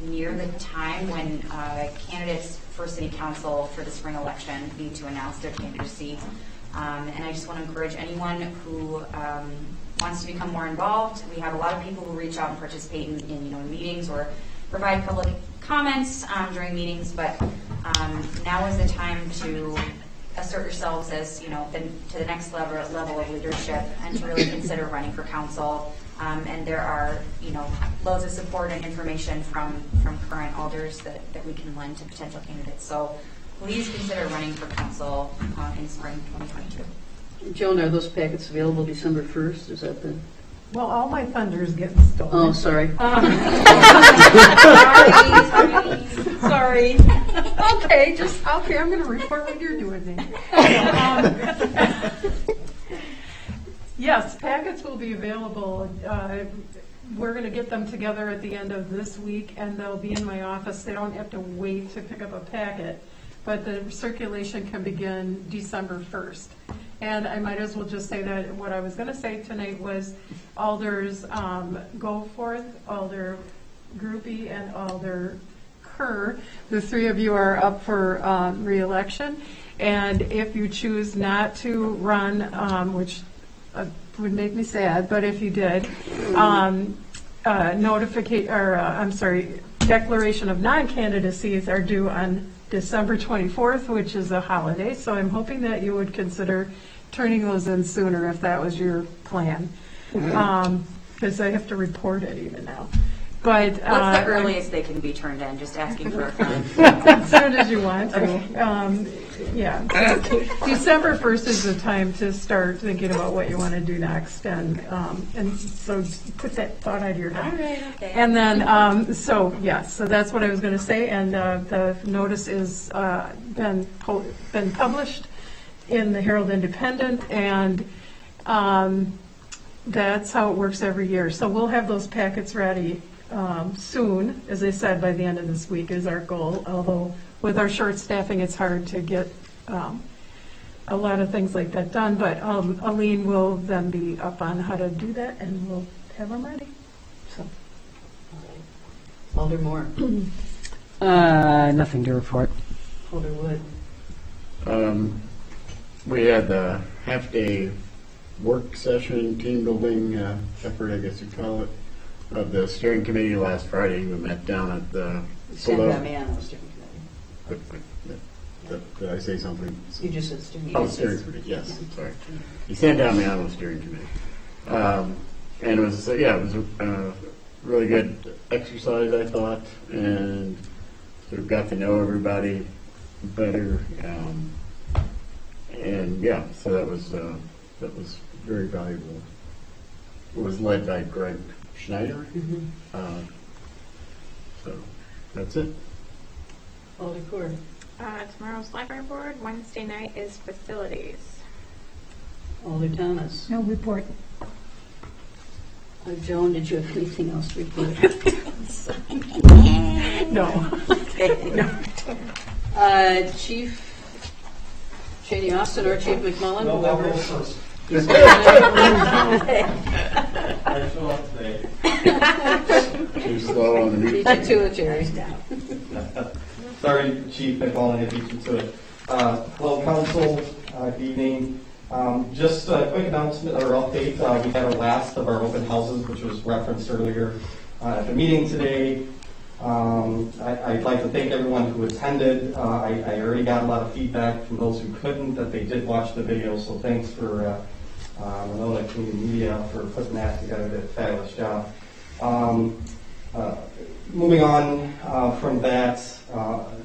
near the time when candidates for city council for the spring election need to announce their candidacy. And I just want to encourage anyone who wants to become more involved. We have a lot of people who reach out and participate in meetings or provide public comments during meetings, but now is the time to assert yourselves as to the next level of leadership and to really consider running for council. And there are loads of support and information from current alders that we can lend to potential candidates. So please consider running for council in spring 2022. Joan, are those packets available December 1st? Is that the... Well, all my thunder's getting stolen. Oh, sorry. Sorry. Okay, I'm going to report what you're doing then. Yes, packets will be available. We're going to get them together at the end of this week, and they'll be in my office. They don't have to wait to pick up a packet, but the circulation can begin December 1st. And I might as well just say that what I was going to say tonight was Alders Goforth, Alder Groupie, and Alder Kerr. The three of you are up for re-election. And if you choose not to run, which would make me sad, but if you did, declaration of non-candidacies are due on December 24th, which is a holiday. So I'm hoping that you would consider turning those in sooner if that was your plan. because I have to report it even now. But What's the earliest they can be turned in? Just asking for a friend. as soon as you want to. Yeah. So December 1st is the time to start thinking about what you want to do next, and so put that thought out of your head. All right, okay. And then, so that's what I was going to say, and the notice is been published in the Herald Independent, and that's how it works every year. So we'll have those packets ready soon, as I said, by the end of this week is our goal, although with our short staffing, it's hard to get a lot of things like that done, but Aline will then be up on how to do that, and we'll have them ready. So. Alder Moore. Nothing to report. Alder Wood. We had a half-day work session, team building effort, I guess you'd call it, of the steering committee last Friday. We met down at the San Damiano Steering Committee. Did I say something? You just said steering Oh, steering committee, yes, sorry. The San Damiano steering committee. And it was, it was a really good exercise, I thought, and sort of got to know everybody better. And so that was very valuable. It was led by Greg Schneider. So that's it. Alder Court. Tomorrow's library board. Wednesday night is facilities. Alder Thomas. No report. Joan, did you have anything else to report? No. Chief Shady Austin or Chief McMullen? No, I'll go whoever. first. I show up today. Too slow on the meeting. Beat you to it, Jerry. Sorry, Chief McMullen, I beat you to it. Hello, Council. Good evening. Just a quick announcement or update. We had our last of our open houses, which was referenced earlier at the meeting today. I'd like to thank everyone who attended. I already got a lot of feedback from those who couldn't that they did watch the video, so thanks for Winona Community Media for putting that together. Did a fabulous job. Moving on from that,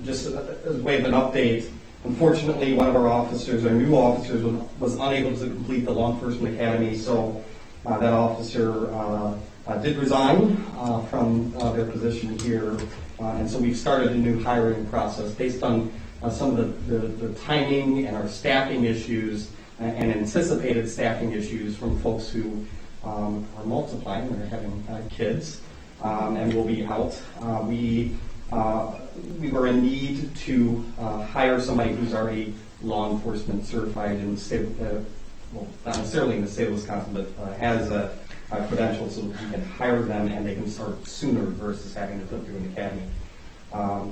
just as a way of an update, unfortunately, one of our officers, our new officers, was unable to complete the Law Enforcement Academy, so that officer did resign from their position here, and so we've started a new hiring process based on some of the timing and our staffing issues and anticipated staffing issues from folks who are multiplying, they're having kids, and will be out. We were in need to hire somebody who's already law enforcement certified in the state, well, not necessarily in the state of Wisconsin, but has credentials so we can hire them and they can start sooner versus having to put through an academy.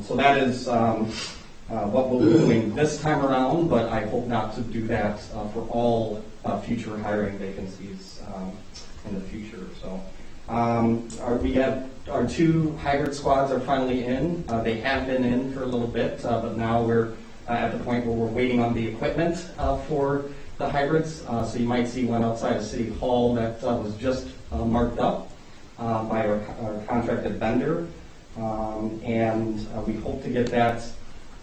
So that is what we'll be doing this time around, but I hope not to do that for all future hiring vacancies in the future. So we have our two hybrid squads are finally in. They have been in for a little bit, but now we're at the point where we're waiting on the equipment for the hybrids. So you might see one outside of City Hall that was just marked up by our contracted vendor. And we hope to get that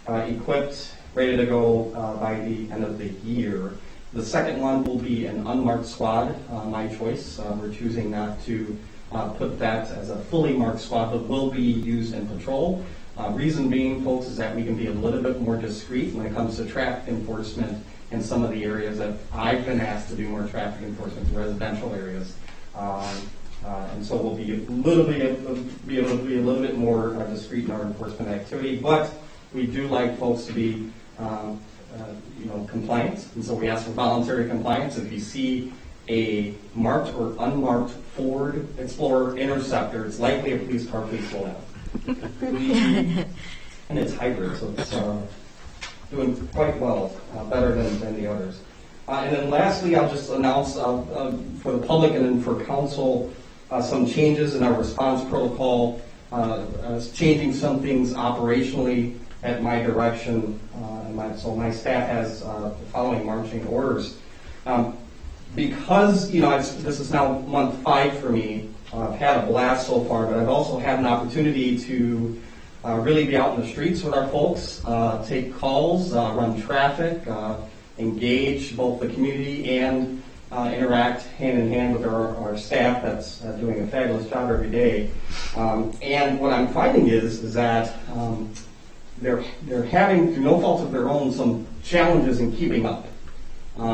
equipped, ready to go by the end of the year. The second one will be an unmarked squad, my choice. We're choosing not to put that as a fully marked squad, but will be used in patrol. Reason being, folks, is that we can be a little bit more discreet when it comes to traffic enforcement in some of the areas that I've been asked to do more traffic enforcement in residential areas. And so we'll be able to be a little bit more discreet in our enforcement activity, but we do like folks to be compliant, and so we ask for voluntary compliance. If you see a marked or unmarked Ford Explorer Interceptor, it's likely a police car, please slow down. And it's hybrid, so it's doing quite well, better than the others. And then lastly, I'll just announce for the public and then for council some changes in our response protocol, changing some things operationally at my direction. So my staff has the following marching orders. Because this is now month 5 for me, I've had a blast so far, but I've also had an opportunity to really be out in the streets with our folks, take calls, run traffic, engage both the community and interact hand in hand with our staff that's doing a fabulous job every day. And what I'm finding is that they're having, through no fault of their own, some challenges in keeping up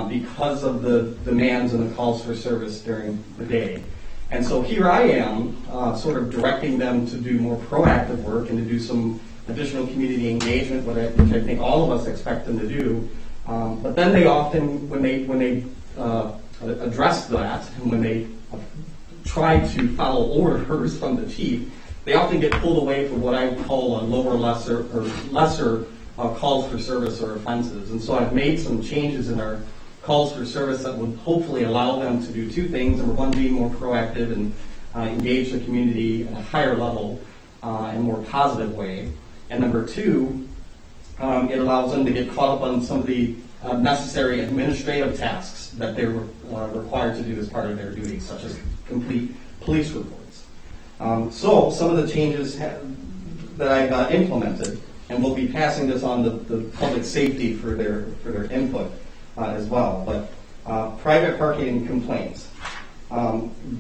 because of the demands and the calls for service during the day. And so here I am, sort of directing them to do more proactive work and to do some additional community engagement, which I think all of us expect them to do. But then they often, when they address that, and when they try to follow orders from the chief, they often get pulled away for what I call a lesser calls for service or offenses. And so I've made some changes in our calls for service that would hopefully allow them to do two things. Number one, being more proactive and engage the community at a higher level in a more positive way. And number two, it allows them to get caught up on some of the necessary administrative tasks that they're required to do as part of their duties, such as complete police reports. So some of the changes that I've implemented, and we'll be passing this on to the public safety for their input as well. But private parking complaints.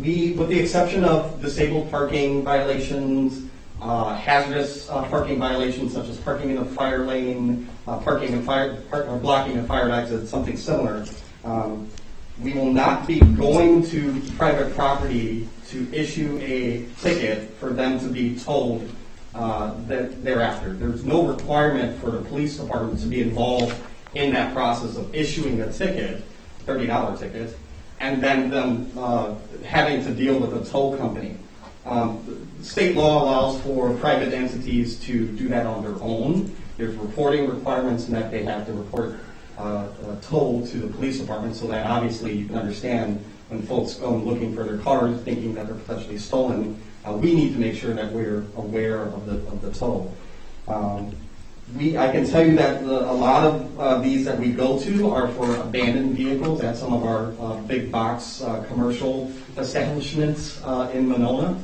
We, with the exception of disabled parking violations, hazardous parking violations such as parking in a fire lane, blocking a fire exit, something similar, we will not be going to private property to issue a ticket for them to be told thereafter. There's no requirement for the police department to be involved in that process of issuing a ticket, $30 ticket, and then them having to deal with a tow company. State law allows for private entities to do that on their own. There's reporting requirements in that they have to report tow to the police department, so that obviously you can understand when folks go looking for their cars thinking that they're potentially stolen, we need to make sure that we're aware of the tow. I can tell you that a lot of these that we go to are for abandoned vehicles at some of our big box commercial establishments in Winona.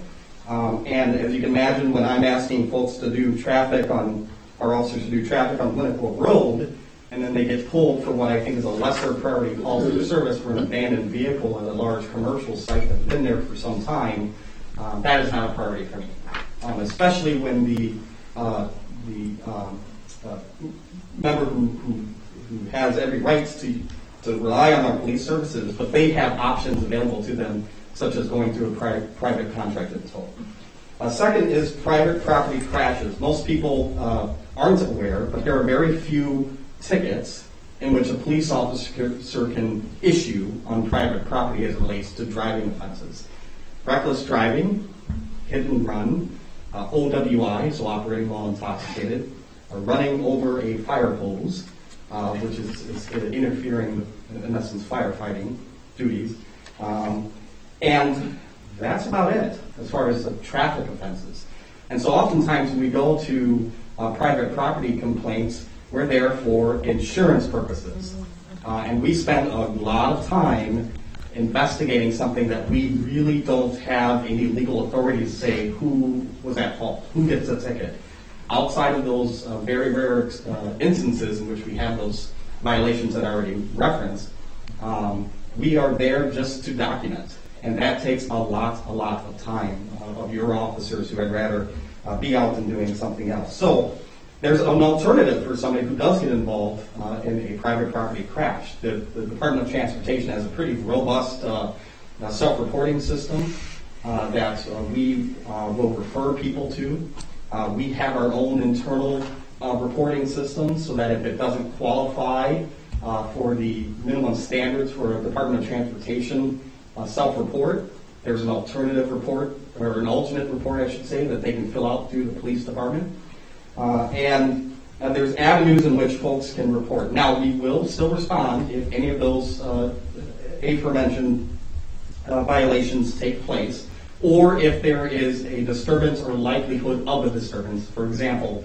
And as you can imagine, when I'm asking folks to do traffic on, our officers to do traffic on Winnequa Road, and then they get pulled for what I think is a lesser priority call for service for an abandoned vehicle at a large commercial site that's been there for some time, that is not a priority for me. Especially when the member who has every right to rely on our police services, but they have options available to them, such as going through a private contracted toll. Second is private property crashes. Most people aren't aware, but there are very few tickets in which a police officer can issue on private property as it relates to driving offenses. Reckless driving, hit and run, OWI, so operating while intoxicated, running over a fire hose, which is interfering with, in essence, firefighting duties. And that's about it as far as traffic offenses. And so oftentimes when we go to private property complaints, we're there for insurance purposes. And we spend a lot of time investigating something that we really don't have any legal authority to say who was at fault, who gets a ticket. Outside of those very rare instances in which we have those violations that I already referenced, we are there just to document. And that takes a lot of time of your officers who I'd rather be out and doing something else. So there's an alternative for somebody who does get involved in a private property crash. The Department of Transportation has a pretty robust self-reporting system that we will refer people to. We have our own internal reporting system so that if it doesn't qualify for the minimum standards for a Department of Transportation self-report, there's an alternative report, or an alternate report, I should say, that they can fill out through the police department. And there's avenues in which folks can report. Now, we will still respond if any of those aforementioned violations take place, or if there is a disturbance or likelihood of a disturbance. For example,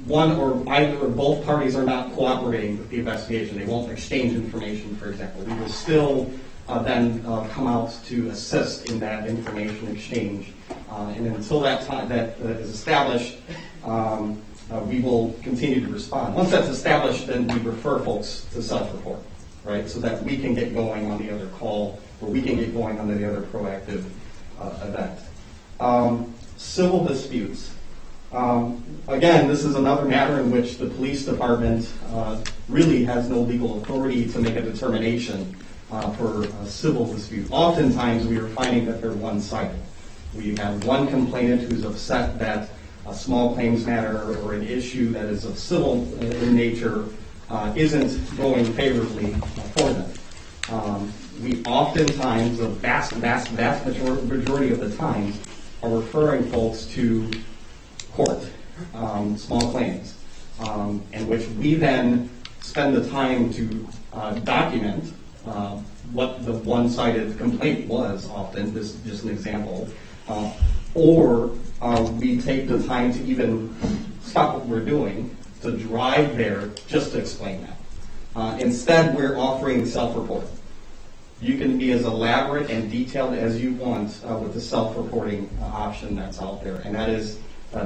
one or either or both parties are not cooperating with the investigation. They won't exchange information, for example. We will still then come out to assist in that information exchange. And until that time that is established, we will continue to respond. Once that's established, then we refer folks to self-report, right? So that we can get going on the other call, or we can get going on the other proactive event. Civil disputes. Again, this is another matter in which the police department really has no legal authority to make a determination for a civil dispute. Oftentimes, we are finding that they're one-sided. We have one complainant who's upset that a small claims matter or an issue that is of civil in nature isn't going favorably for them. We oftentimes, the vast majority of the time, are referring folks to court, small claims, in which we then spend the time to document what the one-sided complaint was often, this is just an example, or we take the time to even stop what we're doing to drive there just to explain that. Instead, we're offering self-report. You can be as elaborate and detailed as you want with the self-reporting option that's out there, and that is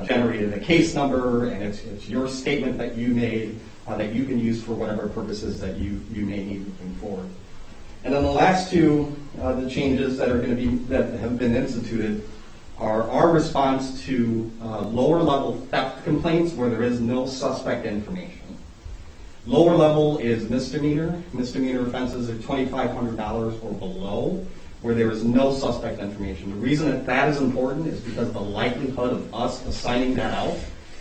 generated a case number, and it's your statement that you made that you can use for whatever purposes that you may need moving forward. And then the last two, the changes that are going to be that have been instituted, are our response to lower level theft complaints where there is no suspect information. Lower level is misdemeanor. Misdemeanor offenses are $2,500 or below, where there is no suspect information. The reason that is important is because the likelihood of us assigning that out,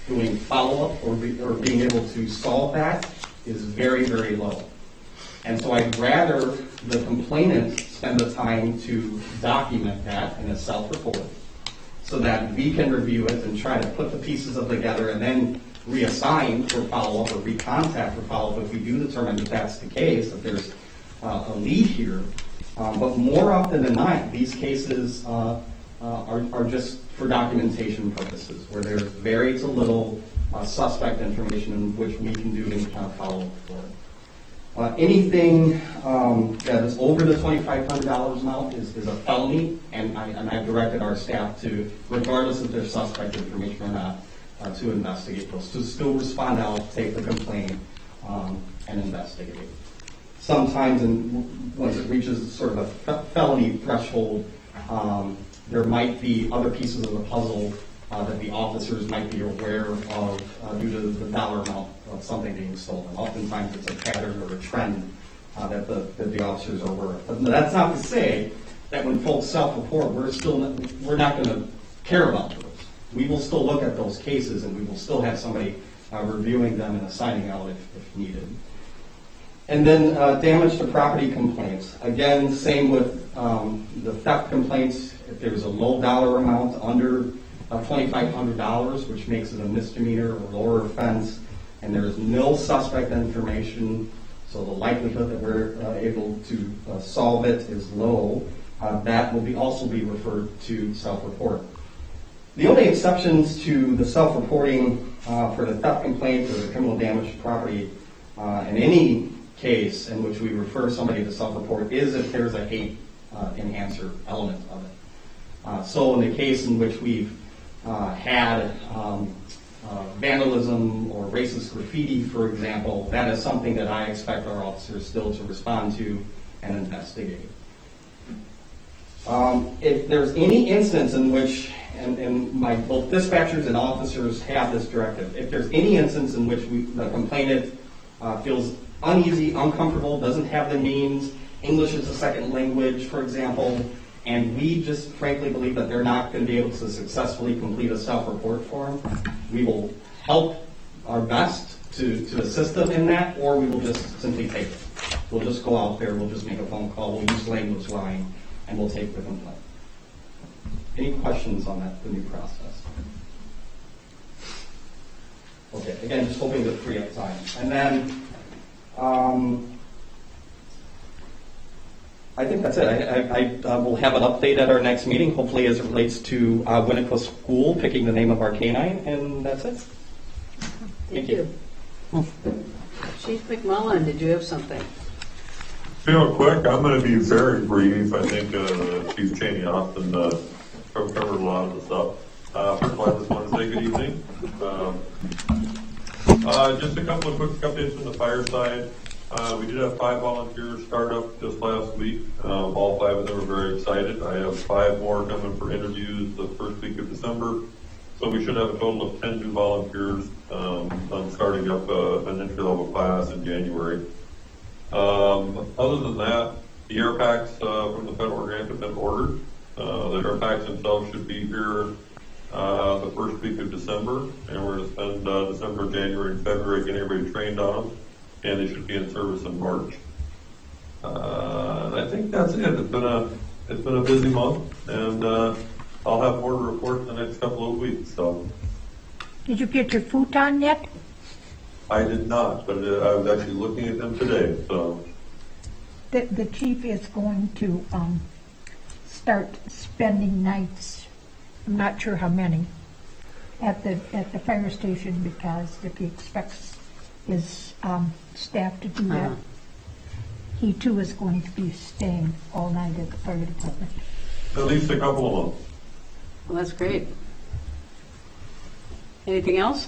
doing follow-up, or being able to solve that is very, very low. And so I'd rather the complainant spend the time to document that in a self-report so that we can review it and try to put the pieces of together and then reassign for follow-up or recontact for follow-up if we do determine that that's the case, that there's a lead here. But more often than not, these cases are just for documentation purposes, where there's very to little suspect information in which we can do any kind of follow-up for. Anything that is over the $2,500 amount is a felony, and I've directed our staff to, regardless if there's suspect information or not, to investigate those, to still respond out, take the complaint, and investigate. Sometimes, once it reaches sort of a felony threshold, there might be other pieces of the puzzle that the officers might be aware of due to the dollar amount of something being stolen. Oftentimes, it's a pattern or a trend that the officers are aware of. But that's not to say that when folks self-report, we're not going to care about those. We will still look at those cases, and we will still have somebody reviewing them and assigning out if needed. And then damage to property complaints. Again, same with the theft complaints. If there's a low dollar amount under $2,500, which makes it a misdemeanor or lower offense, and there is no suspect information, so the likelihood that we're able to solve it is low, that will also be referred to self-report. The only exceptions to the self-reporting for the theft complaint or the criminal damage to property in any case in which we refer somebody to self-report is if there's a hate enhancer element of it. So in the case in which we've had vandalism or racist graffiti, for example, that is something that I expect our officers still to respond to and investigate. If there's any instance in which, and both dispatchers and officers have this directive, if there's any instance in which the complainant feels uneasy, uncomfortable, doesn't have the means, English is a second language, for example, and we just frankly believe that they're not going to be able to successfully complete a self-report form, we will help our best to assist them in that, or we will just simply take it. We'll just go out there, we'll just make a phone call, we'll use language line, and we'll take the complaint. Any questions on that, the new process? Okay, again, just hoping to free up time. And then, I think that's it. I will have an update at our next meeting, hopefully as it relates to Winona School, picking the name of our canine, and that's it. Thank you. Chief McMullen, did you have something? Real quick, I'm going to be very brief. I think Chief Cheney Austin covered a lot of the stuff. First of all, I just want to say good evening. Just a couple of quick updates from the fire side. We did have 5 volunteers start up just last week. All 5 of them are very excited. I have 5 more coming for interviews the first week of December. So we should have a total of 10 new volunteers. I'm starting up an entry-level class in January. Other than that, the air packs from the federal grant have been ordered. The air packs themselves should be here the first week of December, and we're going to spend December, January, and February getting everybody trained on them, and they should be in service in March. And I think that's it. It's been a busy month, and I'll have more to report in the next couple of weeks. So, Did you get your futon yet? I did not, but I was actually looking at them today. So The chief is going to start spending nights, I'm not sure how many, at the fire station, because if he expects his staff to do that, he too is going to be staying all night at the fire department. at least a couple of months. Well, that's great. Anything else?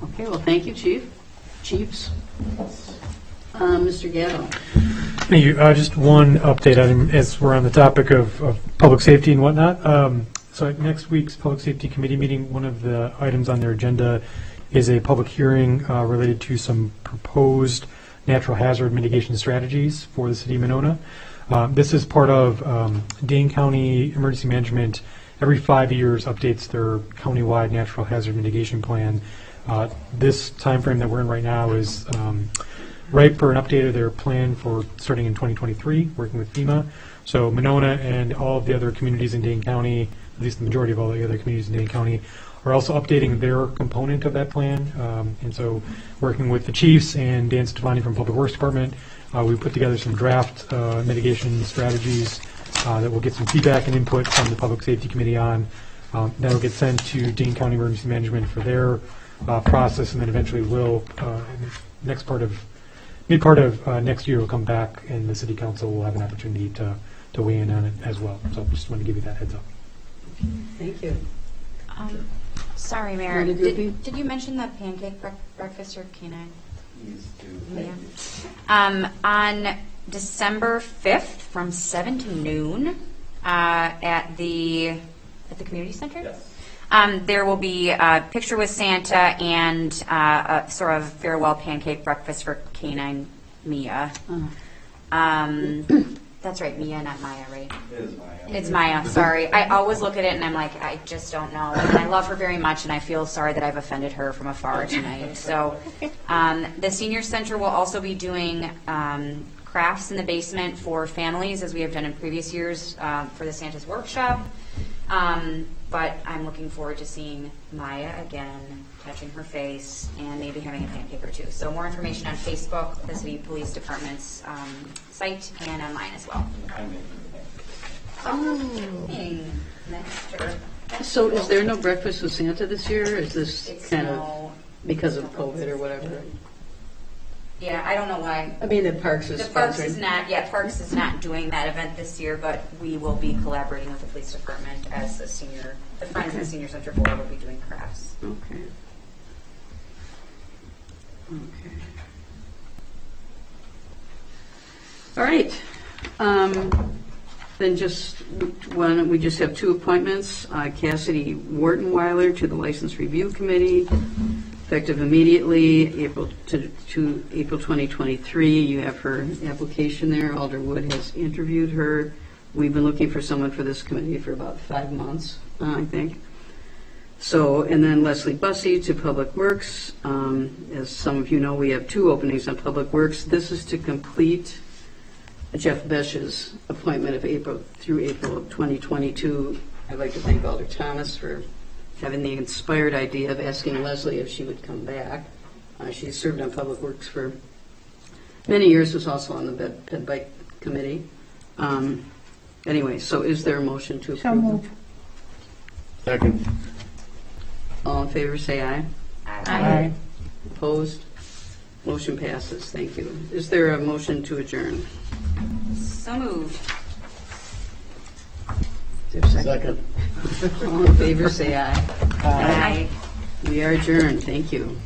Okay, well, thank you, Chiefs. Mr. Gatto. Thank you. Just one update item as we're on the topic of public safety and whatnot. So at next week's Public Safety Committee meeting, one of the items on their agenda is a public hearing related to some proposed natural hazard mitigation strategies for the city of Winona. This is part of Dane County Emergency Management. Every 5 years updates their countywide natural hazard mitigation plan. This time frame that we're in right now is right for an update of their plan for starting in 2023, working with FEMA. So Winona and all of the other communities in Dane County, at least the majority of all the other communities in Dane County, are also updating their component of that plan. And so working with the chiefs and Dan Stefani from Public Works Department, we put together some draft mitigation strategies that will get some feedback and input from the Public Safety Committee on. That will get sent to Dane County Emergency Management for their process, and then eventually will, mid part of next year, will come back, and the City Council will have an opportunity to weigh in on it as well. So just wanted to give you that heads up. Thank you. Sorry, Mayor. Did you mention the pancake breakfast or canine? Yeah. On December 5th from 7 to noon at the community center? Yes. There will be a picture with Santa and a sort of farewell pancake breakfast for canine Mia. That's right, Mia, not Maya, right? It is Maya. It's Maya, sorry. I always look at it and I'm like, I just don't know. And I love her very much, and I feel sorry that I've offended her from afar tonight. So the senior center will also be doing crafts in the basement for families, as we have done in previous years for the Santa's Workshop. But I'm looking forward to seeing Maya again, touching her face, and maybe having a pancake or two. So more information on Facebook, the City Police Department's site, and online as well. So is there no breakfast with Santa this year? Or is this kind of because of COVID or whatever? Yeah, I don't know why. I mean, the Parks is Parks is not doing that event this year, but we will be collaborating with the police department as the Friends of the Senior Center Board will be doing crafts. Okay. All right. Then we just have 2 appointments. Cassidy Wharton-Weiler to the License Review Committee, effective immediately, April 2023. You have her application there. Alder Wood has interviewed her. We've been looking for someone for this committee for about 5 months, I think. So, and then Leslie Bussey to Public Works. As some of you know, we have 2 openings on Public Works. This is to complete Jeff Besch's appointment of April of 2022. I'd like to thank Alder Thomas for having the inspired idea of asking Leslie if she would come back. She served on Public Works for many years, was also on the Ped Bike Committee. Anyway, so is there a motion to approve? So moved. Second. All in favor, say aye. Aye. Opposed? Motion passes. Thank you. Is there a motion to adjourn? So moved. Is there a second? All in favor, say aye. Aye. We are adjourned. Thank you.